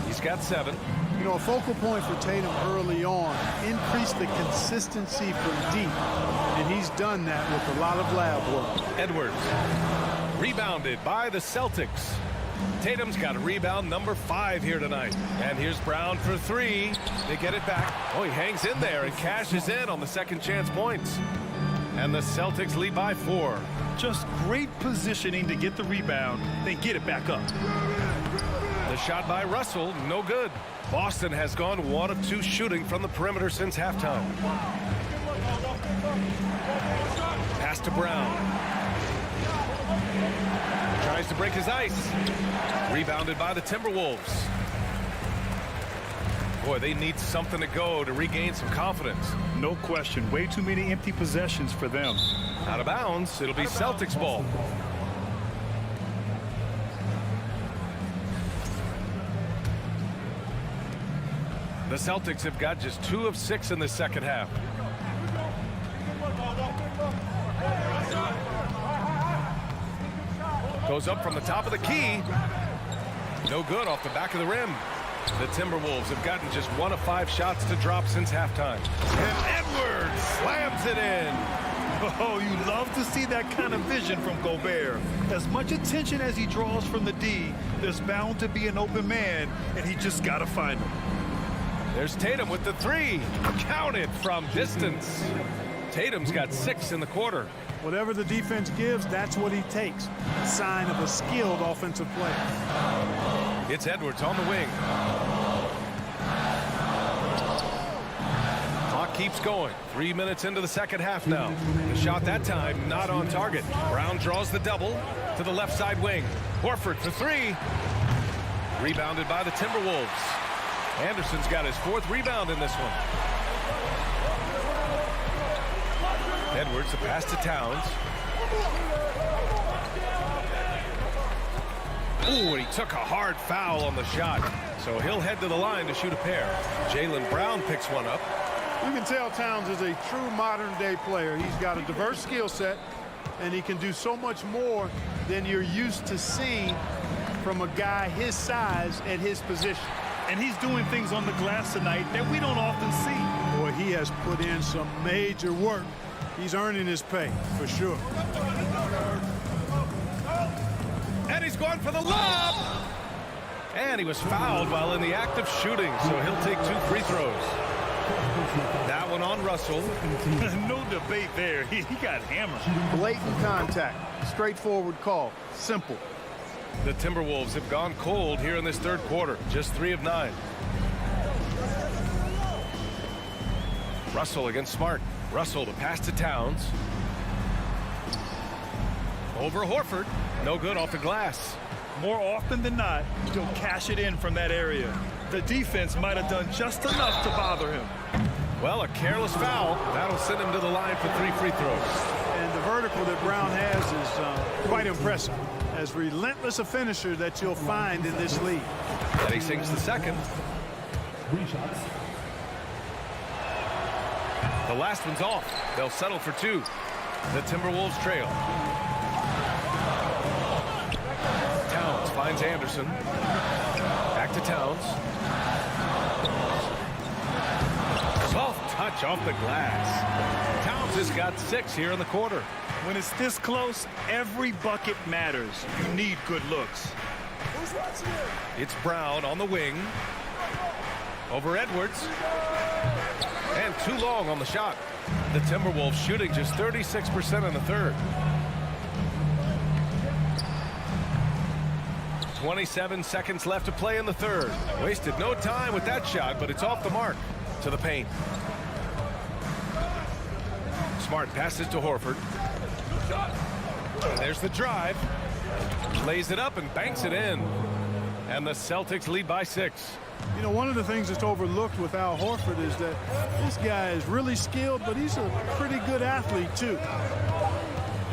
He's got 7. You know, a focal point for Tatum early on, increase the consistency from deep. And he's done that with a lot of lab work. Edwards, rebounded by the Celtics. Tatum's got a rebound number 5 here tonight. And here's Brown for 3. They get it back. Oh, he hangs in there and cashes in on the second chance points. And the Celtics lead by 4. Just great positioning to get the rebound, then get it back up. The shot by Russell, no good. Boston has gone 1 of 2 shooting from the perimeter since halftime. Pass to Brown. Tries to break his ice. Rebounded by the Timberwolves. Boy, they need something to go to regain some confidence. No question. Way too many empty possessions for them. Out of bounds. It'll be Celtics ball. The Celtics have got just 2 of 6 in the second half. Goes up from the top of the key. No good off the back of the rim. The Timberwolves have gotten just 1 of 5 shots to drop since halftime. And Edwards slams it in. Oh, you love to see that kind of vision from Gobert. As much attention as he draws from the D, there's bound to be an open man, and he just got to find him. There's Tatum with the 3. Counted from distance. Tatum's got 6 in the quarter. Whatever the defense gives, that's what he takes. A sign of a skilled offensive player. It's Edwards on the wing. Clock keeps going. 3 minutes into the second half now. The shot that time not on target. Brown draws the double to the left side wing. Horford for 3. Rebounded by the Timberwolves. Anderson's got his 4th rebound in this one. Edwards, the pass to Towns. Ooh, and he took a hard foul on the shot. So he'll head to the line to shoot a pair. Jaylen Brown picks one up. You can tell Towns is a true modern-day player. He's got a diverse skill set, and he can do so much more than you're used to seeing from a guy his size at his position. And he's doing things on the glass tonight that we don't often see. Boy, he has put in some major work. He's earning his pay, for sure. And he's going for the lob. And he was fouled while in the act of shooting, so he'll take 2 free throws. That one on Russell. No debate there. He got hammered. Blatant contact. Straightforward call. Simple. The Timberwolves have gone cold here in this third quarter. Just 3 of 9. Russell against Smart. Russell to pass to Towns. Over Horford. No good off the glass. More often than not, he'll cash it in from that area. The defense might have done just enough to bother him. Well, a careless foul. That'll send him to the line for 3 free throws. And the vertical that Brown has is quite impressive. As relentless a finisher that you'll find in this league. And he sinks the second. 3 shots. The last one's off. They'll settle for 2. The Timberwolves trail. Towns finds Anderson. Back to Towns. Soft touch off the glass. Towns has got 6 here in the quarter. When it's this close, every bucket matters. You need good looks. It's Brown on the wing. Over Edwards. And too long on the shot. The Timberwolves shooting just 36% in the third. 27 seconds left to play in the third. Wasted no time with that shot, but it's off the mark. To the paint. Smart passes to Horford. There's the drive. Lays it up and banks it in. And the Celtics lead by 6. You know, one of the things that's overlooked with Al Horford is that this guy is really skilled, but he's a pretty good athlete, too.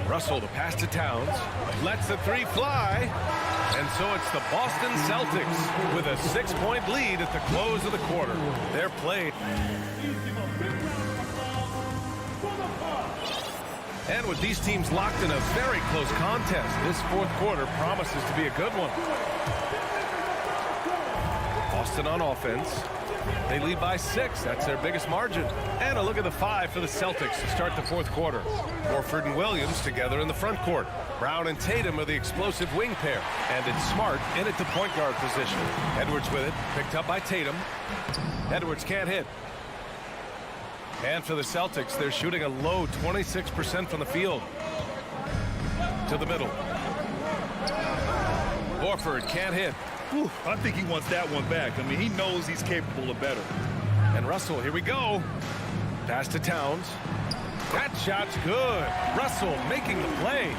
Russell to pass to Towns. Lets the 3 fly. And so it's the Boston Celtics with a 6-point lead at the close of the quarter. They're played. And with these teams locked in a very close contest, this fourth quarter promises to be a good one. Boston on offense. They lead by 6. That's their biggest margin. And a look at the 5 for the Celtics to start the fourth quarter. Horford and Williams together in the front court. Brown and Tatum are the explosive wing pair. And it's Smart in at the point guard position. Edwards with it. Picked up by Tatum. Edwards can't hit. And for the Celtics, they're shooting a low 26% from the field. To the middle. Horford can't hit. Whew, I think he wants that one back. I mean, he knows he's capable of better. And Russell, here we go. Pass to Towns. That shot's good. Russell making the play.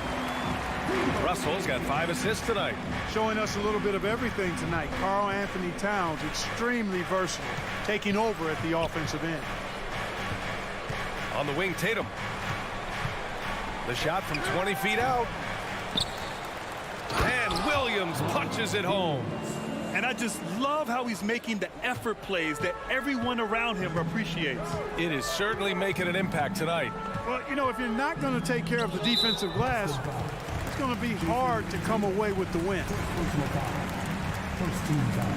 Russell's got 5 assists tonight. Showing us a little bit of everything tonight. Karl Anthony Towns, extremely versatile, taking over at the offensive end. On the wing, Tatum. The shot from 20 feet out. And Williams punches it home. And I just love how he's making the effort plays that everyone around him appreciates. It is certainly making an impact tonight. Well, you know, if you're not going to take care of the defensive glass, it's going to be hard to come away with the win. First team foul.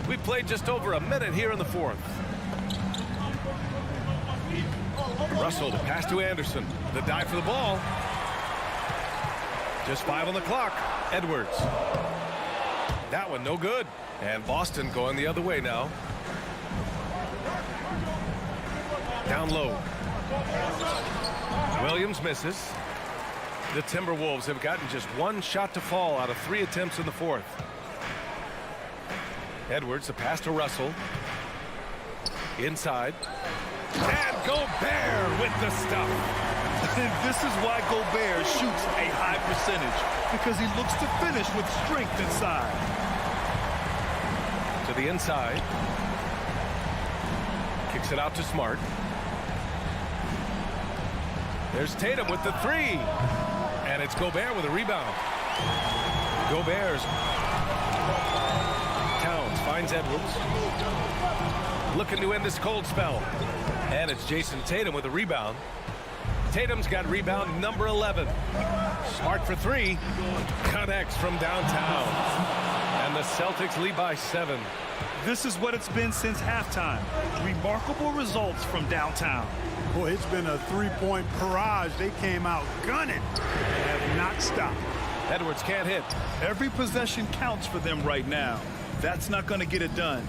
We played just over a minute here in the fourth. Russell to pass to Anderson. The dive for the ball. Just 5 on the clock. Edwards. That one no good. And Boston going the other way now. Down low. Williams misses. The Timberwolves have gotten just 1 shot to fall out of 3 attempts in the fourth. Edwards, the pass to Russell. Inside. And Gobert with the stuff. And this is why Gobert shoots a high percentage, because he looks to finish with strength inside. To the inside. Kicks it out to Smart. There's Tatum with the 3. And it's Gobert with a rebound. Gobert's. Towns finds Edwards. Looking to end this cold spell. And it's Jason Tatum with a rebound. Tatum's got rebound number 11. Smart for 3. Connects from downtown. And the Celtics lead by 7. This is what it's been since halftime. Remarkable results from downtown. Boy, it's been a 3-point barrage. They came out gunning and have not stopped. Edwards can't hit. Every possession counts for them right now. That's not going to get it done.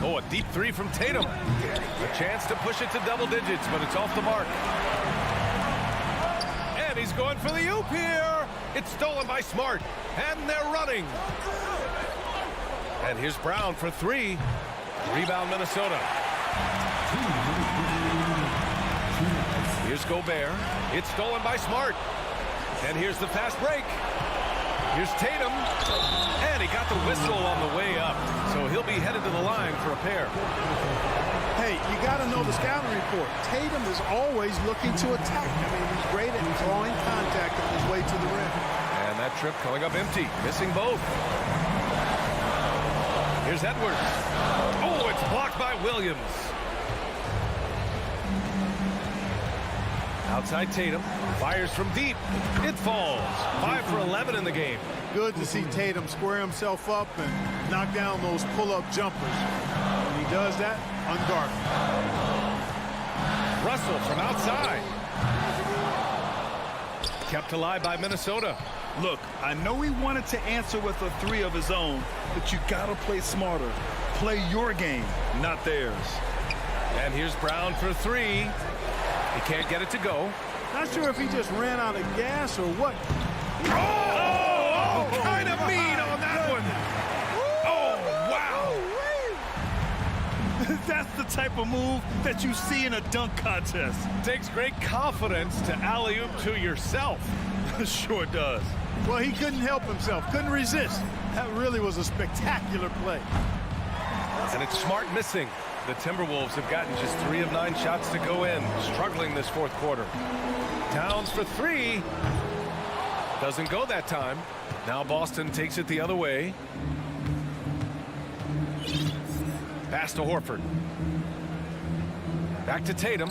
Oh, a deep 3 from Tatum. A chance to push it to double digits, but it's off the mark. And he's going for the oop here. It's stolen by Smart. And they're running. And here's Brown for 3. Rebound Minnesota. Here's Gobert. It's stolen by Smart. And here's the fast break. Here's Tatum. And he got the whistle on the way up. So he'll be headed to the line for a pair. Hey, you got to know the scouting report. Tatum is always looking to attack. I mean, he's great at drawing contact on his way to the rim. And that trip coming up empty. Missing both. Here's Edwards. Oh, it's blocked by Williams. Outside Tatum. Fires from deep. It falls. 5 for 11 in the game. Good to see Tatum square himself up and knock down those pull-up jumpers. When he does that, unguarded. Russell from outside. Kept alive by Minnesota. Look, I know he wanted to answer with a 3 of his own, but you got to play smarter. Play your game, not theirs. And here's Brown for 3. He can't get it to go. Not sure if he just ran out of gas or what. Oh, kind of mean on that one. Oh, wow. That's the type of move that you see in a dunk contest. Takes great confidence to alley-oop to yourself. Sure does. Well, he couldn't help himself, couldn't resist. That really was a spectacular play. And it's Smart missing. The Timberwolves have gotten just 3 of 9 shots to go in, struggling this fourth quarter. Towns for 3. Doesn't go that time. Now Boston takes it the other way. Pass to Horford. Back to Tatum.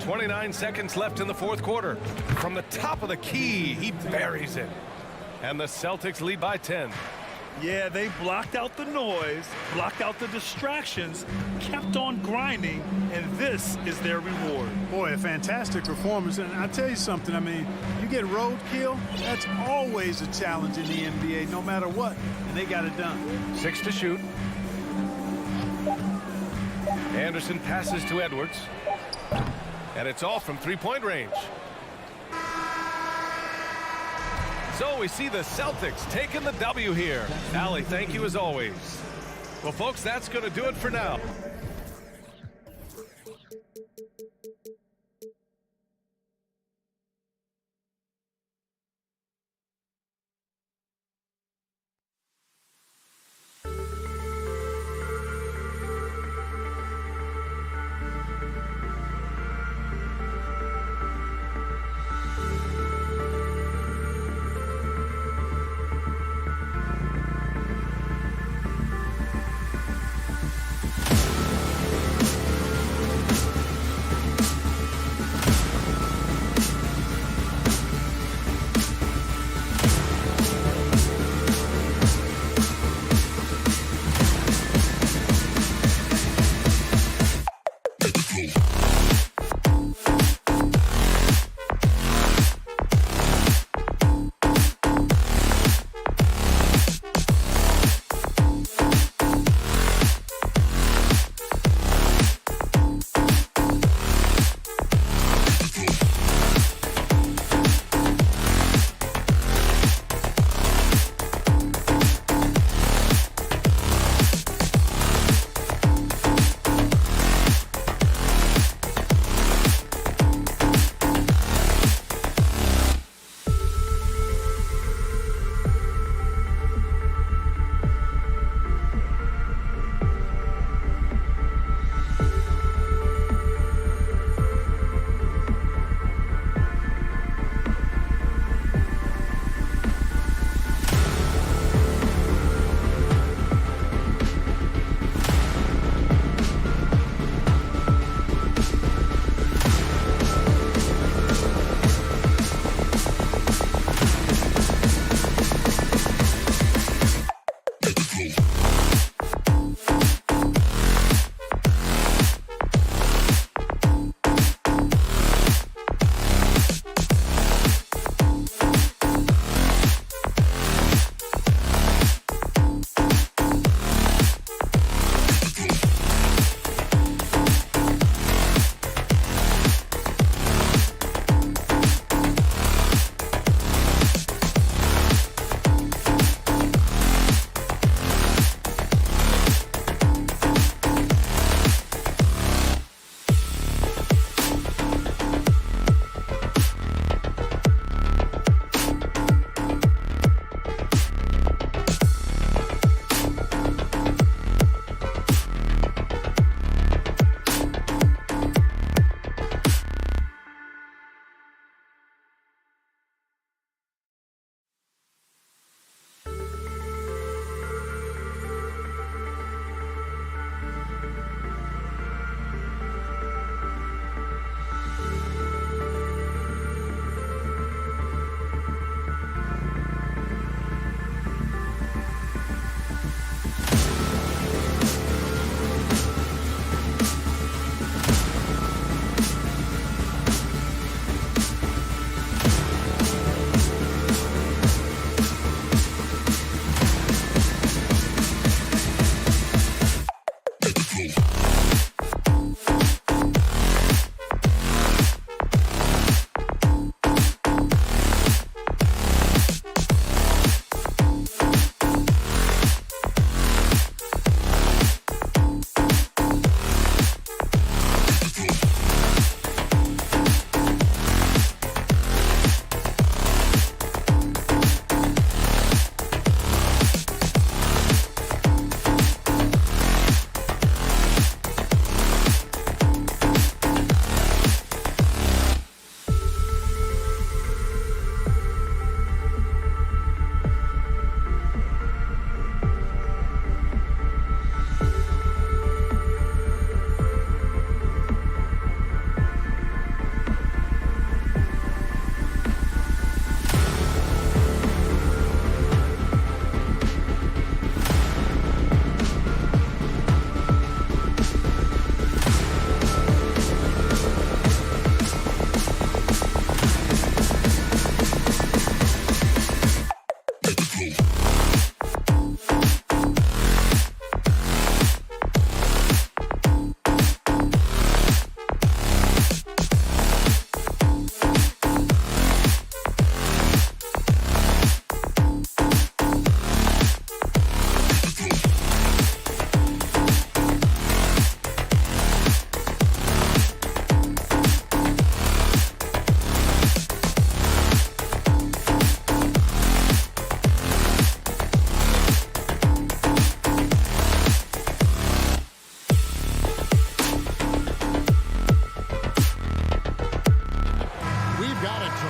29 seconds left in the fourth quarter. From the top of the key, he buries it. And the Celtics lead by 10. Yeah, they blocked out the noise, blocked out the distractions, kept on grinding, and this is their reward. Boy, a fantastic performance. And I'll tell you something, I mean, you get roadkill, that's always a challenge in the NBA, no matter what. And they got it done. 6 to shoot. Anderson passes to Edwards. And it's off from 3-point range. So we see the Celtics taking the W here. Allie, thank you as always. Well, folks, that's going to do it for now.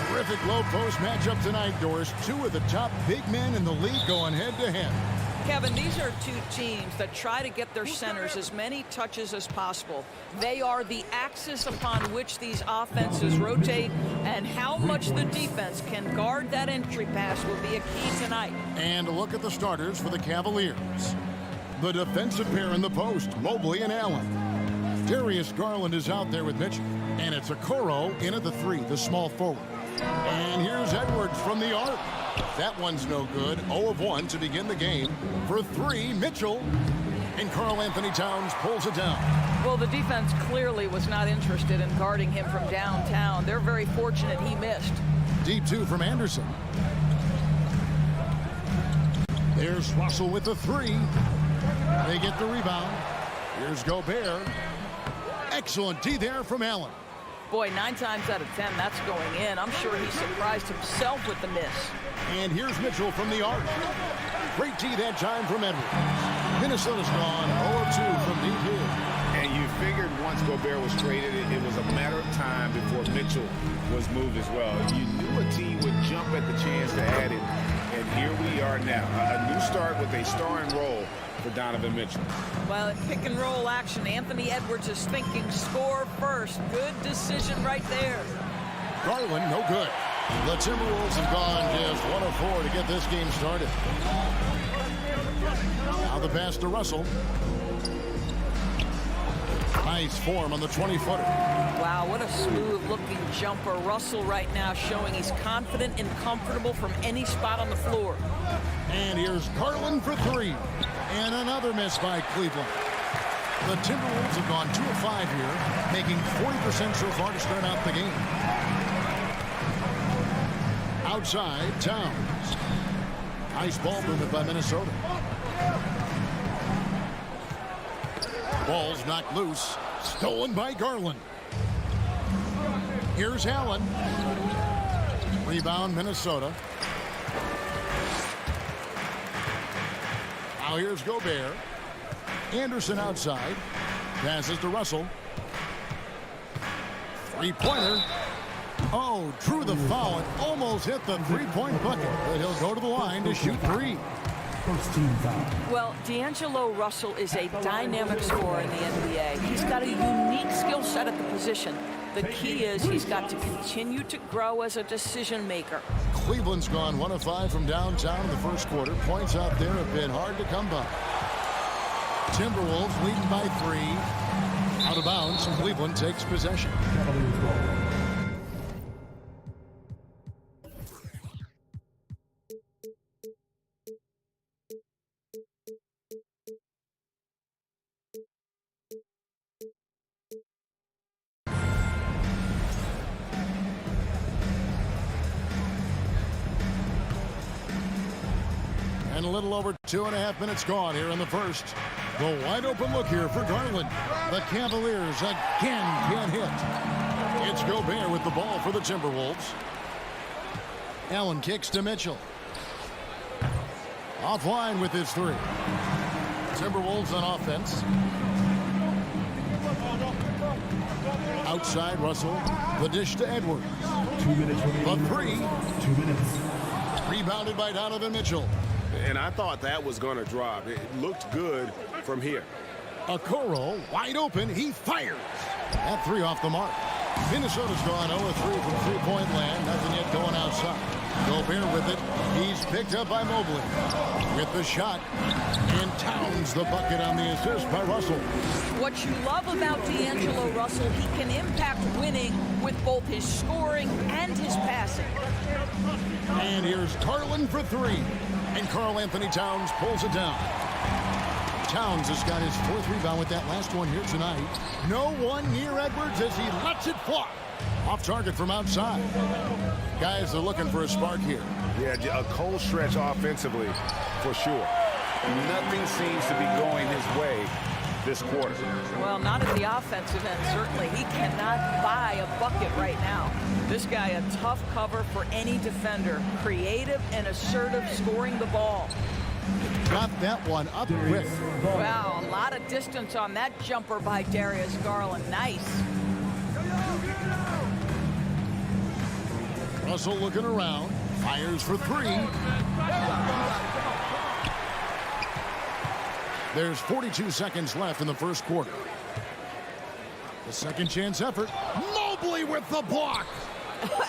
Terrific low post matchup tonight, Doris. Two of the top big men in the league going head-to-head. Kevin, these are two teams that try to get their centers as many touches as possible. They are the axis upon which these offenses rotate, and how much the defense can guard that entry pass will be a key tonight. And a look at the starters for the Cavaliers. The defensive pair in the post, Mobley and Allen. Darius Garland is out there with Mitchell. And it's Okoro in at the 3, the small forward. And here's Edwards from the arc. That one's no good. 0 of 1 to begin the game. For 3, Mitchell. And Karl-Anthony Towns pulls it down. Well, the defense clearly was not interested in guarding him from downtown. They're very fortunate he missed. Deep 2 from Anderson. There's Russell with the 3. They get the rebound. Here's Gobert. Excellent D there from Allen. Boy, 9 times out of 10, that's going in. I'm sure he surprised himself with the miss. And here's Mitchell from the arc. Great D that time from Edwards. Minnesota's gone 0-2 from deep here. And you figured once Gobert was traded, it was a matter of time before Mitchell was moved as well. You knew a team would jump at the chance to add it, and here we are now. A new start with a starring role for Donovan Mitchell. Well, in pick and roll action, Anthony Edwards is thinking score first. Good decision right there. Garland, no good. The Timberwolves have gone just 1 of 4 to get this game started. Now the pass to Russell. Nice form on the 20-footer. Wow, what a smooth-looking jumper. Russell right now showing he's confident and comfortable from any spot on the floor. And here's Garland for 3. And another miss by Cleveland. The Timberwolves have gone 2 of 5 here, making 40% so far to start out the game. Outside, Towns. Nice ball movement by Minnesota. Ball's knocked loose. Stolen by Garland. Here's Allen. Rebound, Minnesota. Now here's Gobert. Anderson outside. Passes to Russell. Three-pointer. Oh, drew the foul and almost hit the three-point bucket. But he'll go to the line to shoot 3. First team foul. Well, D'Angelo Russell is a dynamic scorer in the NBA. He's got a unique skill set at the position. The key is he's got to continue to grow as a decision maker. Cleveland's gone 1 of 5 from downtown in the first quarter. Points out there have been hard to come by. Timberwolves leading by 3. Out of bounds, Cleveland takes possession. Cavaliers ball. And a little over 2.5 minutes gone here in the first. The wide open look here for Garland. The Cavaliers again can't hit. It's Gobert with the ball for the Timberwolves. Allen kicks to Mitchell. Offline with his 3. Timberwolves on offense. Outside Russell. The dish to Edwards. 2 minutes remaining. The 3. 2 minutes. Rebounded by Donovan Mitchell. And I thought that was going to drop. It looked good from here. Okoro wide open. He fires. That 3 off the mark. Minnesota's gone 0-3 from three-point land. Nothing yet going outside. Gobert with it. He's picked up by Mobley. With the shot. And Towns the bucket on the assist by Russell. What you love about D'Angelo Russell, he can impact winning with both his scoring and his passing. And here's Garland for 3. And Karl-Anthony Towns pulls it down. Towns has got his 4th rebound with that last one here tonight. No one near Edwards as he lets it fly. Off target from outside. Guys are looking for a spark here. Yeah, a cold stretch offensively for sure. Nothing seems to be going his way this quarter. Well, not at the offensive end, certainly. He cannot buy a bucket right now. This guy, a tough cover for any defender. Creative and assertive scoring the ball. Got that one up quick. Wow, a lot of distance on that jumper by Darius Garland. Nice. Russell looking around. Fires for three. There's 42 seconds left in the first quarter. The second chance effort. Mobley with the block.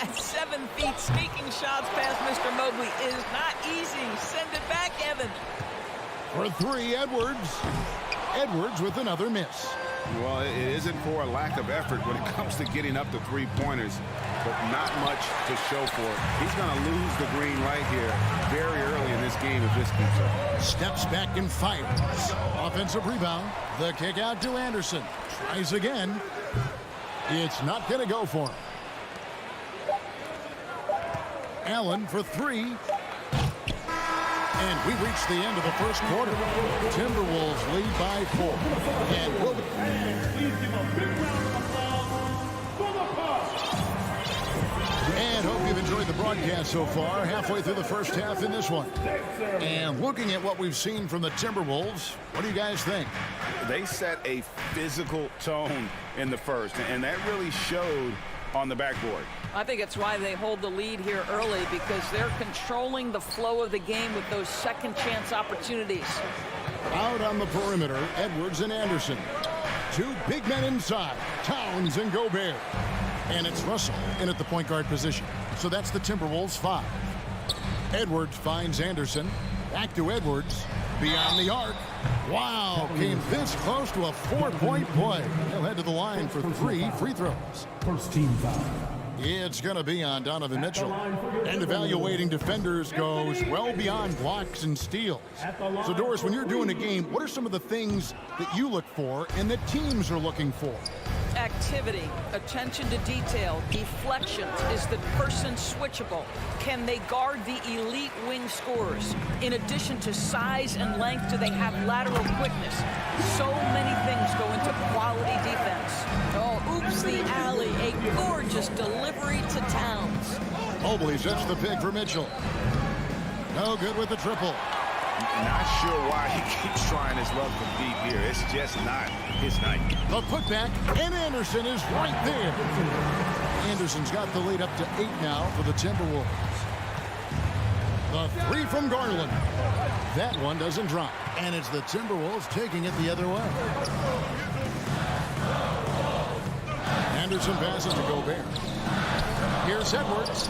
At 7 feet, sneaking shots past Mr. Mobley is not easy. Send it back, Evan. For three, Edwards. Edwards with another miss. Well, it isn't for a lack of effort when it comes to getting up to three-pointers, but not much to show for it. He's going to lose the green right here very early in this game if this keeps up. Steps back and fires. Offensive rebound. The kick out to Anderson. Tries again. It's not going to go for him. Allen for three. And we reach the end of the first quarter. Timberwolves lead by 4. And we'll... And hope you've enjoyed the broadcast so far. Halfway through the first half in this one. And looking at what we've seen from the Timberwolves, what do you guys think? They set a physical tone in the first, and that really showed on the backboard. I think it's why they hold the lead here early, because they're controlling the flow of the game with those second chance opportunities. Out on the perimeter, Edwards and Anderson. Two big men inside, Towns and Gobert. And it's Russell in at the point guard position. So that's the Timberwolves 5. Edwards finds Anderson. Back to Edwards. Beyond the arc. Wow, came this close to a 4-point play. He'll head to the line for 3 free throws. First team foul. It's going to be on Donovan Mitchell. And evaluating defenders goes well beyond blocks and steals. So, Doris, when you're doing a game, what are some of the things that you look for and that teams are looking for? Activity, attention to detail, deflections. Is the person switchable? Can they guard the elite wing scorers? In addition to size and length, do they have lateral quickness? So many things go into quality defense. Oh, oops, the alley. A gorgeous delivery to Towns. Mobley sets the pick for Mitchell. No good with the triple. Not sure why he keeps trying his luck from deep here. It's just not his night. The putback, and Anderson is right there. Anderson's got the lead up to 8 now for the Timberwolves. The 3 from Garland. That one doesn't drop. And it's the Timberwolves taking it the other way. Anderson passes to Gobert. Here's Edwards.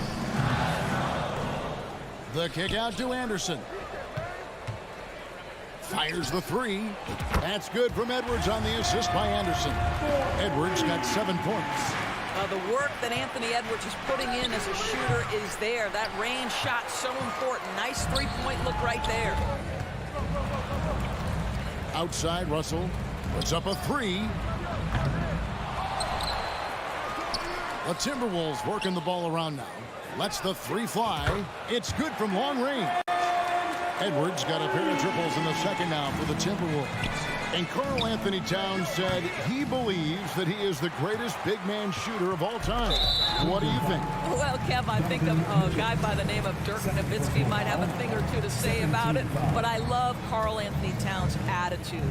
The kick out to Anderson. Fires the 3. That's good from Edwards on the assist by Anderson. Edwards got 7 points. The work that Anthony Edwards is putting in as a shooter is there. That range shot so important. Nice three-point look right there. Outside, Russell puts up a 3. The Timberwolves working the ball around now. Lets the 3 fly. It's good from long range. Edwards got a pair of triples in the second now for the Timberwolves. And Karl Anthony Towns said he believes that he is the greatest big man shooter of all time. What do you think? Well, Kev, I think a guy by the name of Dirk Nowitzki might have a thing or two to say about it. But I love Karl Anthony Towns' attitude.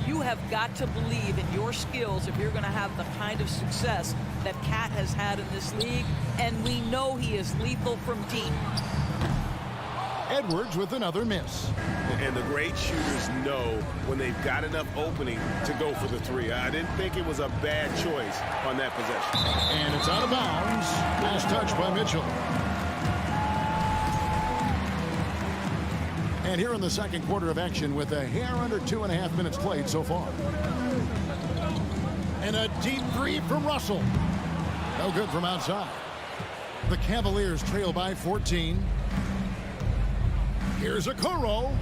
You have got to believe in your skills if you're going to have the kind of success that Cat has had in this league. And we know he is lethal from deep. Edwards with another miss. And the great shooters know when they've got enough opening to go for the 3. I didn't think it was a bad choice on that possession. And it's out of bounds. Last touch by Mitchell. And here in the second quarter of action with a hair under 2.5 minutes played so far. And a deep 3 from Russell. No good from outside. The Cavaliers trail by 14. Here's a Okoro.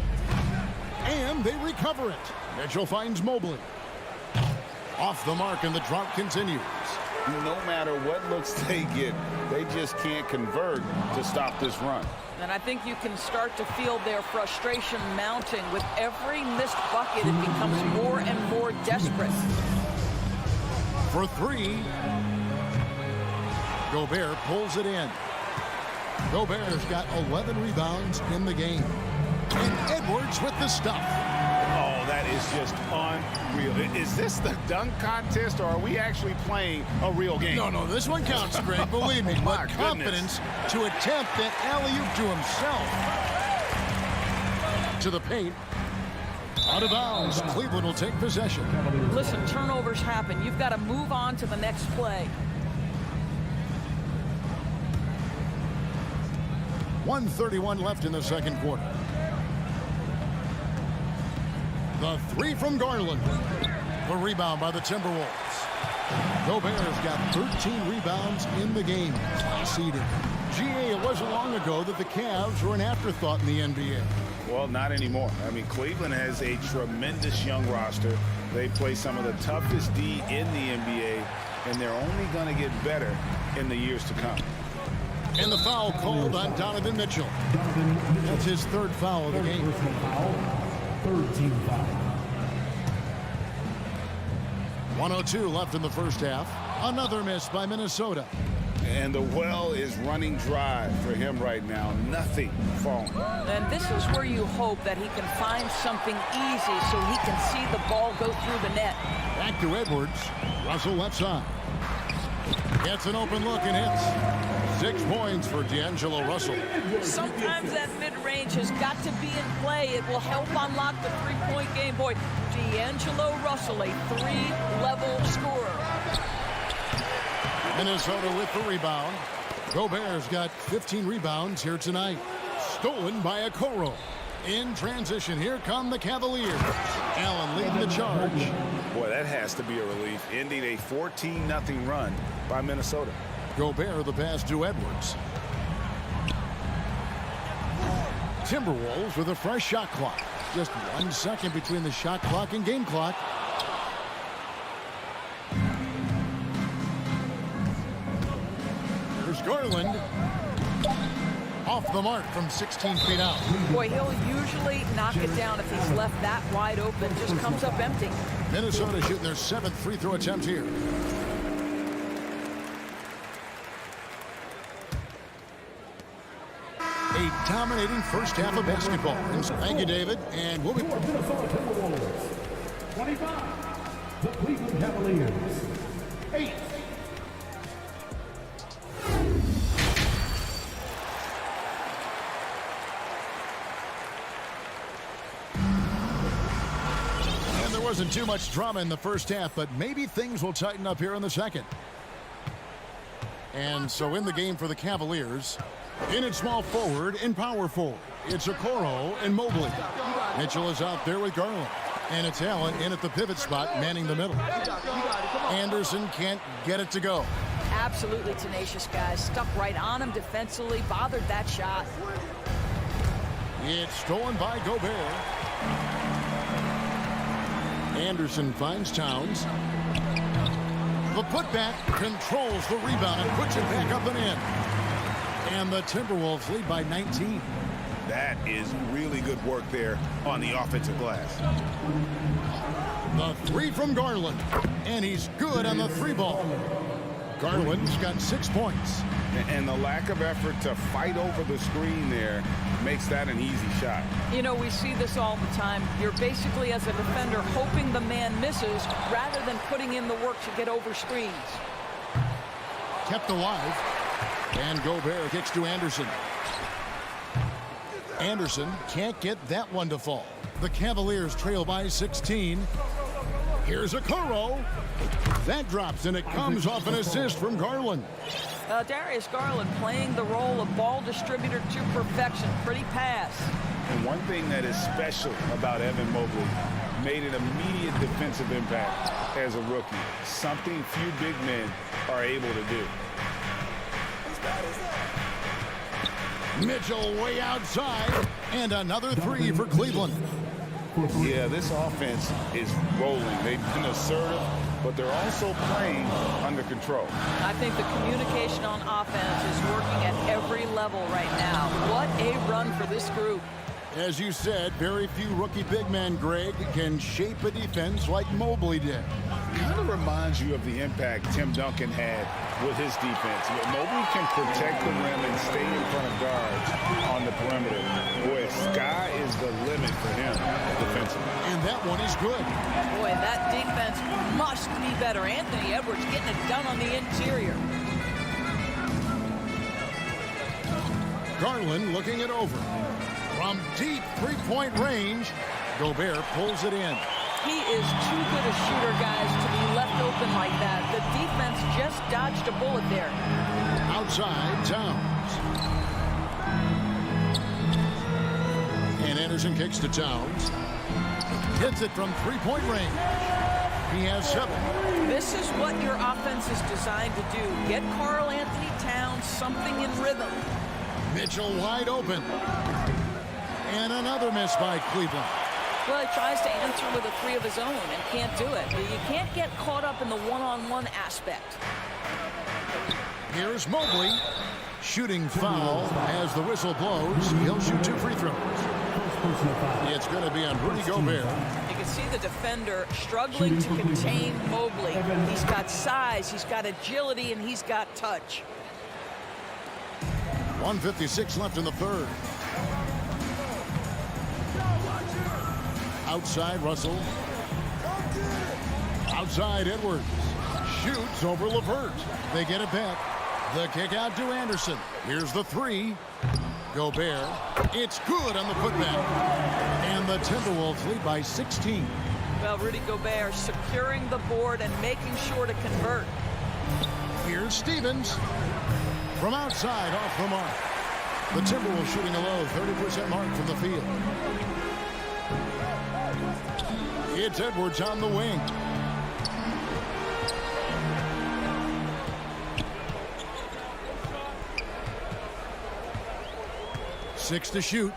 And they recover it. Mitchell finds Mobley. Off the mark, and the drought continues. No matter what looks they get, they just can't convert to stop this run. And I think you can start to feel their frustration mounting. With every missed bucket, it becomes more and more desperate. For 3. Gobert pulls it in. Gobert's got 11 rebounds in the game. And Edwards with the stuff. Oh, that is just unreal. Is this the dunk contest, or are we actually playing a real game? No, this one counts, Greg, believe me. My But confidence to attempt that alley-oop to himself. To the paint. Out of bounds. Cleveland will take possession. Listen, turnovers happen. You've got to move on to the next play. 1:31 left in the second quarter. The three from Garland. The rebound by the Timberwolves. Gobert's got 13 rebounds in the game. Seeded. GA, it wasn't long ago that the Cavs were an afterthought in the NBA. Well, not anymore. I mean, Cleveland has a tremendous young roster. They play some of the toughest D in the NBA, and they're only going to get better in the years to come. And the foul called on Donovan Mitchell. That's his third foul of the game. Third team foul. 1:02 left in the first half. Another miss by Minnesota. And the well is running dry for him right now. Nothing falling. And this is where you hope that he can find something easy so he can see the ball go through the net. Back to Edwards. Russell left side. Gets an open look and hits. 6 points for D'Angelo Russell. Sometimes that mid-range has got to be in play. It will help unlock the three-point game. Boy, D'Angelo Russell, a three-level scorer. Minnesota with the rebound. Gobert's got 15 rebounds here tonight. Stolen by Okoro. In transition, here come the Cavaliers. Allen leading the charge. Boy, that has to be a relief. Ending a 14-0 run by Minnesota. Gobert the pass to Edwards. Timberwolves with a fresh shot clock. Just 1 second between the shot clock and game clock. Here's Garland. Off the mark from 16 feet out. Boy, he'll usually knock it down if he's left that wide open. Just comes up empty. Minnesota shooting their 7th free throw attempt here. A dominating first half of basketball. Thank you, David. And we'll be... Minnesota Timberwolves. 25. The Cleveland Cavaliers. 8. And there wasn't too much drama in the first half, but maybe things will tighten up here in the second. And so in the game for the Cavaliers, in at small forward and power forward, it's Okoro and Mobley. Mitchell is out there with Garland. And it's Allen in at the pivot spot, manning the middle. Anderson can't get it to go. Absolutely tenacious, guys. Stuck right on him defensively, bothered that shot. It's stolen by Gobert. Anderson finds Towns. The putback controls the rebound and puts it back up and in. And the Timberwolves lead by 19. That is really good work there on the offensive glass. The three from Garland. And he's good on the three ball. Garland's got 6 points. And the lack of effort to fight over the screen there makes that an easy shot. You know, we see this all the time. You're basically, as a defender, hoping the man misses rather than putting in the work to get over screens. Kept alive. And Gobert kicks to Anderson. Anderson can't get that one to fall. The Cavaliers trail by 16. Here's Okoro. That drops, and it comes off an assist from Garland. Darius Garland playing the role of ball distributor to perfection. Pretty pass. And one thing that is special about Evan Mobley, made an immediate defensive impact as a rookie. Something few big men are able to do. Mitchell way outside, and another three for Cleveland. Yeah, this offense is rolling. They've been assertive, but they're also playing under control. I think the communication on offense is working at every level right now. What a run for this group. As you said, very few rookie big men, Greg, can shape a defense like Mobley did. Kind of reminds you of the impact Tim Duncan had with his defense. Mobley can protect the rim and stay in front of guards on the perimeter. Boy, Sky is the limit for him defensively. And that one is good. Boy, that defense must be better. Anthony Edwards getting it done on the interior. Garland looking it over. From deep three-point range, Gobert pulls it in. He is too good a shooter, guys, to be left open like that. The defense just dodged a bullet there. Outside, Towns. And Anderson kicks to Towns. Hits it from three-point range. He has 7. This is what your offense is designed to do. Get Karl Anthony Towns something in rhythm. Mitchell wide open. And another miss by Cleveland. Well, he tries to answer with a 3 of his own and can't do it. You can't get caught up in the one-on-one aspect. Here's Mobley. Shooting foul as the whistle blows. He'll shoot 2 free throws. It's going to be on Rudy Gobert. You can see the defender struggling to contain Mobley. He's got size, he's got agility, and he's got touch. 1:56 left in the third. Outside, Russell. Outside, Edwards. Shoots over LeVert. They get it back. The kick out to Anderson. Here's the 3. Gobert. It's good on the putback. And the Timberwolves lead by 16. Well, Rudy Gobert securing the board and making sure to convert. Here's Stevens. From outside, off the mark. The Timberwolves shooting a low 30% mark from the field. It's Edwards on the wing. Six to shoot.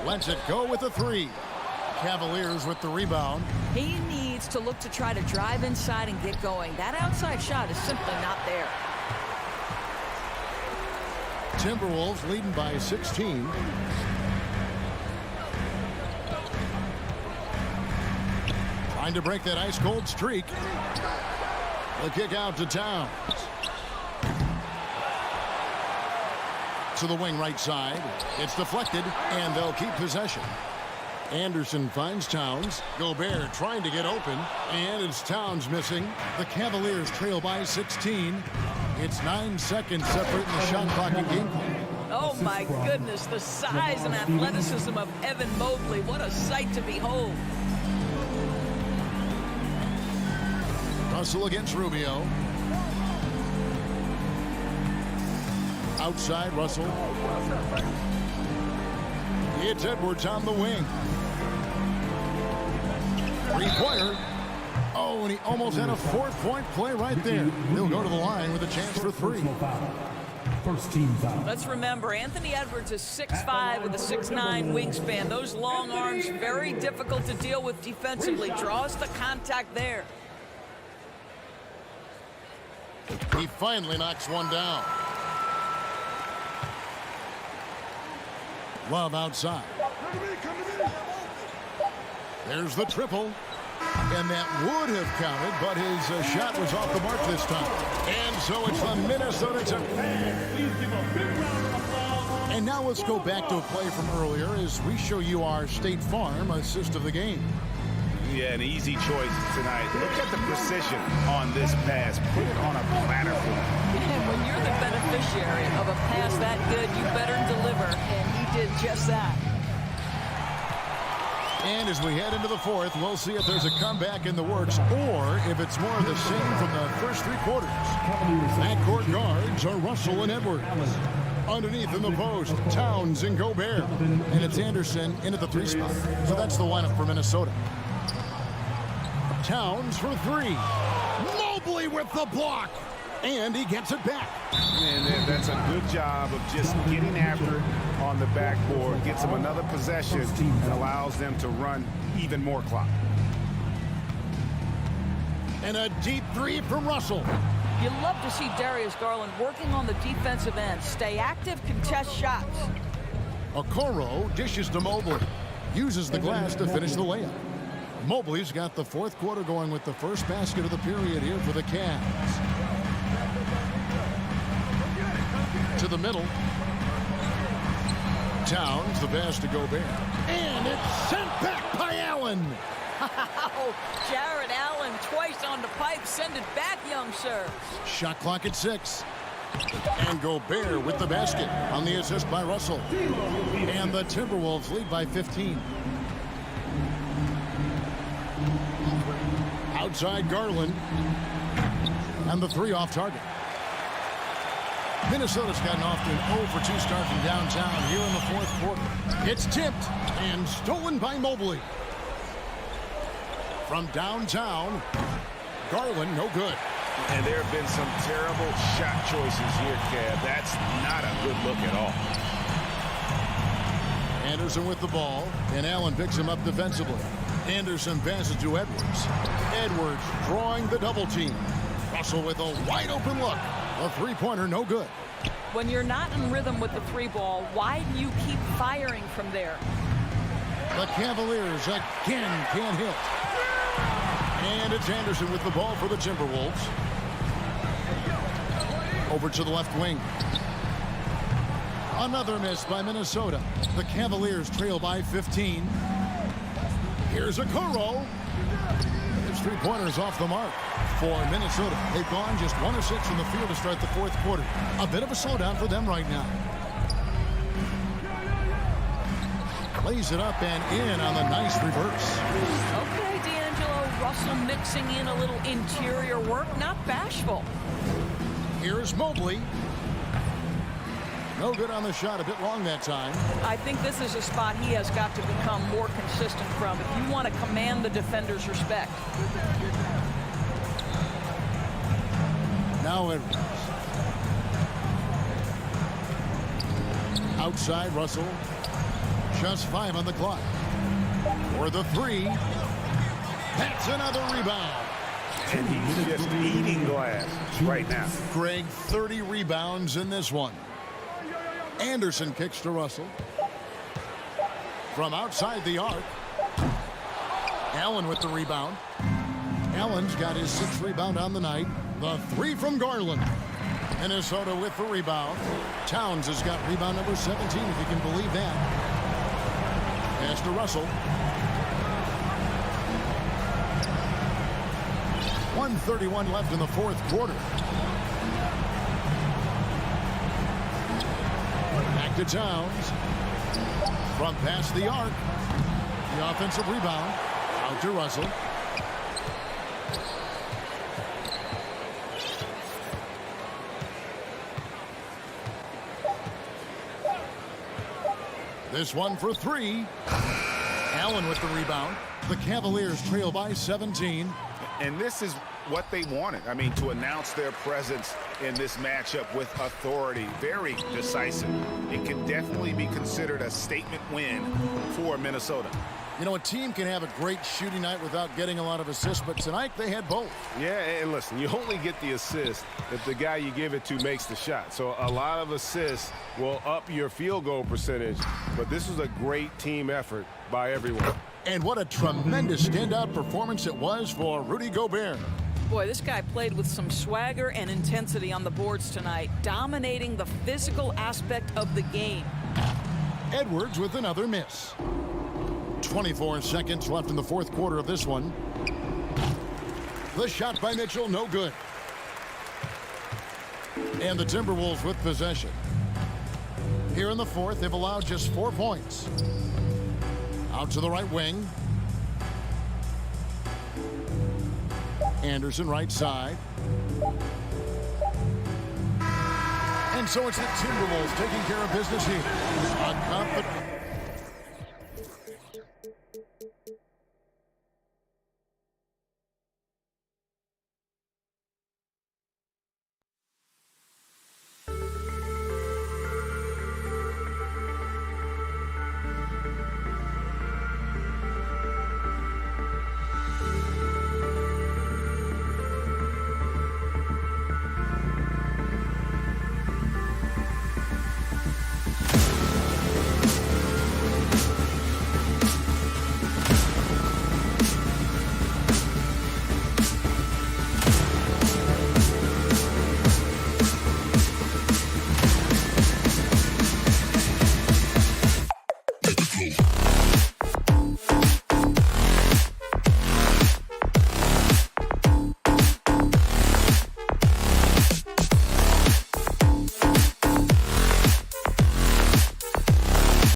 Lets it go with a 3. Cavaliers with the rebound. He needs to look to try to drive inside and get going. That outside shot is simply not there. Timberwolves leading by 16. Trying to break that ice-cold streak. The kick out to Towns. To the wing right side. It's deflected, and they'll keep possession. Anderson finds Towns. Gobert trying to get open, and it's Towns missing. The Cavaliers trail by 16. It's 9 seconds separating the shot clock and game clock. Oh, my goodness, the size and athleticism of Evan Mobley. What a sight to behold. Russell against Rubio. Outside, Russell. It's Edwards on the wing. Three-pointer. Oh, and he almost had a 4-point play right there. He'll go to the line with a chance for 3. First team foul. Let's remember, Anthony Edwards is 6'5" with a 6'9" wingspan. Those long arms, very difficult to deal with defensively. Draws the contact there. He finally knocks one down. Love outside. There's the triple. And that would have counted, but his shot was off the mark this time. And so it's the Minnesota Timberwolves. And now let's go back to a play from earlier as we show you our State Farm assist of the game. Yeah, an easy choice tonight. Look at the precision on this pass. Put it on a platter for him. And when you're the beneficiary of a pass that good, you better deliver. And he did just that. And as we head into the fourth, we'll see if there's a comeback in the works or if it's more of the same from the first 3 quarters. Backcourt guards are Russell and Edwards. Underneath in the post, Towns and Gobert. And it's Anderson in at the 3 spot. So that's the lineup for Minnesota. Towns for 3. Mobley with the block. And he gets it back. And that's a good job of just getting after it on the backboard. Gets them another possession and allows them to run even more clock. And a deep 3 from Russell. You love to see Darius Garland working on the defensive end. Stay active, contest shots. Okoro dishes to Mobley. Uses the glass to finish the layup. Mobley's got the 4th quarter going with the first basket of the period here for the Cavs. To the middle. Towns, the pass to Gobert. And it's sent back by Allen. Wow, Jared Allen twice on the pipe. Send it back, young sir. Shot clock at 6. And Gobert with the basket on the assist by Russell. And the Timberwolves lead by 15. Outside Garland. And the 3 off target. Minnesota's gotten off to an 0 for 2 start from downtown here in the 4th quarter. It's tipped and stolen by Mobley. From downtown, Garland, no good. And there have been some terrible shot choices here, Kev. That's not a good look at all. Anderson with the ball, and Allen picks him up defensively. Anderson passes to Edwards. Edwards drawing the double team. Russell with a wide open look. A three-pointer, no good. When you're not in rhythm with the 3 ball, why do you keep firing from there? The Cavaliers again can't hit. And it's Anderson with the ball for the Timberwolves. Over to the left wing. Another miss by Minnesota. The Cavaliers trail by 15. Here's Okoro. His 3-pointers off the mark for Minnesota. They've gone just 1 of 6 in the field to start the 4th quarter. A bit of a slowdown for them right now. Lays it up and in on the nice reverse. Okay, D'Angelo. Russell mixing in a little interior work, not bashful. Here's Mobley. No good on the shot, a bit long that time. I think this is a spot he has got to become more consistent from if you want to command the defender's respect. Now Edwards. Outside Russell. Just 5 on the clock. For the 3. That's another rebound. And he's just eating glass right now. Greg, 30 rebounds in this one. Anderson kicks to Russell. From outside the arc. Allen with the rebound. Allen's got his 6th rebound on the night. The 3 from Garland. Minnesota with the rebound. Towns has got rebound number 17, if you can believe that. Pass to Russell. 1:31 left in the 4th quarter. Back to Towns. From past the arc. The offensive rebound. Out to Russell. This one for 3. Allen with the rebound. The Cavaliers trail by 17. And this is what they wanted. I mean, to announce their presence in this matchup with authority. Very decisive. It can definitely be considered a statement win for Minnesota. You know, a team can have a great shooting night without getting a lot of assists, but tonight they had both. Yeah, and listen, you only get the assist if the guy you give it to makes the shot. So a lot of assists will up your field goal percentage, but this was a great team effort by everyone. And what a tremendous standout performance it was for Rudy Gobert. Boy, this guy played with some swagger and intensity on the boards tonight, dominating the physical aspect of the game. Edwards with another miss. 24 seconds left in the 4th quarter of this one. The shot by Mitchell, no good. And the Timberwolves with possession. Here in the 4th, they've allowed just 4 points. Out to the right wing. Anderson right side. And so it's the Timberwolves taking care of business here.